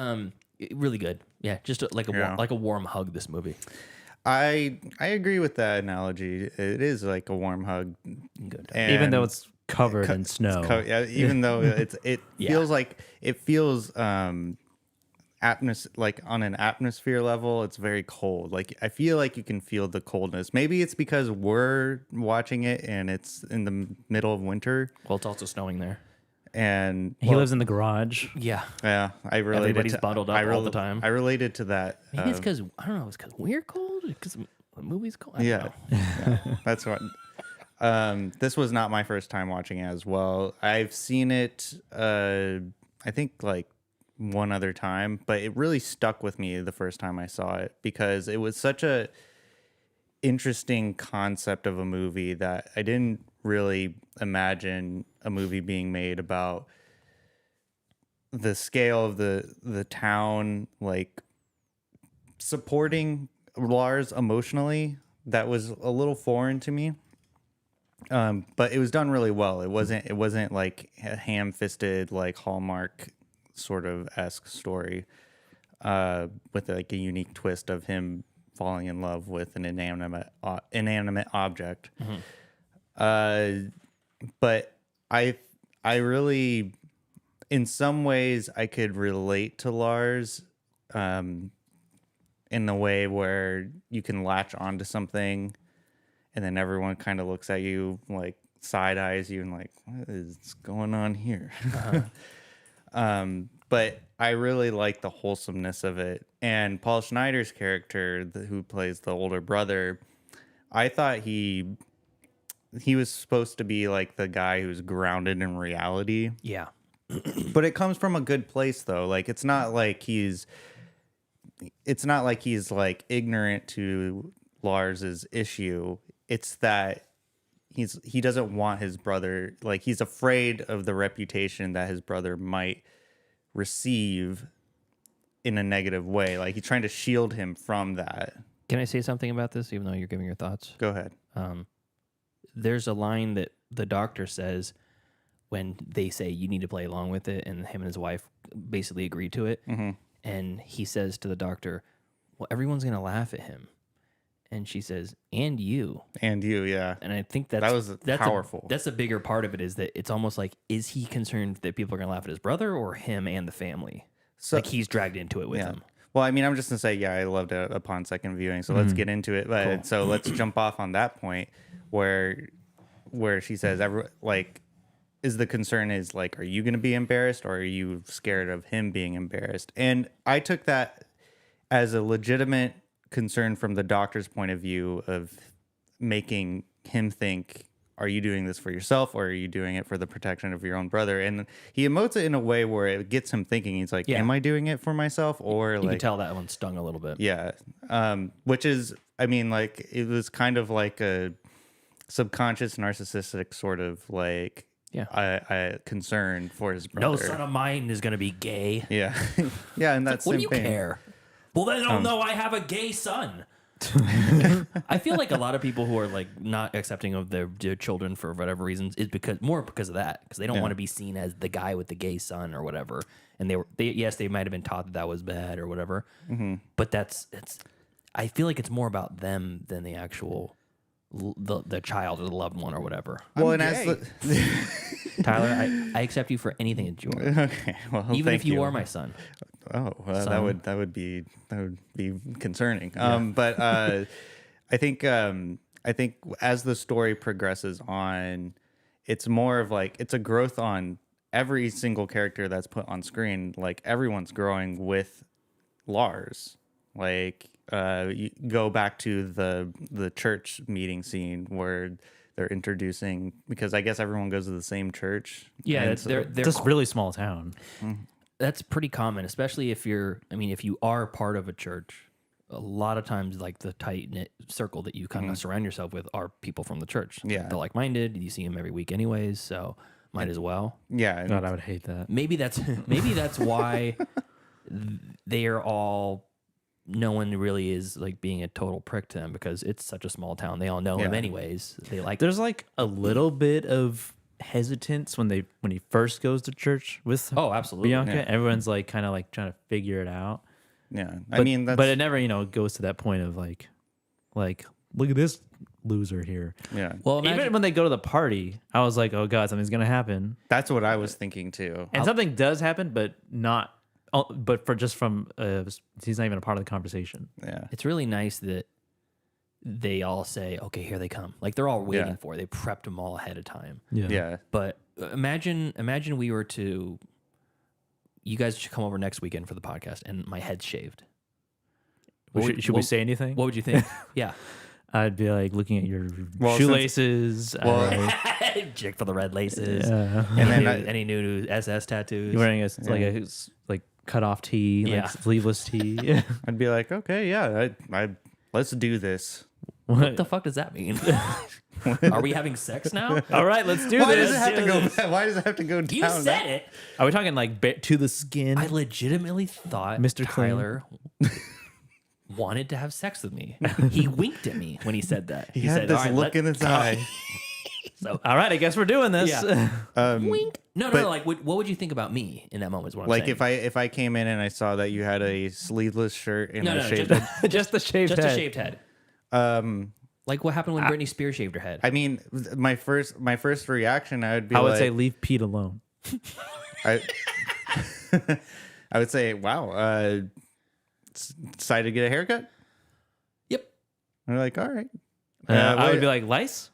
really good. Yeah, just like a warm hug, this movie. I agree with that analogy. It is like a warm hug. Even though it's covered in snow. Even though it feels like like on an atmosphere level, it's very cold. Like I feel like you can feel the coldness. Maybe it's because we're watching it and it's in the middle of winter. Well, it's also snowing there. And he lives in the garage. Yeah. Yeah. Everybody's bundled up all the time. I related to that. Maybe it's because, I don't know, it's because we're cold? Because the movie's cold? I don't know. Yeah. That's what. This was not my first time watching it as well. I've seen it, I think like one other time, but it really stuck with me the first time I saw it because it was such a interesting concept of a movie that I didn't really imagine a movie being made about the scale of the town, like supporting Lars emotionally. That was a little foreign to me. But it was done really well. It wasn't like a ham-fisted like Hallmark sort of esque story with like a unique twist of him falling in love with an inanimate object. Mm-hmm. But I really, in some ways, I could relate to Lars in the way where you can latch onto something and then everyone kind of looks at you like side eyes you and like, what is going on here? But I really like the wholesomeness of it. And Paul Schneider's character, who plays the older brother, I thought he was supposed to be like the guy who's grounded in reality. Yeah. But it comes from a good place though. Like it's not like he's like ignorant to Lars's issue. It's that he doesn't want his brother, like he's afraid of the reputation that his brother might receive in a negative way. Like he's trying to shield him from that. Can I say something about this, even though you're giving your thoughts? Go ahead. There's a line that the doctor says when they say you need to play along with it, and him and his wife basically agree to it. Mm-hmm. And he says to the doctor, well, everyone's going to laugh at him. And she says, and you. And you, yeah. And I think that's powerful. That's a bigger part of it, is that it's almost like, is he concerned that people are going to laugh at his brother or him and the family? So, like he's dragged into it with him. Well, I mean, I'm just going to say, yeah, I loved it upon second viewing. So let's get into it. But Cool. So let's jump off on that point where she says, is the concern is like, are you going to be embarrassed or are you scared of him being embarrassed? And I took that as a legitimate concern from the doctor's point of view of making him think, are you doing this for yourself or are you doing it for the protection of your own brother? And he emotes it in a way where it gets him thinking. He's like, am I doing it for myself? Or you can tell that one stung a little bit. Yeah. Which is, I mean, like, it was kind of like a subconscious narcissistic sort of like, I concern for his brother. No son of mine is going to be gay. Yeah. Yeah. And that's like, what do you care? Well, then they'll know I have a gay son. I feel like a lot of people who are like not accepting of their children for whatever reasons is because of that, because they don't want to be seen as the guy with the gay son or whatever. And they might have been taught that was bad or whatever. Mm-hmm. But I feel like it's more about them than the actual the child or the loved one or whatever. Well, and as Tyler, I accept you for anything that you are. Okay, well, even if you are my son. Oh, well, that would be concerning. Yeah. But I think as the story progresses on, it's more of like it's a growth on every single character that's put on screen. Like everyone's growing with Lars. Like you go back to the church meeting scene where they're introducing, because I guess everyone goes to the same church. Yeah, they're just really small town. That's pretty common, especially if if you are part of a church. A lot of times, like the tight-knit circle that you kind of surround yourself with are people from the church. Yeah. They're like-minded. You see them every week anyways, so might as well. Yeah. God, I would hate that. Maybe that's why they are all... No one really is like being a total prick to him because it's such a small town. They all know him anyways. There's like a little bit of hesitance when he first goes to church with absolutely Bianca. Yeah. Everyone's like kind of like trying to figure it out. Yeah, but it never goes to that point of like look at this loser here. Yeah. Well, even when they go to the party, I was like, oh god, something's gonna happen. That's what I was thinking too. And something does happen, but not. But he's not even a part of the conversation. Yeah, it's really nice that they all say, "Okay, here they come." Like they're all waiting for it. They prepped them all ahead of time. Yeah. But imagine we were to. You guys should come over next weekend for the podcast, and my head's shaved. Should we say anything? What would you think? Yeah. I'd be like looking at your shoelaces. Jig for the red laces. Yeah. And then any new SS tattoos. You're wearing a cut off tee, like sleeveless tee. I'd be like, okay, yeah, let's do this. What the fuck does that mean? Are we having sex now? All right, let's do Why this. Why does it have to go down? You said it. Are we talking like to the skin? I legitimately thought Mr. Tyler wanted to have sex with me. He winked at me when he said that. He had said, this look in his eye. So, all right, I guess we're doing this. Yeah. Wink. No. Like, what would you think about me in that moment? Is what I'm saying. If I came in and I saw that you had a sleeveless shirt and a shaved head, just the shaved head, just a shaved head. Like what happened when Britney Spears shaved her head? I mean, my first reaction, I would say leave Pete alone. I would say, wow, decided to get a haircut. Yep. I'm like, all right. I would be like, lice.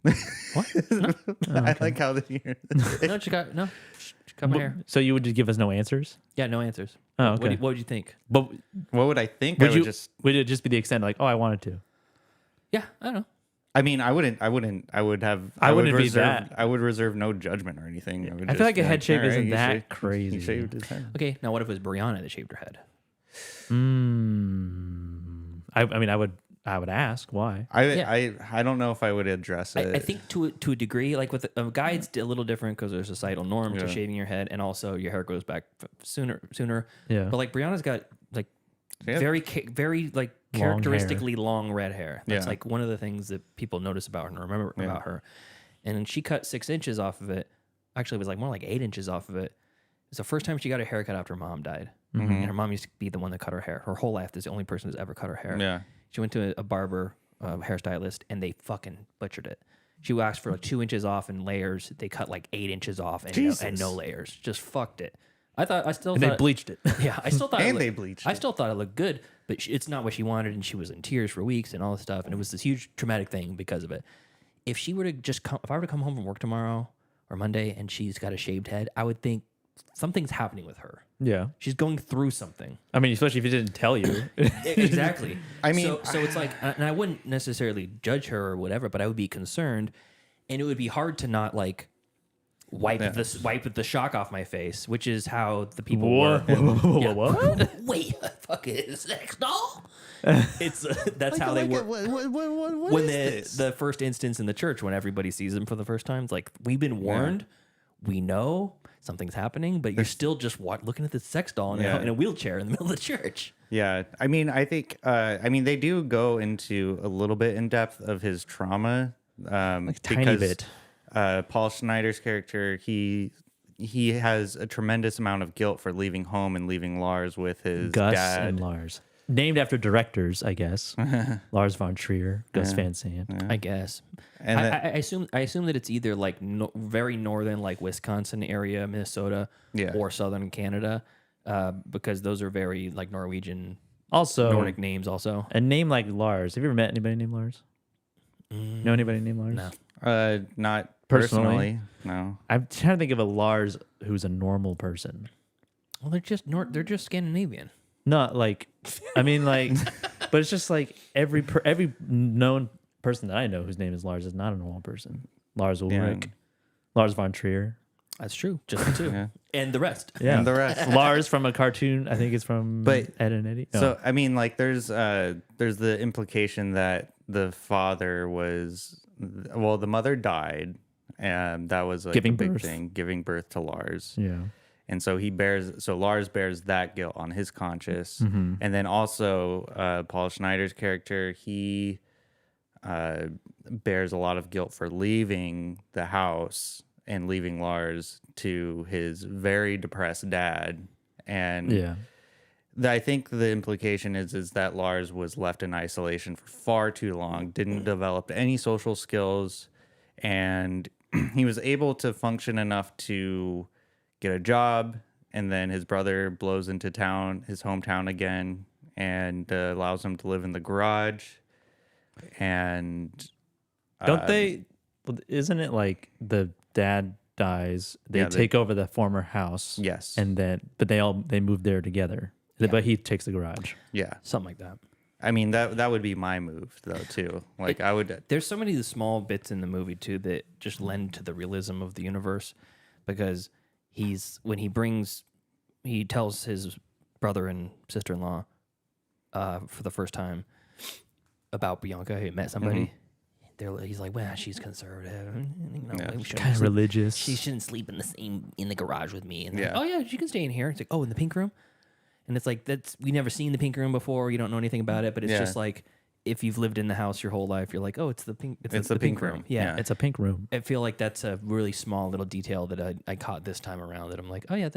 What? No. I like how they She cut my hair. So you would just give us no answers? Yeah, no answers. Oh, okay. What would you think? But what would I think? Would it just be the extent like, oh, I wanted to? Yeah, I don't know. I mean, I wouldn't. I would reserve no judgment or anything. I feel like a head shave isn't that crazy. He shaved his head. Okay, now what if it was Brianna that shaved her head? I mean, I would I would ask why. I don't know if I would address it. I think to a degree, like with a guy, it's a little different because there's societal norms to shaving your head, and also your hair grows back sooner. Yeah. But like Brianna's got like very like characteristically long red hair. That's like one of the things that people notice about her and remember about her. And she cut 6 inches off of it. Actually, it was like more like 8 inches off of it. It's the first time she got a haircut after her mom died. Mm-hmm. And her mom used to be the one that cut her hair. Her whole life is the only person who's ever cut her hair. Yeah. She went to a barber, hairstylist, and they fucking butchered it. She asked for like 2 inches off in layers. They cut like 8 inches off and no layers. Just fucked it. They bleached it. Yeah, I still thought they bleached I still thought it looked good, but it's not what she wanted, and she was in tears for weeks and all this stuff, and it was this huge traumatic thing because of it. If she were to if I were to come home from work tomorrow or Monday and she's got a shaved head, I would think something's happening with her. Yeah. She's going through something. I mean, especially if it didn't tell you. Exactly. I mean, so it's like, and I wouldn't necessarily judge her or whatever, but I would be concerned, and it would be hard to not like wipe the shock off my face, which is how the people were. What? Wait, fucking sex doll? It's that's how they were. When the first instance in the church, when everybody sees them for the first time, it's like, we've been warned, we know something's happening, but you're still just looking at this sex doll in a wheelchair in the middle of the church. Yeah, I mean, I think, they do go into a little bit in depth of his trauma, like tiny bit. Paul Schneider's character, he has a tremendous amount of guilt for leaving home and leaving Lars with his Gus dad. and Lars. Named after directors, I guess. Lars von Trier, Gus Van Sant. I guess. And I assume that it's either like very northern, like Wisconsin area, Minnesota, or southern Canada, because those are very like Norwegian, also Nordic names. Also, a name like Lars. Have you ever met anybody named Lars? Know anybody named Lars? No. Not personally. No. I'm trying to think of a Lars who's a normal person. Well, they're just Scandinavian. Not like, I mean, like, but it's just like every known person that I know whose name is Lars is not a normal person. Lars Ulrich, Lars von Trier. That's true. Just the two, and the rest. Yeah, and the rest. Lars from a cartoon. I think it's from Ed and Eddie. No. So I mean, like, there's the implication that the father was, well, the mother died, and that was like a big thing, giving birth to Lars. Yeah. And so Lars bears that guilt on his conscience. Mm-hmm. And then also Paul Schneider's character, he bears a lot of guilt for leaving the house and leaving Lars to his very depressed dad. And I think the implication is that Lars was left in isolation for far too long, didn't develop any social skills, and he was able to function enough to get a job, and then his brother blows into town, his hometown again, and allows him to live in the garage. And isn't it like the dad dies, they take over the former house, yes, and then they move there together, but he takes the garage, something like that. I mean, that would be my move though too. Like I would. There's so many of the small bits in the movie too that just lend to the realism of the universe, because he tells his brother and sister-in-law for the first time about Bianca, he met somebody. He's like, well, she's conservative, kind of religious. She shouldn't sleep in the garage with me. And like, oh yeah, she can stay in here. It's like, oh, in the pink room. And it's like, we never seen the pink room before. You don't know anything about it, but it's just like, if you've lived in the house your whole life, you're like, oh, it's the pink room. Yeah, it's a pink room. I feel like that's a really small little detail that I caught this time around, that I'm like, oh yeah,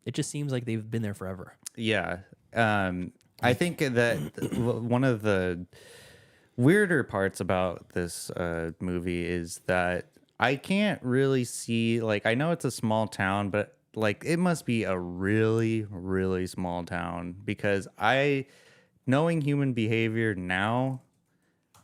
it just seems like they've been there forever. Yeah. I think that one of the weirder parts about this movie is that I can't really see, like, I know it's a small town, but like it must be a really, really small town, because knowing human behavior now,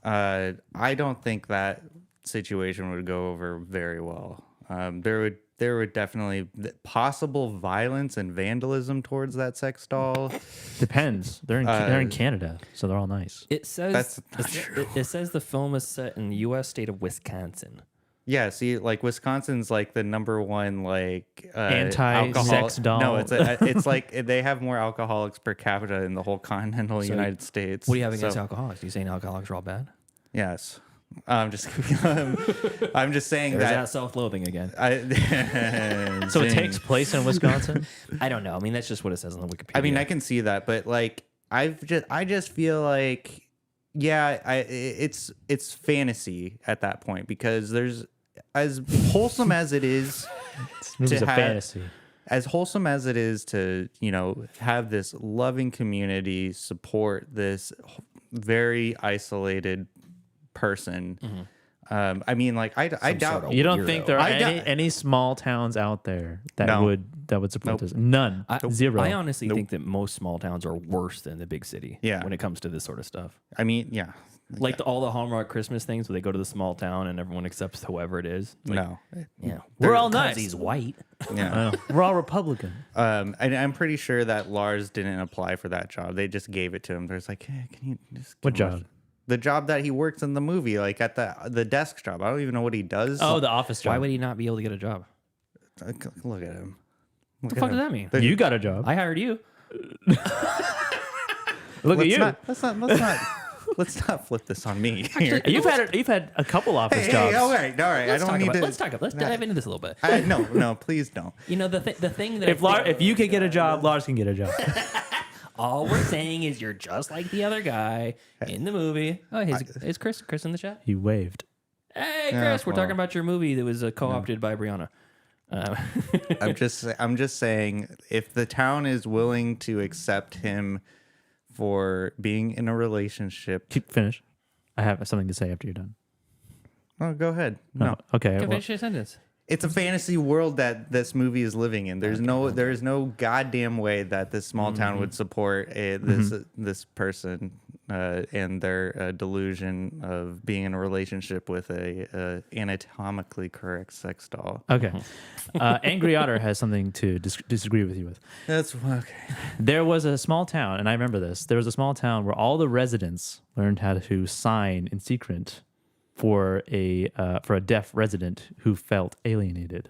I don't think that situation would go over very well. There would definitely possible violence and vandalism towards that sex doll. Depends. They're in Canada, so they're all nice. It says that's not true. It says the film is set in the U.S. state of Wisconsin. Yeah, see, like Wisconsin's like the number one like Anti-sex doll. No, it's like they have more alcoholics per capita in the whole continental United States. What do you have against alcoholics? Are you saying alcoholics are all bad? Yes. I'm just saying There's that that self-loathing again. So it takes place in Wisconsin? I don't know. I mean, that's just what it says on the Wikipedia. I mean, I can see that, but like I just feel like it's fantasy at that point, because there's, as wholesome as it is This a fantasy. As wholesome as it is to, have this loving community support this very isolated person. Mm-hmm. I mean, like I doubt you don't think there are any small towns out there that would support this? None. Zero. I honestly think that most small towns are worse than the big city. Yeah. When it comes to this sort of stuff. I mean, yeah. Like all the Hallmark Christmas things where they go to the small town and everyone accepts whoever it is. Like, No. Yeah. We're all 'cause nice. He's white. Yeah. We're all Republican. And I'm pretty sure that Lars didn't apply for that job. They just gave it to him. There's like, hey, can you just What job? The job that he works in the movie, like at the desk job. I don't even know what he does. Oh, the office job. Why would he not be able to get a job? Look at him. What the fuck does that mean? You got a job. I hired you. Look at you. Let's not flip this on me. Here. You've had a couple office Hey, jobs. all right. Let's I don't need to. Let's dive into this a little bit. No, please don't. You know the thing that If you can get a job, Lars can get a job. all we're saying is you're just like the other guy in the movie. Oh, is Chris in the chat? He waved. Hey, Chris, we're talking about your movie that was co-opted by Brianna. I'm just saying, if the town is willing to accept him for being in a relationship, Finish. I have something to say after you're done. Oh, go ahead. No, Okay. Finish your sentence. it's a fantasy world that this movie is living in. There's no goddamn way that this small town would support this person and their delusion of being in a relationship with a anatomically correct sex doll. Okay. Angry Otter has something to disagree with you with. That's okay. There was a small town, and I remember this. There was a small town where all the residents learned how to sign in secret for a deaf resident who felt alienated.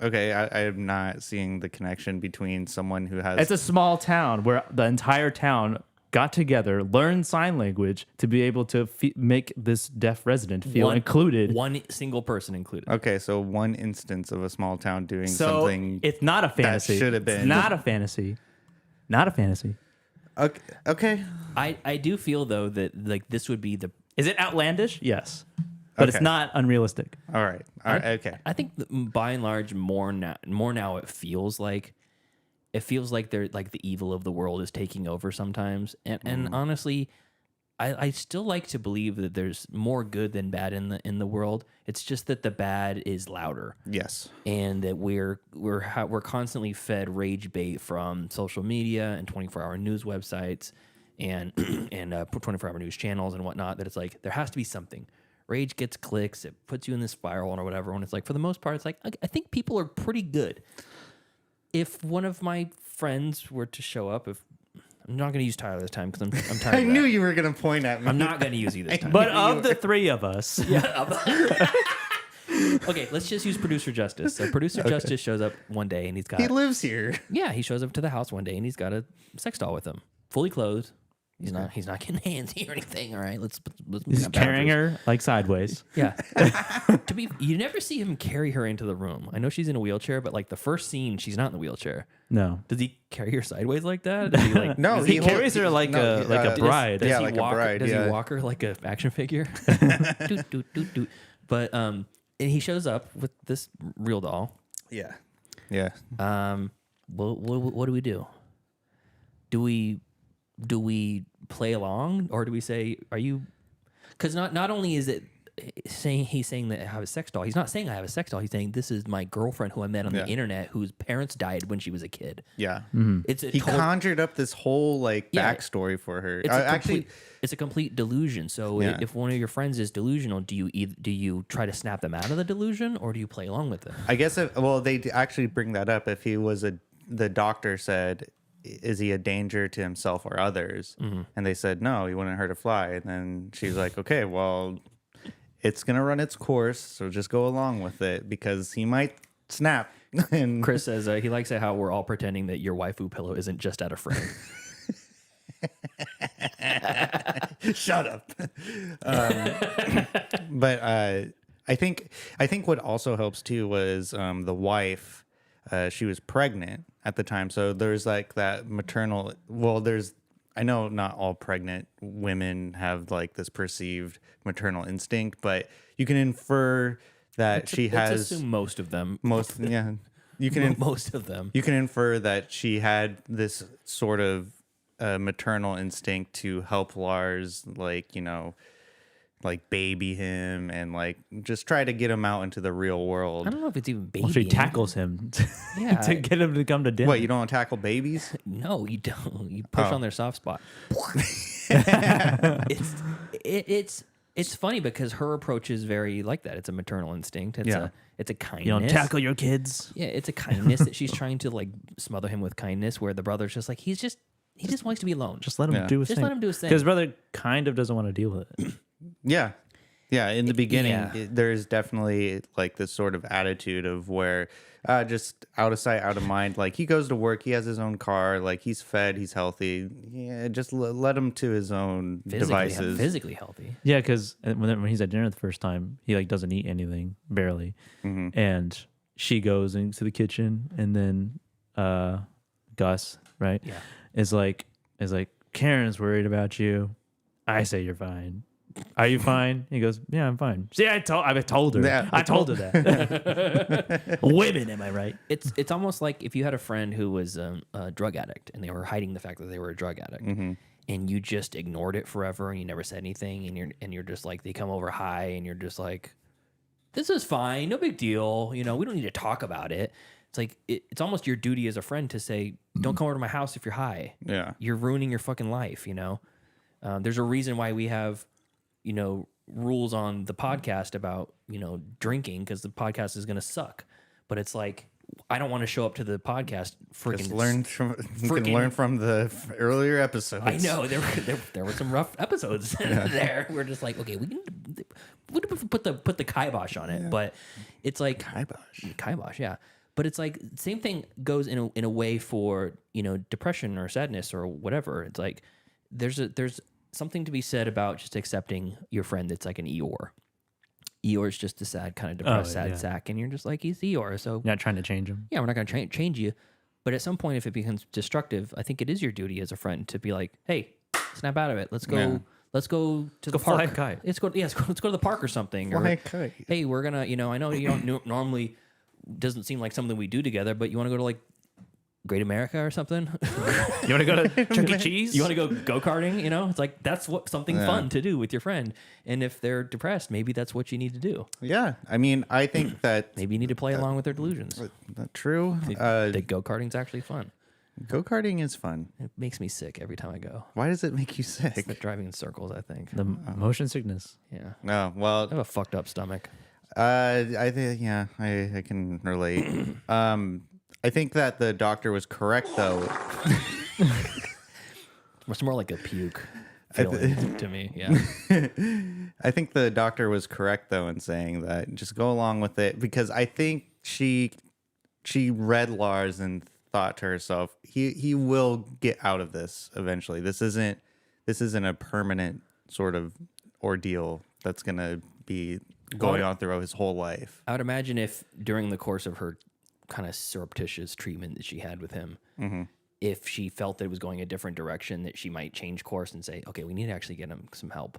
Okay, I am not seeing the connection between someone who has... It's a small town where the entire town got together, learned sign language to be able to make this deaf resident feel included. One single person included. Okay, so one instance of a small town doing So something... it's not a fantasy. That should have been. It's not a fantasy. Not a fantasy. Okay. I do feel, though, that like this would be the... Is it outlandish? Yes. But it's not unrealistic. All right. Okay. I think by and large, more now it feels like they're like the evil of the world is taking over sometimes. And honestly, I still like to believe that there's more good than bad in the world. It's just that the bad is louder. Yes. And that we're constantly fed rage bait from social media and 24-hour news websites and 24-hour news channels and whatnot, that it's like there has to be something. Rage gets clicks, it puts you in this spiral or whatever, and it's like, for the most part, it's like, I think people are pretty good. If one of my friends were to show up, I'm not going to use Tyler this time because I'm tired. I knew you were going to point at me. I'm not going to use you this time. But of the three of us, okay, let's just use Producer Justice. So Producer Justice shows up one day and He lives here. Yeah, he shows up to the house one day and he's got a sex doll with him, fully clothed. He's not getting handsy or anything. All right, let's he's carrying her like sideways. Yeah. You never see him carry her into the room. I know she's in a wheelchair, but like the first scene, she's not in the wheelchair. No. Does he carry her sideways like that? Does he like, No, he carries her like a bride. Does he like walk, a bride. Does Yeah. he walk her like an action figure? Doot, doot, doot, doot. But and he shows up with this real doll. Yeah. Yeah. What do we do? Do we play along, or do we say, are you? Because not only is it he's saying that I have a sex doll. He's not saying I have a sex doll. He's saying this is my girlfriend who I met on the internet, whose parents died when she was a kid. Yeah. He conjured up this whole backstory for her. It's a complete delusion. So if one of your friends is delusional, do you try to snap them out of the delusion, or do you play along with it? I guess they actually bring that up. If he was the doctor said, is he a danger to himself or others? And they said no, he wouldn't hurt a fly. And then she's like, okay, well, it's gonna run its course. So just go along with it because he might snap. And Chris says he likes it how we're all pretending that your waifu pillow isn't just out of frame. Shut up. But I think what also helps too was the wife. She was pregnant at the time, so there's like that maternal. Well, I know not all pregnant women have like this perceived maternal instinct, but you can infer that she has. Let's assume most of them. Yeah. You can most of them. You can infer that she had this sort of maternal instinct to help Lars, like, you know, like baby him and like just try to get him out into the real world. I don't know if it's even baby. Well, she tackles him Yeah. to get him to come to dinner. What, you don't tackle babies? No, you don't. You push on their soft spot. It's funny because her approach is very like that. It's a maternal instinct. It's a kindness. You don't tackle your kids. Yeah, it's a kindness that she's trying to like smother him with kindness. Where the brother's just like he just wants to be alone. Just let him do his thing. Just let him do his thing. Because his brother kind of doesn't want to deal with it. Yeah. In the beginning, there's definitely like this sort of attitude of where just out of sight, out of mind. Like he goes to work, he has his own car, like he's fed, he's healthy. Yeah, just let him to his own devices. Physically healthy. Yeah, because when he's at dinner the first time, he like doesn't eat anything, barely. Mm-hmm. And she goes into the kitchen, and then Gus, right? Yeah. is like Karen's worried about you. I say you're fine. Are you fine? He goes, yeah, I'm fine. See, I told her. Yeah, I told her that. Women, am I right? It's almost like if you had a friend who was a drug addict and they were hiding the fact that they were a drug addict, and you just ignored it forever and you never said anything, and you're just like, they come over high and you're just like, this is fine, no big deal. You know, we don't need to talk about it. It's like it's almost your duty as a friend to say, don't come over to my house if you're high. Yeah, you're ruining your fucking life. You know, there's a reason why we have, you know, rules on the podcast about, you know, drinking, because the podcast is going to suck. But it's like, I don't want to show up to the podcast freaking learn from the earlier episodes. I know there were some rough episodes there. We're just like, okay, we can put the kibosh on it, but it's like kibosh, yeah. But it's like same thing goes in a way for, you know, depression or sadness or whatever. It's like there's something to be said about just accepting your friend that's like an Eeyore. Eeyore's just a sad, kind of depressed, sack, and you're just like, he's Eeyore. So you're not trying to change him. Yeah, we're not going to change you. But at some point, if it becomes destructive, I think it is your duty as a friend to be like, hey, snap out of it. Let's go. Yeah. Let's go to the fly park. a kite. Let's go to the park or something. Fly a kite. Hey, we're gonna. You know, I know you don't normally. Doesn't seem like something we do together, but you want to go to like Great America or something? You want to go to Chuck E. Cheese? You want to go karting? You know, it's like that's something fun to do with your friend. And if they're depressed, maybe that's what you need to do. Yeah, I mean, I think that maybe you need to play along with their delusions. That's true. The go karting's actually fun. Go karting is fun. It makes me sick every time I go. Why does it make you sick? It's the driving in circles, I think. The motion sickness. Yeah. No, well, I have a fucked up stomach. I think I can relate. I think that the doctor was correct though. It's more like a puke feeling to me. Yeah. I think the doctor was correct though in saying that just go along with it, because I think she read Lars and thought to herself, he will get out of this eventually. This isn't a permanent sort of ordeal that's gonna be going on throughout his whole life. I would imagine if during the course of her kind of surreptitious treatment that she had with him, if she felt that it was going a different direction, that she might change course and say, okay, we need to actually get him some help.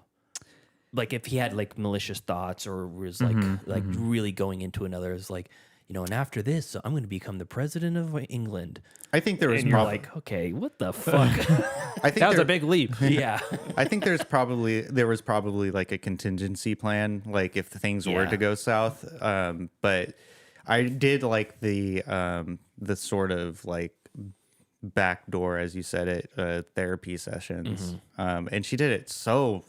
Like if he had like malicious thoughts or was like really going into another, it's like, you know, and after this, I'm going to become the president of England. I think there was you're like, okay, what the fuck? I think that was a big leap. Yeah. I think there was probably like a contingency plan, like if things were to go south. But I did like the sort of like backdoor, as you said it, therapy sessions. And she did it so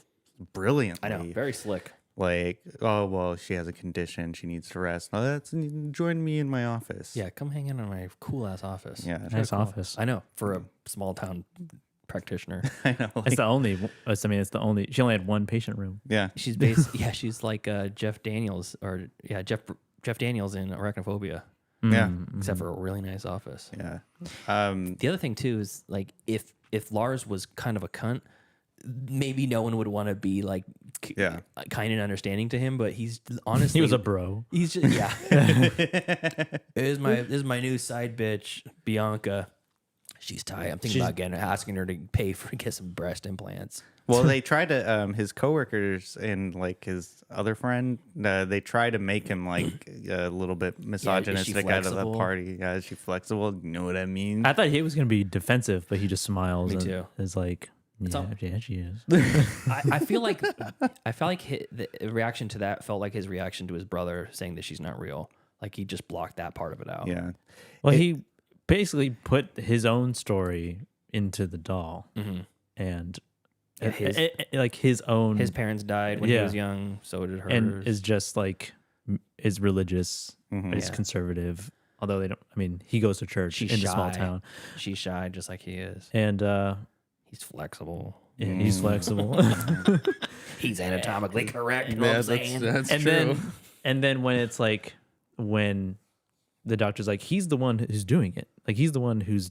brilliantly. I know, very slick. Like, oh, well, she has a condition. She needs to rest. No, join me in my office. Yeah, come hang in my cool ass office. Yeah, nice office. I know, for a small town practitioner. I know. It's the only. I mean, it's the only. She only had one patient room. Yeah. She's she's like Jeff Daniels Jeff Daniels in Arachnophobia. Yeah. Except for a really nice office. Yeah. The other thing too is like if Lars was kind of a cunt, maybe no one would want to be like kind and understanding to him, but he's honestly He was a bro. He's just This is my new side bitch, Bianca. She's tight. I'm thinking about asking her to pay to get some breast implants. Well, they tried to his coworkers and like his other friend. They try to make him like a little bit misogynistic out of the party. Yeah, is she flexible? You know what I mean? I thought he was gonna be defensive, but he just smiles. Me too. Is like, yeah, she is. I feel like the reaction to that felt like his reaction to his brother saying that she's not real. Like he just blocked that part of it out. Yeah. Well, he basically put his own story into the doll, and like his own. His parents died when he was young, so did hers. And is just like is religious, is conservative. Although they don't. I mean, he goes to church in a small town. She's shy, just like he is. And he's flexible. Yeah, he's flexible. He's anatomically correct. You know Yeah, what I'm saying? that's and true. then when it's like when the doctor's like, he's the one who's doing it. Like he's the one who's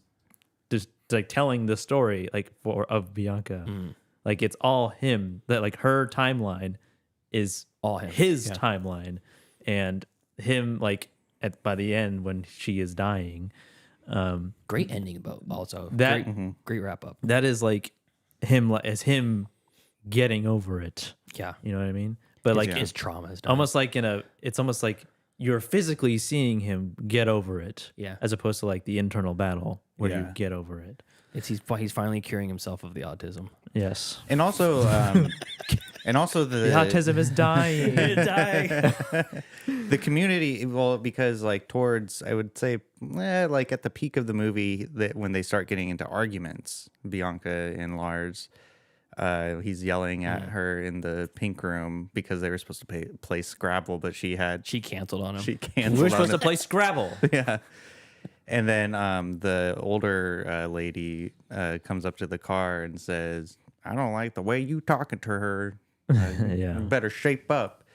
just like telling the story like of Bianca. Like it's all him. That like her timeline is all him. His timeline, and him like by the end when she is dying. Great ending, but also that great wrap up. That is like him as him getting over it. Yeah, you know what I mean. But like his trauma is done. Almost like it's almost like you're physically seeing him get over it. Yeah, as opposed to like the internal battle where you get over it. He's finally curing himself of the autism. Yes, and also the autism is dying. The community, well, because like towards, I would say, like at the peak of the movie, that when they start getting into arguments, Bianca and Lars, he's yelling at her in the pink room because they were supposed to play Scrabble, but she canceled on him. She canceled. We were supposed to play Scrabble. Yeah. And then the older lady comes up to the car and says, "I don't like the way you talking to her. You better shape up."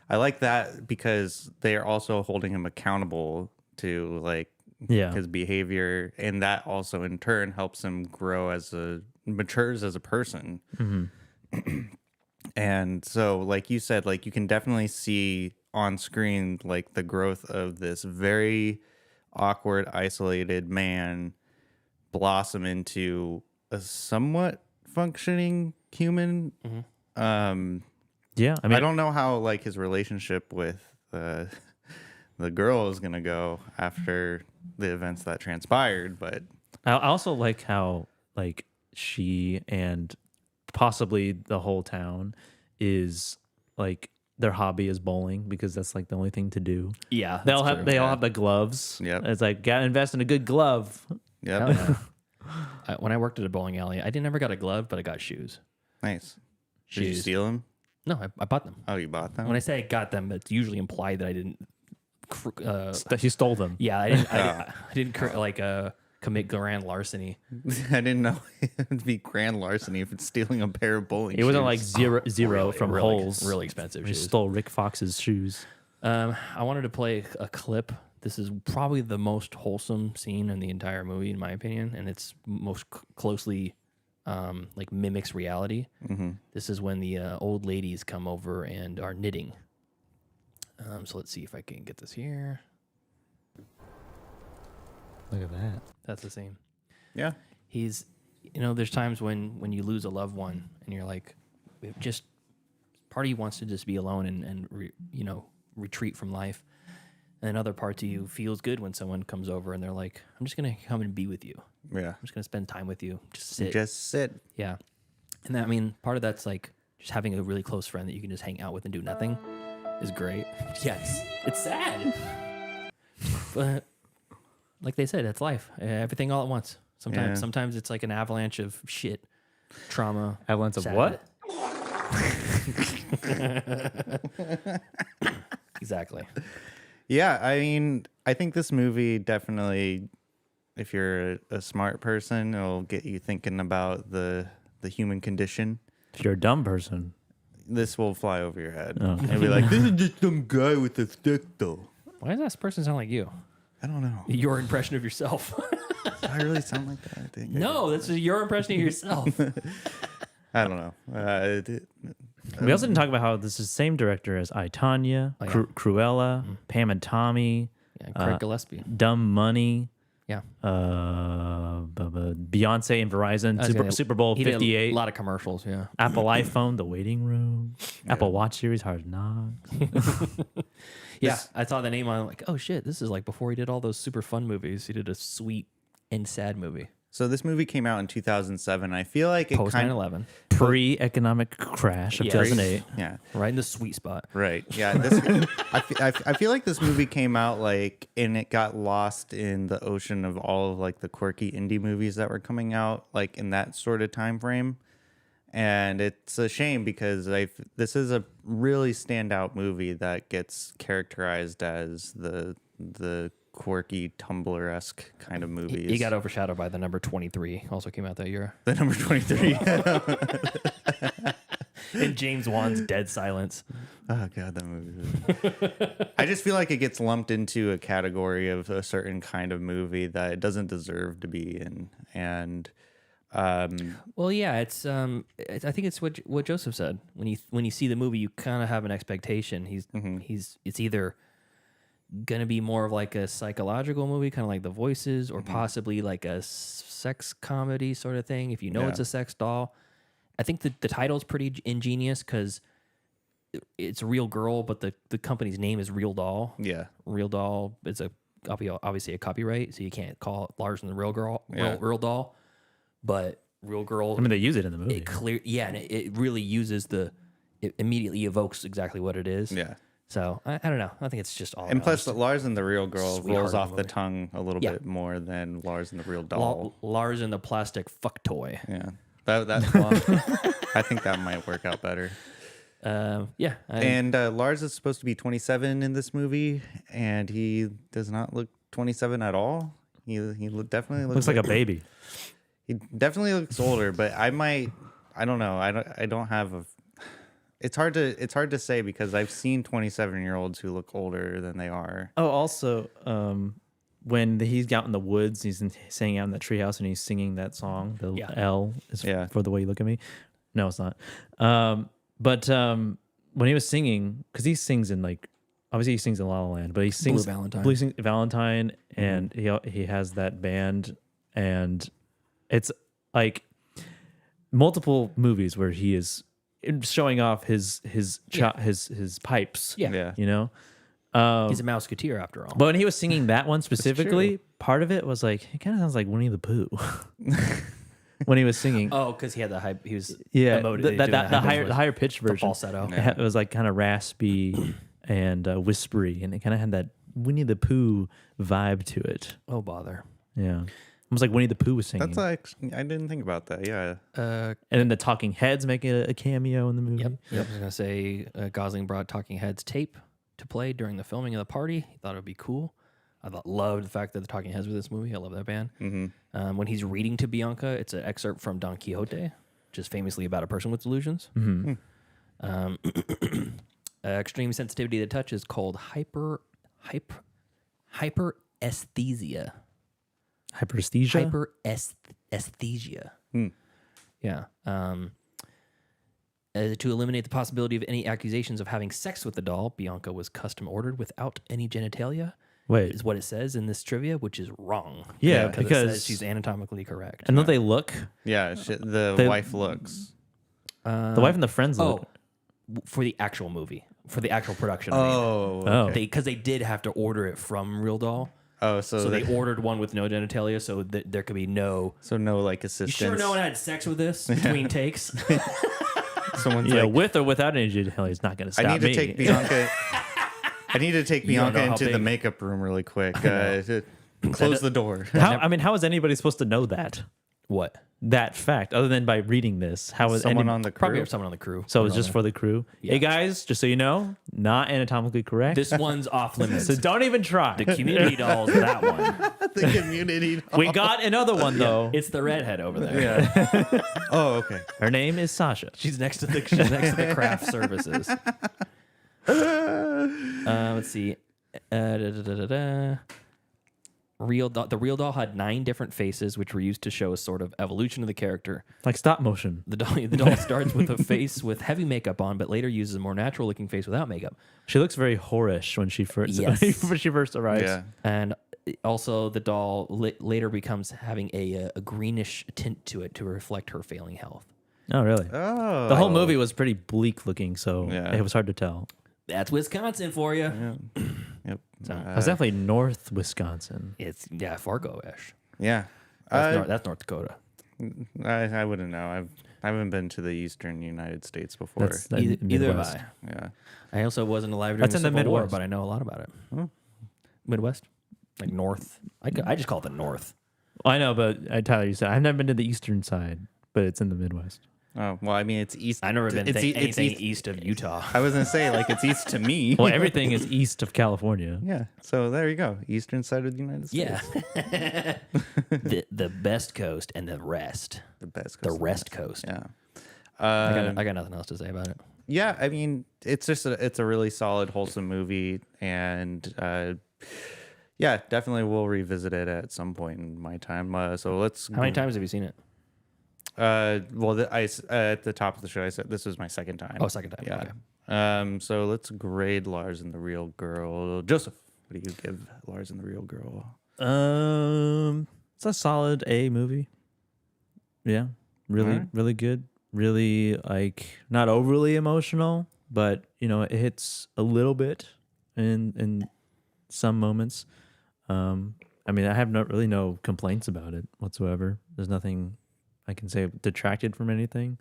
I like that because they are also holding him accountable to like his behavior, and that also in turn helps him grow matures as a person. And so, like you said, like you can definitely see on screen like the growth of this very awkward, isolated man blossom into a somewhat functioning human. Yeah, I mean, I don't know how like his relationship with the girl is gonna go after the events that transpired, but I also like how like she and possibly the whole town is like their hobby is bowling because that's like the only thing to do. Yeah, they all have the gloves. Yep. It's like gotta invest in a good glove. Yep. When I worked at a bowling alley, I never got a glove, but I got shoes. Nice. Did you steal them? No, I bought them. Oh, you bought them? When I say I got them, it's usually implied that I didn't. You stole them. Yeah, I didn't commit grand larceny. I didn't know it'd be grand larceny if it's stealing a pair of bowling shoes. It wasn't like zero from holes. Really expensive He shoes. stole Rick Fox's shoes. I wanted to play a clip. This is probably the most wholesome scene in the entire movie, in my opinion, and it's most closely like mimics reality. This is when the old ladies come over and are knitting. So let's see if I can get this here. Look at that. That's the scene. Yeah. He's, there's times when you lose a loved one and you're like, just part of you wants to just be alone and retreat from life. And other parts of you feels good when someone comes over and they're like, I'm just going to come and be with you. Yeah. I'm just going to spend time with you. Just sit. Just sit. Yeah. And that, I mean, part of that's like just having a really close friend that you can just hang out with and do nothing is great. Yes. It's sad. But like they said, it's life. Everything all at once. Sometimes it's like an avalanche of shit, trauma. Avalanche of sad. what? Exactly. Yeah, I mean, I think this movie definitely if you're a smart person, it'll get you thinking about the human condition. If you're a dumb person, this will fly over your head. Oh. And be like, this is just some guy with a stick, though. Why does that person sound like you? I don't know. Your impression of yourself. Do I really sound like that? I think. No, that's your impression of yourself. I don't know. we also didn't talk about how this is the same director as I, Tonya, Cruella, Pam and Tommy, Craig Gillespie, Dumb Money. Yeah. Beyonce and Verizon, Super Bowl 58. A lot of commercials, yeah. Apple iPhone, The Waiting Room, Apple Watch series, Hard Knocks. Yeah, I saw the name on like, oh shit, this is like before he did all those super fun movies. He did a sweet and sad movie. So this movie came out in 2007. I feel like it Post 9/11. Pre-economic crash of 2008. Yeah. Right in the sweet spot. Right. Yeah. I feel like this movie came out like, and it got lost in the ocean of all of like the quirky indie movies that were coming out like in that sort of time frame. And it's a shame because this is a really standout movie that gets characterized as the quirky Tumblr-esque kind of movies. He got overshadowed by the number 23. Also came out that year. The number 23. And James Wan's Dead Silence. Oh god, that movie. I just feel like it gets lumped into a category of a certain kind of movie that it doesn't deserve to be in. And well, yeah, it's I think it's what Joseph said. When you see the movie, you kind of have an expectation. It's either gonna be more of like a psychological movie, kind of like The Voices, or possibly like a sex comedy sort of thing. If you know it's a sex doll, I think the title's pretty ingenious because it's a real girl, but the company's name is Real Doll. Yeah, Real Doll is obviously a copyright, so you can't call it Lars and the Real Girl, Real Doll. But Real Girl, I mean, they use it in the movie. And it really uses it immediately evokes exactly what it is. Yeah. So I don't know. I think it's just all. And plus, Lars and the Real Girl rolls off the movie. Tongue a little bit more than Lars and the Real Doll. Lars and the Plastic Fuck Toy. Yeah, that I think that might work out better. Yeah. And Lars is supposed to be 27 in this movie, and he does not look 27 at all. He definitely looks like a baby. He definitely looks older, but I don't know. I don't have a. It's hard to say because I've seen 27-year-olds who look older than they are. Oh, also, when he's out in the woods, he's singing out in the treehouse and he's singing that song. The L is for the way you look at me. No, it's not. But when he was singing, because he sings in like, obviously he sings in La La Land, but he sings Blue Valentine, and he has that band, and it's like multiple movies where he is showing off his pipes. Yeah. You know? He's a Mouseketeer after all. But when he was singing that one specifically, part of it was like, it kind of sounds like Winnie the Pooh. When he was singing. Oh, because he had the high, he was the higher pitch version. The falsetto. It was like kind of raspy and whispery, and it kind of had that Winnie the Pooh vibe to it. Oh, bother. Yeah. Almost like Winnie the Pooh was singing. That's like, I didn't think about that. Yeah. And then the Talking Heads make a cameo in the movie. Yep. I was going to say Gosling brought Talking Heads tape to play during the filming of the party. He thought it would be cool. Loved the fact that the Talking Heads were this movie. I love that band. Mm-hmm. When he's reading to Bianca, it's an excerpt from Don Quixote, which is famously about a person with delusions. Mm-hmm. Extreme sensitivity to touch is called hyperesthesia. Hyperesthesia? Hyperesthesia. Yeah. To eliminate the possibility of any accusations of having sex with the doll, Bianca was custom ordered without any genitalia. Wait. Is what it says in this trivia, which is wrong. Yeah, because because it says she's anatomically correct. And don't they look? Yeah, the wife looks. The wife and the friends look. For the actual movie. For the actual production. Okay. Because they did have to order it from Real Doll. Oh, so they ordered one with no genitalia, so that there could be no... So no, like, assistance. You sure no one had sex with this between takes? Someone's with or without any genitalia is not going to stop me. I need to take Bianca into the makeup room really quick. Close the door. How is anybody supposed to know that? What? that fact other than by reading this? How was Someone on the crew? Probably someone on the crew. So it's just for the crew. Yeah. Hey guys, just so you know, not anatomically correct. This one's off limits. So don't even try. The community doll's that one. The community. We got another one though. It's the redhead over there. Yeah. Oh, okay. Her name is Sasha. She's next to the craft services. Let's see. The real doll had 9 different faces, which were used to show a sort of evolution of the character. Like stop motion. The doll starts with a face with heavy makeup on, but later uses a more natural looking face without makeup. She looks very whorish when she first when she first arrives. Yeah. And also, the doll later becomes having a greenish tint to it to reflect her failing health. Oh, really? Oh. The whole movie was pretty bleak looking, so Yeah. it was hard to tell. That's Wisconsin for you. Yeah. Yep. So, it was definitely North Wisconsin. It's Fargo-ish. Yeah. That's North Dakota. I wouldn't know. I haven't been to the eastern United States before. That's Either have Midwest. I. Yeah. I also wasn't alive during That's the in the Civil War, Midwest. but I know a lot about it. Midwest, like North. I just call it the North. I know, but Tyler, you said I've never been to the eastern side, but it's in the Midwest. Oh, well, I mean, it's east. I've never been it's anything east of Utah. I was going to say, like, it's east to me. Well, everything is east of California. Yeah. So there you go. Eastern side of the United States. Yeah. the best coast and the rest. The best coast. The rest coast. Yeah. I got nothing else to say about it. Yeah, I mean, it's just it's a really solid, wholesome movie, and yeah, definitely we'll revisit it at some point in my time. So let's. How many times have you seen it? Well, at the top of the show, I said this was my second time. Oh, second time. Yeah. Okay. So let's grade Lars and the Real Girl. Joseph, what do you give Lars and the Real Girl? It's a solid A movie. Yeah, really, really good. Really, like, not overly emotional, but it hits a little bit in some moments. I mean, I have no complaints about it whatsoever. There's nothing I can say detracted from anything.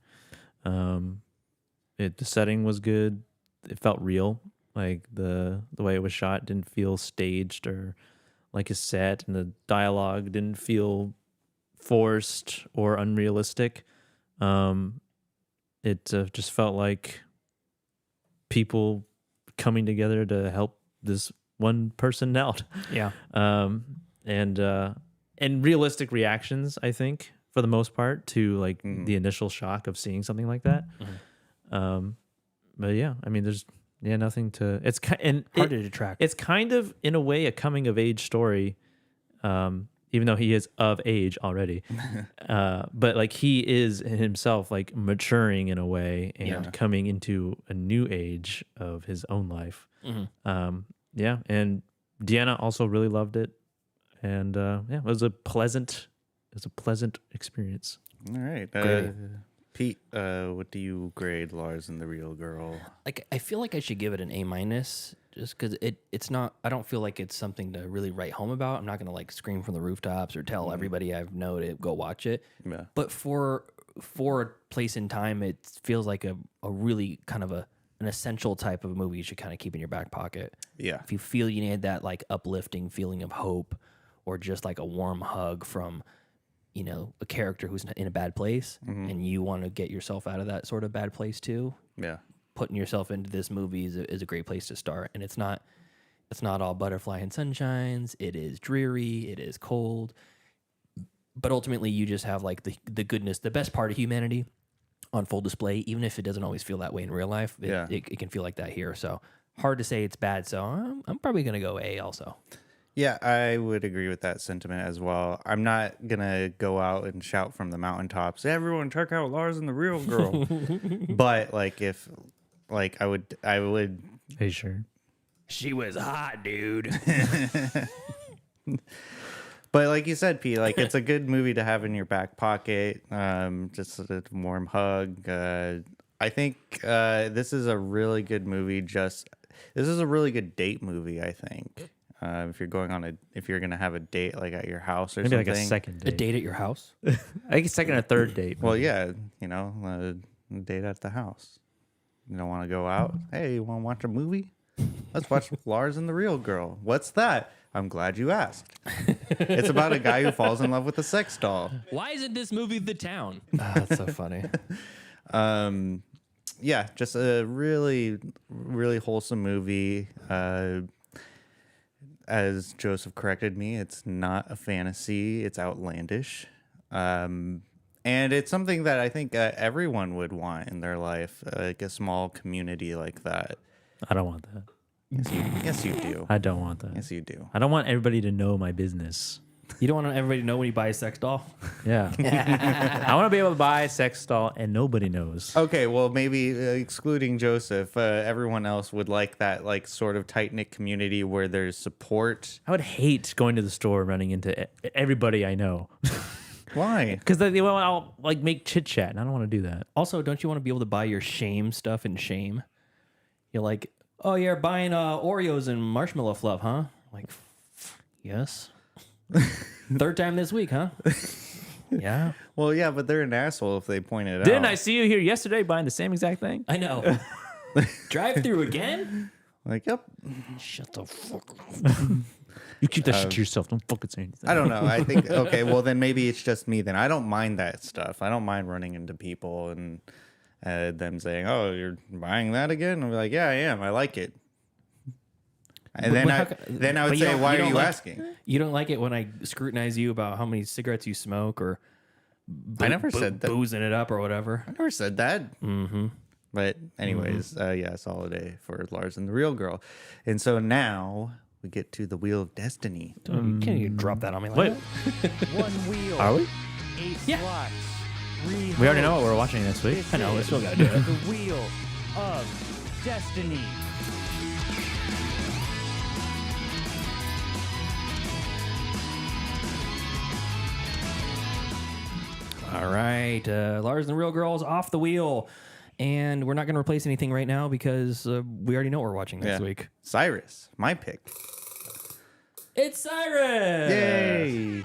The setting was good. It felt real. Like the way it was shot didn't feel staged or like a set, and the dialogue didn't feel forced or unrealistic. It just felt like people coming together to help this one person out. Yeah. And realistic reactions, I think, for the most part, to like the initial shock of seeing something like that. But yeah, I mean, there's nothing to. It's hard to detract. It's kind of in a way a coming of age story, even though he is of age already. But like he is himself like maturing in a way and coming into a new age of his own life. Yeah, and Deanna also really loved it, and it was a pleasant experience. All right. Pete, what do you grade Lars and the Real Girl? Like, I feel like I should give it an A-, just because it's not. I don't feel like it's something to really write home about. I'm not gonna like scream from the rooftops or tell everybody I know to go watch it. Yeah. But for a place in time, it feels like a really kind of an essential type of movie you should kind of keep in your back pocket. Yeah. If you feel you need that like uplifting feeling of hope, or just like a warm hug from a character who's in a bad place, and you want to get yourself out of that sort of bad place too. Yeah. Putting yourself into this movie is a great place to start. And it's not all butterfly and sunshines. It is dreary. It is cold. But ultimately, you just have like the goodness, the best part of humanity on full display, even if it doesn't always feel that way in real life. It can feel like that here. So hard to say it's bad. So I'm probably going to go A also. Yeah, I would agree with that sentiment as well. I'm not going to go out and shout from the mountaintops, everyone check out Lars and the Real Girl. But like I would. Hey, sure. She was hot, dude. But like you said, Pete, like it's a good movie to have in your back pocket. Just a warm hug. I think this is a really good movie. This is a really good date movie, I think. If you're gonna have a date like at your house or maybe something. like a second date. A date at your house? I think a second or third date. Well, yeah, a date at the house. You don't want to go out. Hey, you want to watch a movie? Let's watch Lars and the Real Girl. What's that? I'm glad you asked. It's about a guy who falls in love with a sex doll. Why isn't this movie The Town? That's so funny. Yeah, just a really, really wholesome movie. As Joseph corrected me, it's not a fantasy. It's outlandish. And it's something that I think everyone would want in their life, like a small community like that. I don't want that. Yes, you do. I don't want that. Yes, you do. I don't want everybody to know my business. You don't want everybody to know when you buy a sex doll? Yeah. I want to be able to buy a sex doll and nobody knows. Okay, well, maybe excluding Joseph, everyone else would like that, like, sort of tight-knit community where there's support. I would hate going to the store running into everybody I know. Why? Because they want I'll like make chit chat, and I don't want to do that. Also, don't you want to be able to buy your shame stuff in shame? You're like, oh, you're buying Oreos and marshmallow fluff, huh? Like, yes. Third time this week, huh? Yeah. Well, yeah, but they're an asshole if they point it out. Didn't I see you here yesterday buying the same exact thing? I know. Drive through again? Like, yep. Shut the fuck up. You keep that shit to yourself. Don't fucking say anything. I don't know. I think, okay, well, then maybe it's just me then. I don't mind that stuff. I don't mind running into people and them saying, oh, you're buying that again? I'm like, yeah, I am. I like it. And then I would say, why are you asking? You don't like it when I scrutinize you about how many cigarettes you smoke or I never said that. Boozing it up or whatever. I never said that. Mm-hmm. But anyways, yeah, solid A for Lars and the Real Girl. And so now we get to the Wheel of Destiny. You can't even drop that on me like that. One wheel. Are we? 8 Yeah. slots. We already know what we're watching next week. I know, we still gotta do it. The Wheel of Destiny. All right, Lars and the Real Girl is off the wheel. And we're not going to replace anything right now because we already know what we're watching next week. Cyrus, my pick. It's Cyrus! Yay!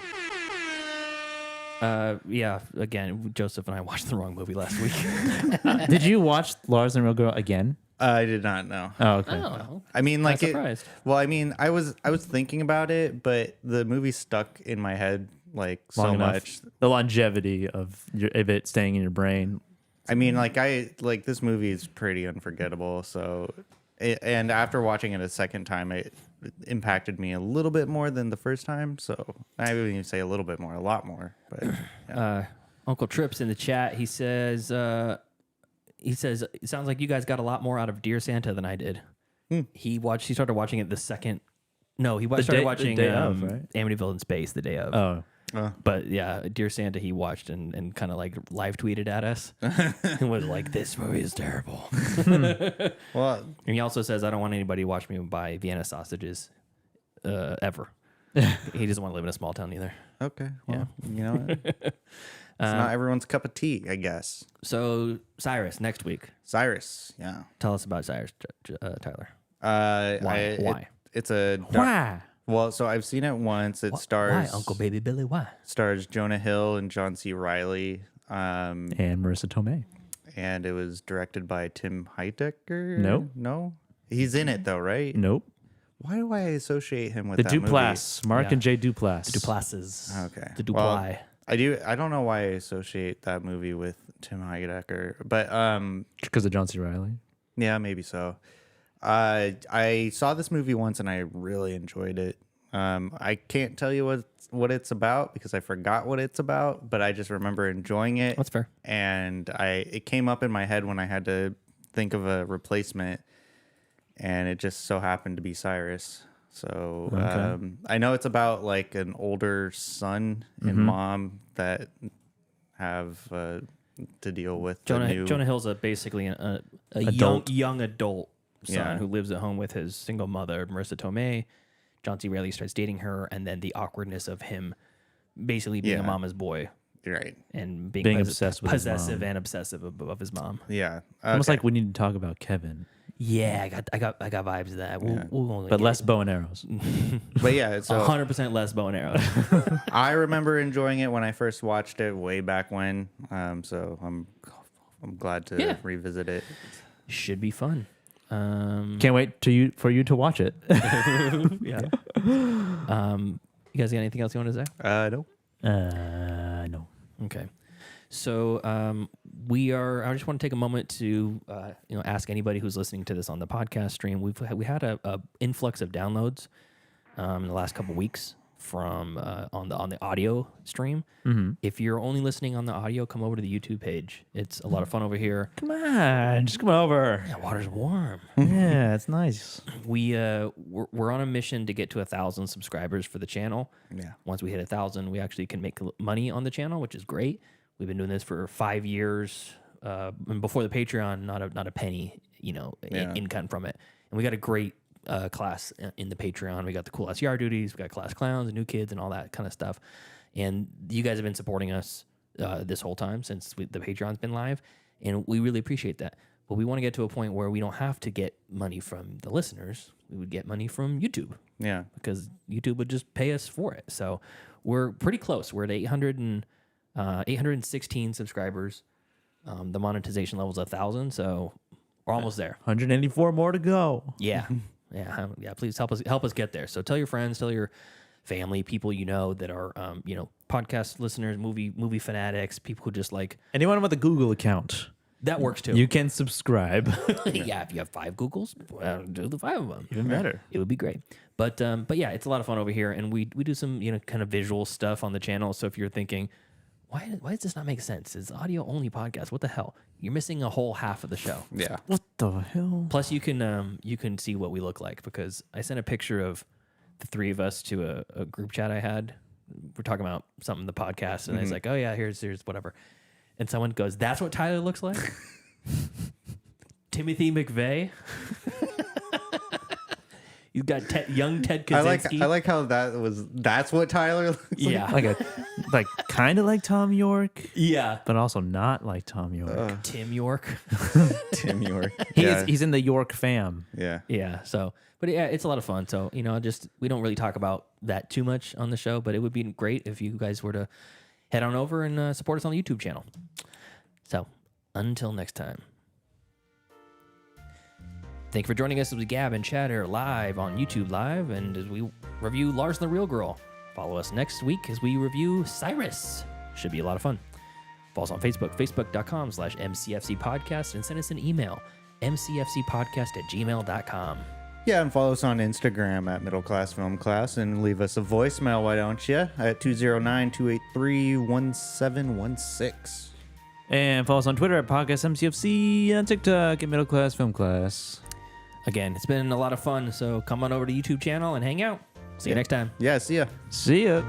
Yeah, again, Joseph and I watched the wrong movie last week. Did you watch Lars and the Real Girl again? I did not know. Oh, okay. Oh, I mean, like, I'm surprised. Well, I mean, I was thinking about it, but the movie stuck in my head like Long so enough. much. The longevity of it staying in your brain. I mean, like this movie is pretty unforgettable. So, and after watching it a second time, it impacted me a little bit more than the first time. So I wouldn't even say a little bit more, a lot more. But yeah. Uncle Tripp's in the chat. He says, it sounds like you guys got a lot more out of Dear Santa than I did. He started watching it the second. No, he started watching the day of, right? Amityville in Space the day of. Oh. But yeah, Dear Santa he watched and kind of like live tweeted at us and was like, "This movie is terrible." Well, and he also says, "I don't want anybody to watch me buy Vienna sausages ever." He doesn't want to live in a small town either. Okay, well, you know, it's not everyone's cup of tea, I guess. So Cyrus next week. Cyrus, yeah. Tell us about Cyrus, Tyler. Why? It's a Why? Well, so I've seen it once. It stars Why, Uncle Baby Billy? Why? Stars Jonah Hill and John C. Reilly. And Marissa Tomei. And it was directed by Tim Heidecker. Nope. No? He's in it though, right? Nope. Why do I associate him with The that Duplass. Mark and Jay Duplass. The Duplasses. Okay. The Dupli. Well, I don't know why I associate that movie with Tim Heidecker, but because of John C. Reilly. Yeah, maybe so. I saw this movie once and I really enjoyed it. I can't tell you what it's about because I forgot what it's about, but I just remember enjoying it. That's fair. And it came up in my head when I had to think of a replacement, and it just so happened to be Cyrus. So I know it's about like an older son and mom that have to deal with Jonah Hill's basically a young adult son who lives at home with his single mother, Marissa Tomei. John C. Reilly starts dating her, and then the awkwardness of him basically being a mama's boy. Right. And being obsessed with possessive his mom. and obsessive of his mom. Yeah. Almost like we need to talk about Kevin. Yeah, I got vibes of that. We'll but less bow and arrows. But yeah, it's 100% less bow and arrows. I remember enjoying it when I first watched it way back when. So I'm glad to revisit it. Should be fun. Can't wait for you to watch it. Yeah. You guys got anything else you want to say? No. No. Okay. So I just want to take a moment to ask anybody who's listening to this on the podcast stream. We had a influx of downloads in the last couple weeks from on the audio stream. Mm-hmm. If you're only listening on the audio, come over to the YouTube page. It's a lot of fun over here. Come on, just come over. Yeah, water's warm. Yeah, it's nice. We're on a mission to get to 1,000 subscribers for the channel. Yeah. Once we hit 1,000, we actually can make money on the channel, which is great. We've been doing this for 5 years, and before the Patreon, not a penny, income from it. And we got a great class in the Patreon. We got the cool ass yard duties, we got class clowns, new kids, and all that kind of stuff. And you guys have been supporting us this whole time since the Patreon's been live, and we really appreciate that. But we want to get to a point where we don't have to get money from the listeners. We would get money from YouTube. Yeah. Because YouTube would just pay us for it. So we're pretty close. We're at 816 subscribers. The monetization level is 1,000, so we're almost there. 184 more to go. Yeah. Yeah. Please help us get there. So tell your friends, tell your family, people that are podcast listeners, movie fanatics, people who just like anyone with a Google account. That works too. You can subscribe. Yeah, if you have 5 Googles, do the 5 of them. Even better. It would be great. But yeah, it's a lot of fun over here, and we do some kind of visual stuff on the channel. So if you're thinking, why does this not make sense? It's audio only podcast. What the hell? You're missing a whole half of the show. Yeah. What the hell? Plus, you can see what we look like, because I sent a picture of the 3 of us to a group chat I had. We're talking about something in the podcast, and I was like, oh yeah, here's whatever. And someone goes, that's what Tyler looks like? Timothy McVeigh? You've got young Ted Kaczynski. I like how that's what Tyler looks like. Yeah. like kind of like Tom York. Yeah. But also not like Tom York. Tim York. Tim York. He's in the York fam. Yeah. Yeah. So, but yeah, it's a lot of fun. So, we don't really talk about that too much on the show, but it would be great if you guys were to head on over and support us on the YouTube channel. So, until next time. Thank you for joining us as we gab and chatter live on YouTube Live, and as we review Lars and the Real Girl. Follow us next week as we review Cyrus. Should be a lot of fun. Follow us on Facebook, facebook.com/MCFC podcast, and send us an email, mcfcpodcast@gmail.com. Yeah, and follow us on Instagram at Middle Class Film Class, and leave us a voicemail, why don't you, at 209-283-1716. And follow us on Twitter at Podcast MCFC, on TikTok at Middle Class Film Class. Again, it's been a lot of fun, so come on over to the YouTube channel and hang out. See you next time. Yeah, see ya. See ya.